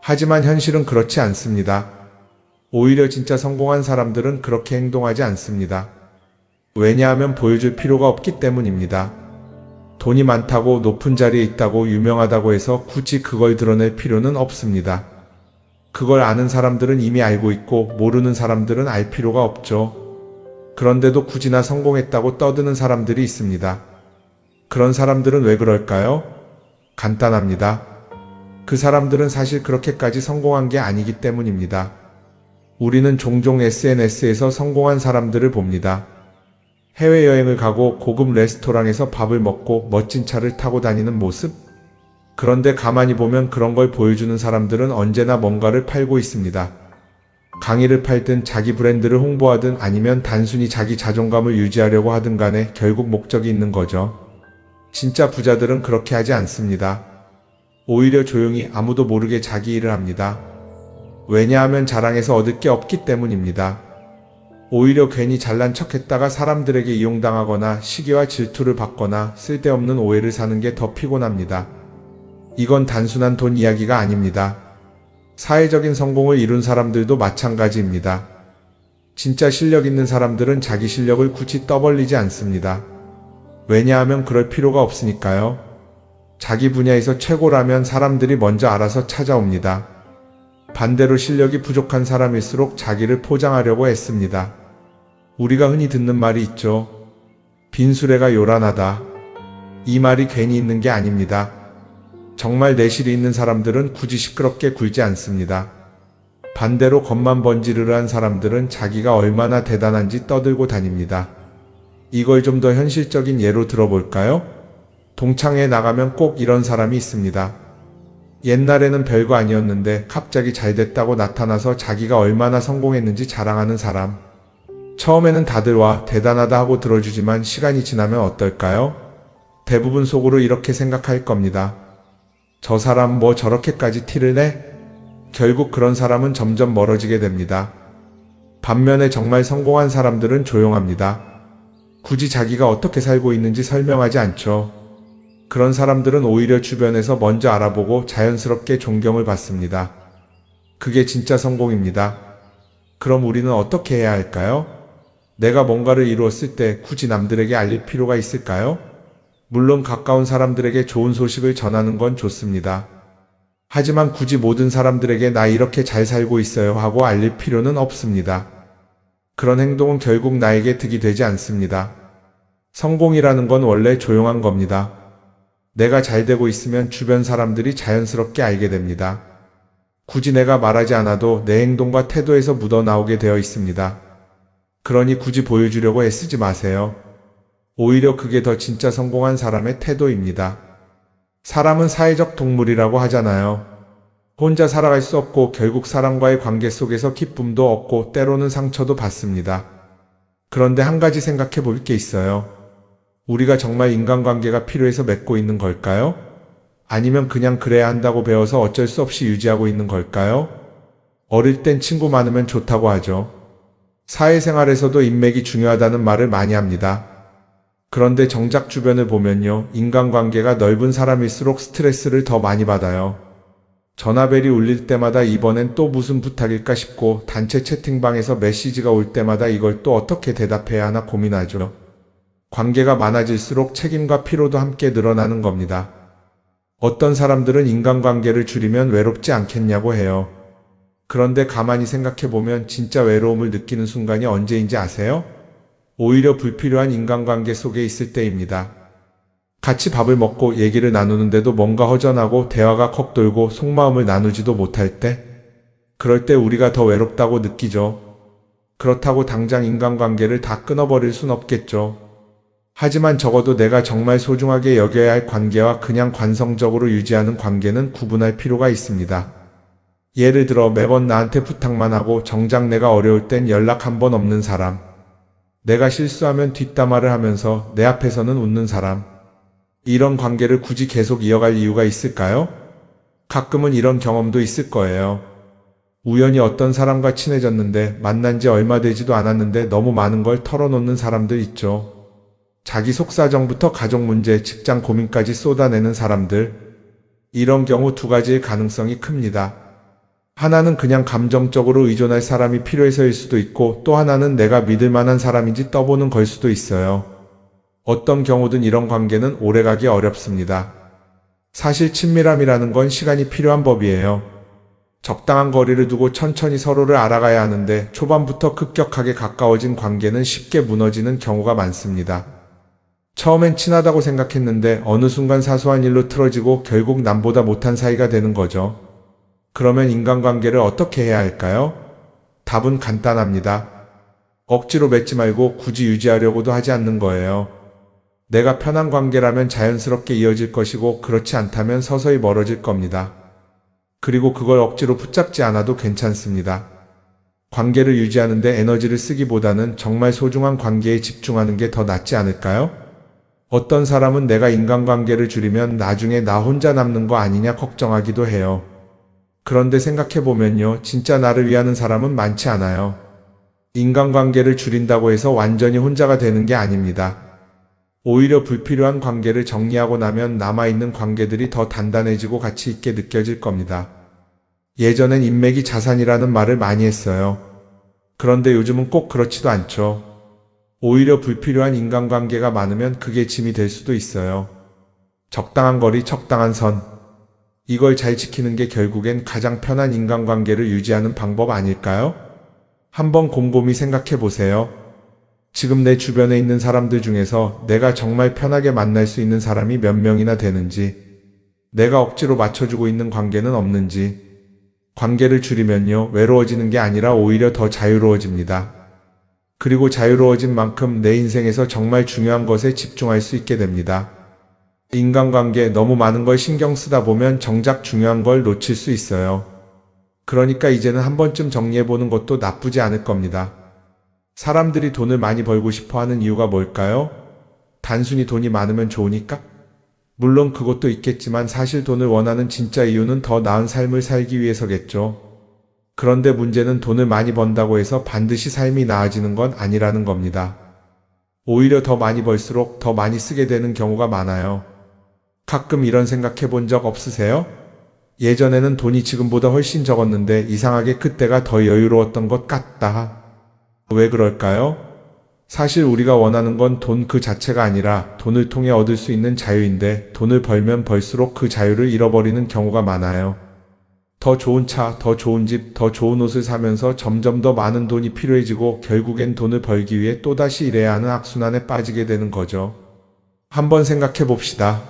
하지만 현실은 그렇지 않습니다. 오히려 진짜 성공한 사람들은 그렇게 행동하지 않습니다. 왜냐하면 보여줄 필요가 없기 때문입니다. 돈이 많다고 높은 자리에 있다고 유명하다고 해서 굳이 그걸 드러낼 필요는 없습니다. 그걸 아는 사람들은 이미 알고 있고 모르는 사람들은 알 필요가 없죠. 그런데도 굳이나 성공했다고 떠드는 사람들이 있습니다. 그런 사람들은 왜 그럴까요? 간단합니다. 그 사람들은 사실 그렇게까지 성공한 게 아니기 때문입니다. 우리는 종종 SNS에서 성공한 사람들을 봅니다. 해외여행을 가고 고급 레스토랑에서 밥을 먹고 멋진 차를 타고 다니는 모습? 그런데 가만히 보면 그런 걸 보여주는 사람들은 언제나 뭔가를 팔고 있습니다. 강의를 팔든 자기 브랜드를 홍보하든 아니면 단순히 자기 자존감을 유지하려고 하든 간에 결국 목적이 있는 거죠. 진짜 부자들은 그렇게 하지 않습니다. 오히려 조용히 아무도 모르게 자기 일을 합니다. 왜냐하면 자랑해서 얻을 게 없기 때문입니다. 오히려 괜히 잘난 척했다가 사람들에게 이용당하거나 시기와 질투를 받거나 쓸데없는 오해를 사는 게 더 피곤합니다. 이건 단순한 돈 이야기가 아닙니다. 사회적인 성공을 이룬 사람들도 마찬가지입니다. 진짜 실력 있는 사람들은 자기 실력을 굳이 떠벌리지 않습니다. 왜냐하면 그럴 필요가 없으니까요. 자기 분야에서 최고라면 사람들이 먼저 알아서 찾아옵니다. 반대로 실력이 부족한 사람일수록 자기를 포장하려고 애씁니다. 우리가 흔히 듣는 말이 있죠. 빈수레가 요란하다. 이 말이 괜히 있는 게 아닙니다. 정말 내실이 있는 사람들은 굳이 시끄럽게 굴지 않습니다. 반대로 겉만 번지르르한 사람들은 자기가 얼마나 대단한지 떠들고 다닙니다. 이걸 좀 더 현실적인 예로 들어볼까요? 동창회에 나가면 꼭 이런 사람이 있습니다. 옛날에는 별거 아니었는데 갑자기 잘 됐다고 나타나서 자기가 얼마나 성공했는지 자랑하는 사람. 처음에는 다들 와 대단하다 하고 들어주지만 시간이 지나면 어떨까요? 대부분 속으로 이렇게 생각할 겁니다. 저 사람 뭐 저렇게까지 티를 내? 결국 그런 사람은 점점 멀어지게 됩니다. 반면에 정말 성공한 사람들은 조용합니다. 굳이 자기가 어떻게 살고 있는지 설명하지 않죠. 그런 사람들은 오히려 주변에서 먼저 알아보고 자연스럽게 존경을 받습니다. 그게 진짜 성공입니다. 그럼 우리는 어떻게 해야 할까요? 내가 뭔가를 이루었을 때 굳이 남들에게 알릴 필요가 있을까요? 물론 가까운 사람들에게 좋은 소식을 전하는 건 좋습니다. 하지만 굳이 모든 사람들에게 나 이렇게 잘 살고 있어요 하고 알릴 필요는 없습니다. 그런 행동은 결국 나에게 득이 되지 않습니다. 성공이라는 건 원래 조용한 겁니다. 내가 잘 되고 있으면 주변 사람들이 자연스럽게 알게 됩니다. 굳이 내가 말하지 않아도 내 행동과 태도에서 묻어나오게 되어 있습니다. 그러니 굳이 보여주려고 애쓰지 마세요. 오히려 그게 더 진짜 성공한 사람의 태도입니다. 사람은 사회적 동물이라고 하잖아요. 혼자 살아갈 수 없고 결국 사람과의 관계 속에서 기쁨도 얻고 때로는 상처도 받습니다. 그런데 한 가지 생각해 볼 게 있어요. 우리가 정말 인간관계가 필요해서 맺고 있는 걸까요? 아니면 그냥 그래야 한다고 배워서 어쩔 수 없이 유지하고 있는 걸까요? 어릴 땐 친구 많으면 좋다고 하죠. 사회생활에서도 인맥이 중요하다는 말을 많이 합니다. 그런데 정작 주변을 보면요. 인간관계가 넓은 사람일수록 스트레스를 더 많이 받아요. 전화벨이 울릴 때마다 이번엔 또 무슨 부탁일까 싶고 단체 채팅방에서 메시지가 올 때마다 이걸 또 어떻게 대답해야 하나 고민하죠. 관계가 많아질수록 책임과 피로도 함께 늘어나는 겁니다. 어떤 사람들은 인간관계를 줄이면 외롭지 않겠냐고 해요. 그런데 가만히 생각해보면 진짜 외로움을 느끼는 순간이 언제인지 아세요? 오히려 불필요한 인간관계 속에 있을 때입니다. 같이 밥을 먹고 얘기를 나누는데도 뭔가 허전하고 대화가 컥 돌고 속마음을 나누지도 못할 때, 그럴 때 우리가 더 외롭다고 느끼죠. 그렇다고 당장 인간관계를 다 끊어버릴 순 없겠죠. 하지만 적어도 내가 정말 소중하게 여겨야 할 관계와 그냥 관성적으로 유지하는 관계는 구분할 필요가 있습니다. 예를 들어 매번 나한테 부탁만 하고 정작 내가 어려울 땐 연락 한 번 없는 사람. 내가 실수하면 뒷담화를 하면서 내 앞에서는 웃는 사람. 이런 관계를 굳이 계속 이어갈 이유가 있을까요? 가끔은 이런 경험도 있을 거예요. 우연히 어떤 사람과 친해졌는데 만난 지 얼마 되지도 않았는데 너무 많은 걸 털어놓는 사람들 있죠. 자기 속사정부터 가족 문제, 직장 고민까지 쏟아내는 사람들. 이런 경우 두 가지의 가능성이 큽니다. 하나는 그냥 감정적으로 의존할 사람이 필요해서일 수도 있고 또 하나는 내가 믿을 만한 사람인지 떠보는 걸 수도 있어요. 어떤 경우든 이런 관계는 오래가기 어렵습니다. 사실 친밀함이라는 건 시간이 필요한 법이에요. 적당한 거리를 두고 천천히 서로를 알아가야 하는데 초반부터 급격하게 가까워진 관계는 쉽게 무너지는 경우가 많습니다. 처음엔 친하다고 생각했는데 어느 순간 사소한 일로 틀어지고 결국 남보다 못한 사이가 되는 거죠. 그러면 인간관계를 어떻게 해야 할까요? 답은 간단합니다. 억지로 맺지 말고 굳이 유지하려고도 하지 않는 거예요. 내가 편한 관계라면 자연스럽게 이어질 것이고 그렇지 않다면 서서히 멀어질 겁니다. 그리고 그걸 억지로 붙잡지 않아도 괜찮습니다. 관계를 유지하는데 에너지를 쓰기보다는 정말 소중한 관계에 집중하는 게 더 낫지 않을까요? 어떤 사람은 내가 인간관계를 줄이면 나중에 나 혼자 남는 거 아니냐 걱정하기도 해요. 그런데 생각해보면요. 진짜 나를 위하는 사람은 많지 않아요. 인간관계를 줄인다고 해서 완전히 혼자가 되는 게 아닙니다. 오히려 불필요한 관계를 정리하고 나면 남아있는 관계들이 더 단단해지고 가치 있게 느껴질 겁니다. 예전엔 인맥이 자산이라는 말을 많이 했어요. 그런데 요즘은 꼭 그렇지도 않죠. 오히려 불필요한 인간관계가 많으면 그게 짐이 될 수도 있어요. 적당한 거리, 적당한 선. 이걸 잘 지키는 게 결국엔 가장 편한 인간관계를 유지하는 방법 아닐까요? 한번 곰곰이 생각해 보세요. 지금 내 주변에 있는 사람들 중에서 내가 정말 편하게 만날 수 있는 사람이 몇 명이나 되는지, 내가 억지로 맞춰주고 있는 관계는 없는지. 관계를 줄이면요, 외로워지는 게 아니라 오히려 더 자유로워집니다. 그리고 자유로워진 만큼 내 인생에서 정말 중요한 것에 집중할 수 있게 됩니다. 인간관계 너무 많은 걸 신경 쓰다 보면 정작 중요한 걸 놓칠 수 있어요. 그러니까 이제는 한 번쯤 정리해보는 것도 나쁘지 않을 겁니다. 사람들이 돈을 많이 벌고 싶어 하는 이유가 뭘까요? 단순히 돈이 많으면 좋으니까? 물론 그것도 있겠지만 사실 돈을 원하는 진짜 이유는 더 나은 삶을 살기 위해서겠죠. 그런데 문제는 돈을 많이 번다고 해서 반드시 삶이 나아지는 건 아니라는 겁니다. 오히려 더 많이 벌수록 더 많이 쓰게 되는 경우가 많아요. 가끔 이런 생각해 본 적 없으세요? 예전에는 돈이 지금보다 훨씬 적었는데 이상하게 그때가 더 여유로웠던 것 같다. 왜 그럴까요? 사실 우리가 원하는 건 돈 그 자체가 아니라 돈을 통해 얻을 수 있는 자유인데 돈을 벌면 벌수록 그 자유를 잃어버리는 경우가 많아요. 더 좋은 차, 더 좋은 집, 더 좋은 옷을 사면서 점점 더 많은 돈이 필요해지고 결국엔 돈을 벌기 위해 또다시 일해야 하는 악순환에 빠지게 되는 거죠. 한번 생각해 봅시다.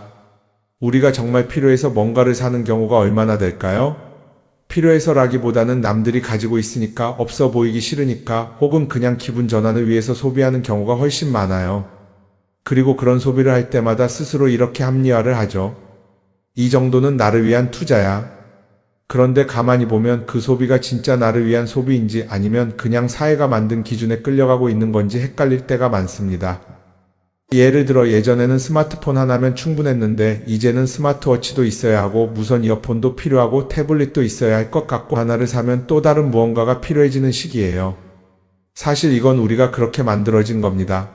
우리가 정말 필요해서 뭔가를 사는 경우가 얼마나 될까요? 필요해서라기보다는 남들이 가지고 있으니까, 없어 보이기 싫으니까, 혹은 그냥 기분 전환을 위해서 소비하는 경우가 훨씬 많아요. 그리고 그런 소비를 할 때마다 스스로 이렇게 합리화를 하죠. 이 정도는 나를 위한 투자야. 그런데 가만히 보면 그 소비가 진짜 나를 위한 소비인지 아니면 그냥 사회가 만든 기준에 끌려가고 있는 건지 헷갈릴 때가 많습니다. 예를 들어 예전에는 스마트폰 하나면 충분했는데 이제는 스마트워치도 있어야 하고 무선 이어폰도 필요하고 태블릿도 있어야 할 것 같고 하나를 사면 또 다른 무언가가 필요해지는 시기예요. 사실 이건 우리가 그렇게 만들어진 겁니다.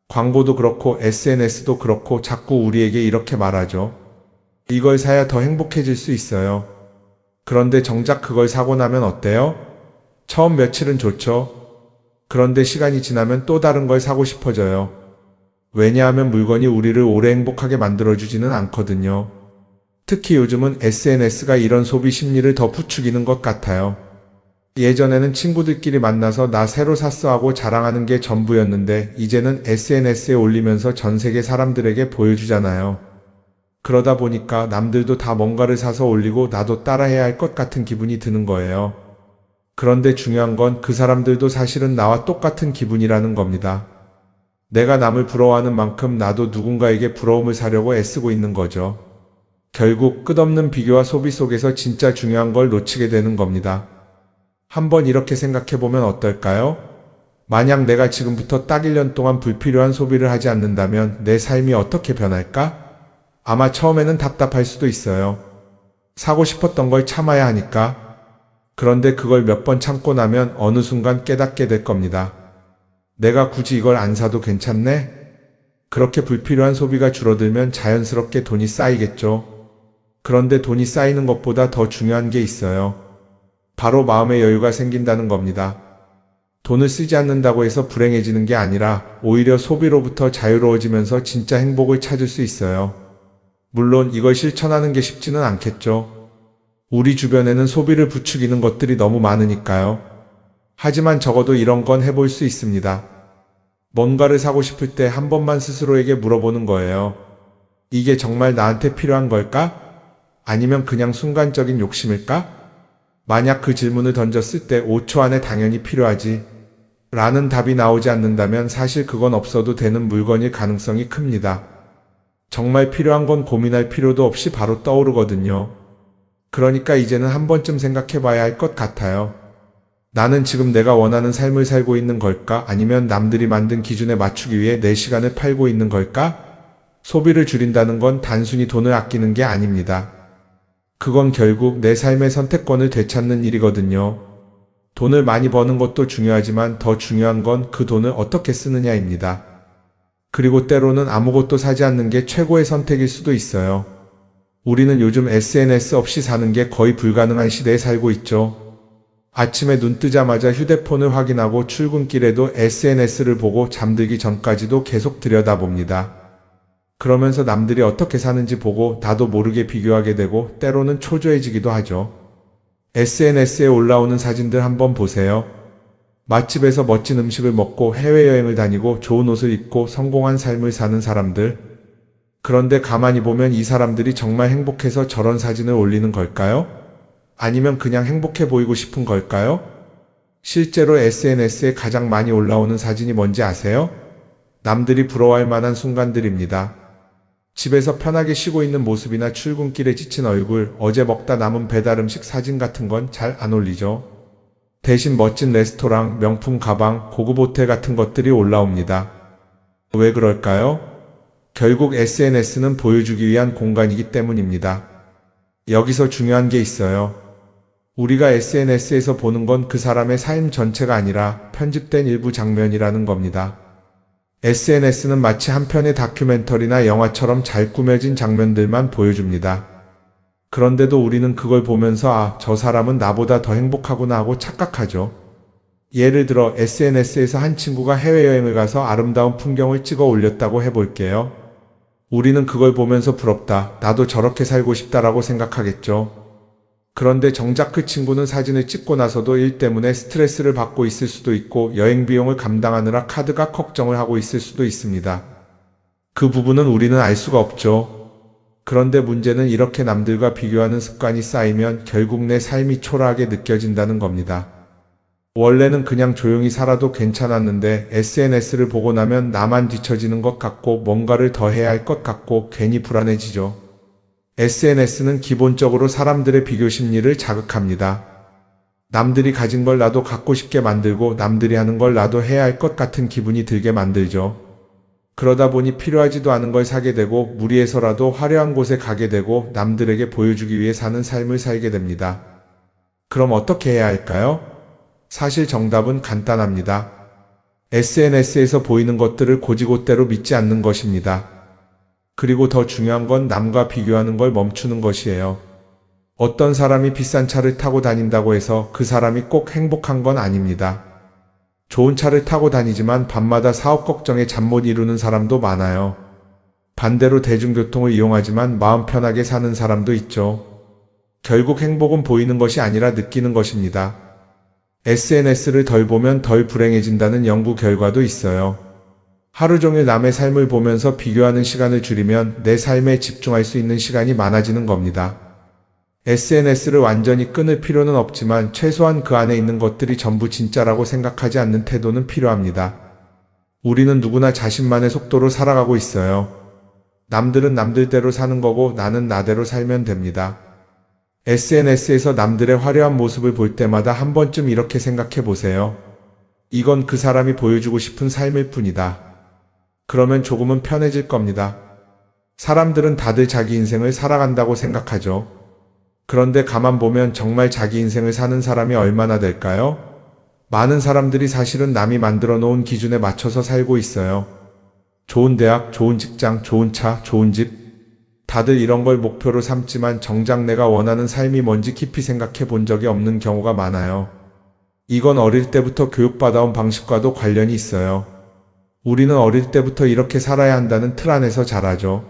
광고도 그렇고 SNS도 그렇고 자꾸 우리에게 이렇게 말하죠. 이걸 사야 더 행복해질 수 있어요. 그런데 정작 그걸 사고 나면 어때요? 처음 며칠은 좋죠. 그런데 시간이 지나면 또 다른 걸 사고 싶어져요. 왜냐하면 물건이 우리를 오래 행복하게 만들어주지는 않거든요. 특히 요즘은 SNS가 이런 소비 심리를 더 부추기는 것 같아요. 예전에는 친구들끼리 만나서 나 새로 샀어 하고 자랑하는 게 전부였는데 이제는 SNS에 올리면서 전 세계 사람들에게 보여주잖아요. 그러다 보니까 남들도 다 뭔가를 사서 올리고 나도 따라해야 할 것 같은 기분이 드는 거예요. 그런데 중요한 건 그 사람들도 사실은 나와 똑같은 기분이라는 겁니다. 내가 남을 부러워하는 만큼 나도 누군가에게 부러움을 사려고 애쓰고 있는 거죠. 결국 끝없는 비교와 소비 속에서 진짜 중요한 걸 놓치게 되는 겁니다. 한번 이렇게 생각해보면 어떨까요? 만약 내가 지금부터 딱 1년 동안 불필요한 소비를 하지 않는다면 내 삶이 어떻게 변할까? 아마 처음에는 답답할 수도 있어요. 사고 싶었던 걸 참아야 하니까. 그런데 그걸 몇 번 참고 나면 어느 순간 깨닫게 될 겁니다. 내가 굳이 이걸 안 사도 괜찮네? 그렇게 불필요한 소비가 줄어들면 자연스럽게 돈이 쌓이겠죠. 그런데 돈이 쌓이는 것보다 더 중요한 게 있어요. 바로 마음의 여유가 생긴다는 겁니다. 돈을 쓰지 않는다고 해서 불행해지는 게 아니라 오히려 소비로부터 자유로워지면서 진짜 행복을 찾을 수 있어요. 물론 이걸 실천하는 게 쉽지는 않겠죠. 우리 주변에는 소비를 부추기는 것들이 너무 많으니까요. 하지만 적어도 이런 건 해볼 수 있습니다. 뭔가를 사고 싶을 때 한 번만 스스로에게 물어보는 거예요. 이게 정말 나한테 필요한 걸까? 아니면 그냥 순간적인 욕심일까? 만약 그 질문을 던졌을 때 5초 안에 당연히 필요하지 라는 답이 나오지 않는다면 사실 그건 없어도 되는 물건일 가능성이 큽니다. 정말 필요한 건 고민할 필요도 없이 바로 떠오르거든요. 그러니까 이제는 한 번쯤 생각해 봐야 할 것 같아요. 나는 지금 내가 원하는 삶을 살고 있는 걸까? 아니면 남들이 만든 기준에 맞추기 위해 내 시간을 팔고 있는 걸까? 소비를 줄인다는 건 단순히 돈을 아끼는 게 아닙니다. 그건 결국 내 삶의 선택권을 되찾는 일이거든요. 돈을 많이 버는 것도 중요하지만 더 중요한 건 그 돈을 어떻게 쓰느냐입니다. 그리고 때로는 아무것도 사지 않는 게 최고의 선택일 수도 있어요. 우리는 요즘 SNS 없이 사는 게 거의 불가능한 시대에 살고 있죠. 아침에 눈 뜨자마자 휴대폰을 확인하고 출근길에도 SNS를 보고 잠들기 전까지도 계속 들여다봅니다. 그러면서 남들이 어떻게 사는지 보고 나도 모르게 비교하게 되고 때로는 초조해지기도 하죠. SNS에 올라오는 사진들 한번 보세요. 맛집에서 멋진 음식을 먹고 해외여행을 다니고 좋은 옷을 입고 성공한 삶을 사는 사람들. 그런데 가만히 보면 이 사람들이 정말 행복해서 저런 사진을 올리는 걸까요? 아니면 그냥 행복해 보이고 싶은 걸까요? 실제로 SNS에 가장 많이 올라오는 사진이 뭔지 아세요? 남들이 부러워할 만한 순간들입니다. 집에서 편하게 쉬고 있는 모습이나 출근길에 지친 얼굴, 어제 먹다 남은 배달 음식 사진 같은 건 잘 안 올리죠. 대신 멋진 레스토랑, 명품 가방, 고급 호텔 같은 것들이 올라옵니다. 왜 그럴까요? 결국 SNS는 보여주기 위한 공간이기 때문입니다. 여기서 중요한 게 있어요. 우리가 SNS에서 보는 건 그 사람의 삶 전체가 아니라 편집된 일부 장면이라는 겁니다. SNS는 마치 한 편의 다큐멘터리나 영화처럼 잘 꾸며진 장면들만 보여줍니다. 그런데도 우리는 그걸 보면서 아, 저 사람은 나보다 더 행복하구나 하고 착각하죠. 예를 들어 SNS에서 한 친구가 해외여행을 가서 아름다운 풍경을 찍어 올렸다고 해볼게요. 우리는 그걸 보면서 부럽다, 나도 저렇게 살고 싶다라고 생각하겠죠. 그런데 정작 그 친구는 사진을 찍고 나서도 일 때문에 스트레스를 받고 있을 수도 있고 여행 비용을 감당하느라 카드가 걱정을 하고 있을 수도 있습니다. 그 부분은 우리는 알 수가 없죠. 그런데 문제는 이렇게 남들과 비교하는 습관이 쌓이면 결국 내 삶이 초라하게 느껴진다는 겁니다. 원래는 그냥 조용히 살아도 괜찮았는데 SNS를 보고 나면 나만 뒤처지는 것 같고 뭔가를 더 해야 할 것 같고 괜히 불안해지죠. SNS는 기본적으로 사람들의 비교 심리를 자극합니다. 남들이 가진 걸 나도 갖고 싶게 만들고 남들이 하는 걸 나도 해야 할 것 같은 기분이 들게 만들죠. 그러다 보니 필요하지도 않은 걸 사게 되고 무리해서라도 화려한 곳에 가게 되고 남들에게 보여주기 위해 사는 삶을 살게 됩니다. 그럼 어떻게 해야 할까요? 사실 정답은 간단합니다. SNS에서 보이는 것들을 곧이곧대로 믿지 않는 것입니다. 그리고 더 중요한 건 남과 비교하는 걸 멈추는 것이에요. 어떤 사람이 비싼 차를 타고 다닌다고 해서 그 사람이 꼭 행복한 건 아닙니다. 좋은 차를 타고 다니지만 밤마다 사업 걱정에 잠 못 이루는 사람도 많아요. 반대로 대중교통을 이용하지만 마음 편하게 사는 사람도 있죠. 결국 행복은 보이는 것이 아니라 느끼는 것입니다. SNS를 덜 보면 덜 불행해진다는 연구 결과도 있어요. 하루 종일 남의 삶을 보면서 비교하는 시간을 줄이면 내 삶에 집중할 수 있는 시간이 많아지는 겁니다. SNS를 완전히 끊을 필요는 없지만 최소한 그 안에 있는 것들이 전부 진짜라고 생각하지 않는 태도는 필요합니다. 우리는 누구나 자신만의 속도로 살아가고 있어요. 남들은 남들대로 사는 거고 나는 나대로 살면 됩니다. SNS에서 남들의 화려한 모습을 볼 때마다 한 번쯤 이렇게 생각해 보세요. 이건 그 사람이 보여주고 싶은 삶일 뿐이다. 그러면 조금은 편해질 겁니다. 사람들은 다들 자기 인생을 살아간다고 생각하죠. 그런데 가만 보면 정말 자기 인생을 사는 사람이 얼마나 될까요? 많은 사람들이 사실은 남이 만들어 놓은 기준에 맞춰서 살고 있어요. 좋은 대학, 좋은 직장, 좋은 차, 좋은 집. 다들 이런 걸 목표로 삼지만 정작 내가 원하는 삶이 뭔지 깊이 생각해 본 적이 없는 경우가 많아요. 이건 어릴 때부터 교육받아온 방식과도 관련이 있어요. 우리는 어릴 때부터 이렇게 살아야 한다는 틀 안에서 자라죠.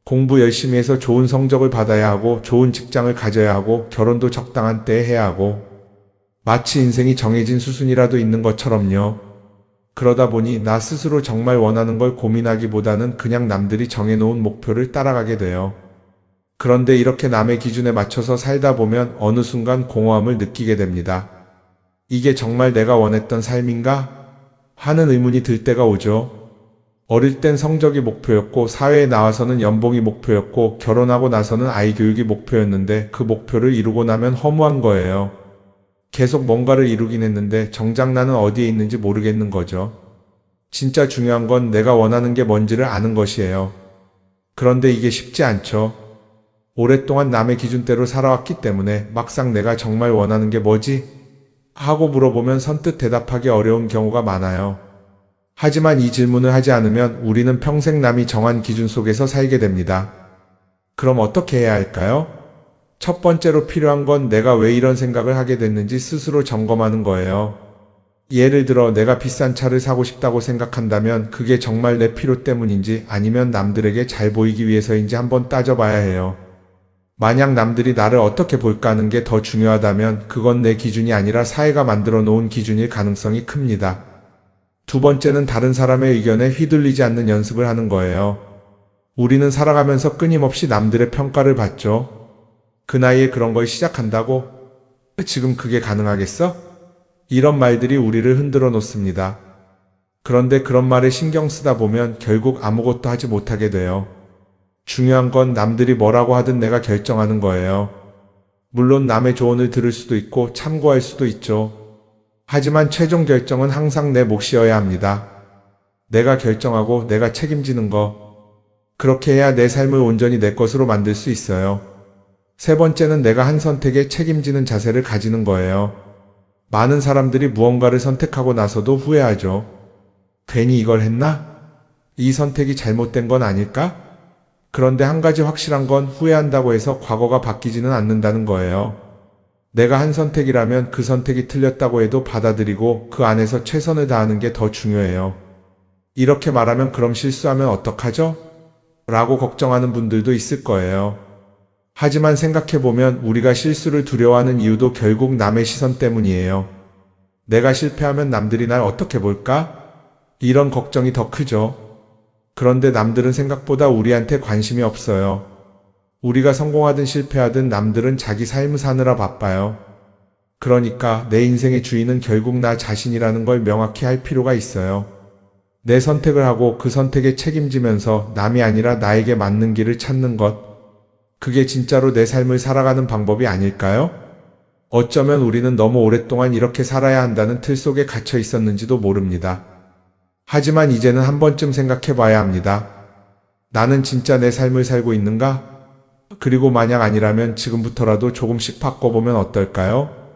공부 열심히 해서 좋은 성적을 받아야 하고 좋은 직장을 가져야 하고 결혼도 적당한 때에 해야 하고 마치 인생이 정해진 수순이라도 있는 것처럼요. 그러다 보니 나 스스로 정말 원하는 걸 고민하기보다는 그냥 남들이 정해놓은 목표를 따라가게 돼요. 그런데 이렇게 남의 기준에 맞춰서 살다 보면 어느 순간 공허함을 느끼게 됩니다. 이게 정말 내가 원했던 삶인가? 하는 의문이 들 때가 오죠. 어릴 땐 성적이 목표였고 사회에 나와서는 연봉이 목표였고 결혼하고 나서는 아이 교육이 목표였는데 그 목표를 이루고 나면 허무한 거예요. 계속 뭔가를 이루긴 했는데 정작 나는 어디에 있는지 모르겠는 거죠. 진짜 중요한 건 내가 원하는 게 뭔지를 아는 것이에요. 그런데 이게 쉽지 않죠. 오랫동안 남의 기준대로 살아왔기 때문에 막상 내가 정말 원하는 게 뭐지? 하고 물어보면 선뜻 대답하기 어려운 경우가 많아요. 하지만 이 질문을 하지 않으면 우리는 평생 남이 정한 기준 속에서 살게 됩니다. 그럼 어떻게 해야 할까요? 첫 번째로 필요한 건 내가 왜 이런 생각을 하게 됐는지 스스로 점검하는 거예요. 예를 들어 내가 비싼 차를 사고 싶다고 생각한다면 그게 정말 내 필요 때문인지 아니면 남들에게 잘 보이기 위해서인지 한번 따져봐야 해요. 만약 남들이 나를 어떻게 볼까 하는 게 더 중요하다면 그건 내 기준이 아니라 사회가 만들어 놓은 기준일 가능성이 큽니다. 두 번째는 다른 사람의 의견에 휘둘리지 않는 연습을 하는 거예요. 우리는 살아가면서 끊임없이 남들의 평가를 받죠. 그 나이에 그런 걸 시작한다고? 지금 그게 가능하겠어? 이런 말들이 우리를 흔들어 놓습니다. 그런데 그런 말에 신경 쓰다 보면 결국 아무것도 하지 못하게 돼요. 중요한 건 남들이 뭐라고 하든 내가 결정하는 거예요. 물론 남의 조언을 들을 수도 있고 참고할 수도 있죠. 하지만 최종 결정은 항상 내 몫이어야 합니다. 내가 결정하고 내가 책임지는 거. 그렇게 해야 내 삶을 온전히 내 것으로 만들 수 있어요. 세 번째는 내가 한 선택에 책임지는 자세를 가지는 거예요. 많은 사람들이 무언가를 선택하고 나서도 후회하죠. 괜히 이걸 했나? 이 선택이 잘못된 건 아닐까? 그런데 한 가지 확실한 건 후회한다고 해서 과거가 바뀌지는 않는다는 거예요. 내가 한 선택이라면 그 선택이 틀렸다고 해도 받아들이고 그 안에서 최선을 다하는 게 더 중요해요. 이렇게 말하면 그럼 실수하면 어떡하죠? 라고 걱정하는 분들도 있을 거예요. 하지만 생각해보면 우리가 실수를 두려워하는 이유도 결국 남의 시선 때문이에요. 내가 실패하면 남들이 날 어떻게 볼까? 이런 걱정이 더 크죠. 그런데 남들은 생각보다 우리한테 관심이 없어요. 우리가 성공하든 실패하든 남들은 자기 삶을 사느라 바빠요. 그러니까 내 인생의 주인은 결국 나 자신이라는 걸 명확히 할 필요가 있어요. 내 선택을 하고 그 선택에 책임지면서 남이 아니라 나에게 맞는 길을 찾는 것. 그게 진짜로 내 삶을 살아가는 방법이 아닐까요? 어쩌면 우리는 너무 오랫동안 이렇게 살아야 한다는 틀 속에 갇혀 있었는지도 모릅니다. 하지만 이제는 한 번쯤 생각해 봐야 합니다. 나는 진짜 내 삶을 살고 있는가? 그리고 만약 아니라면 지금부터라도 조금씩 바꿔보면 어떨까요?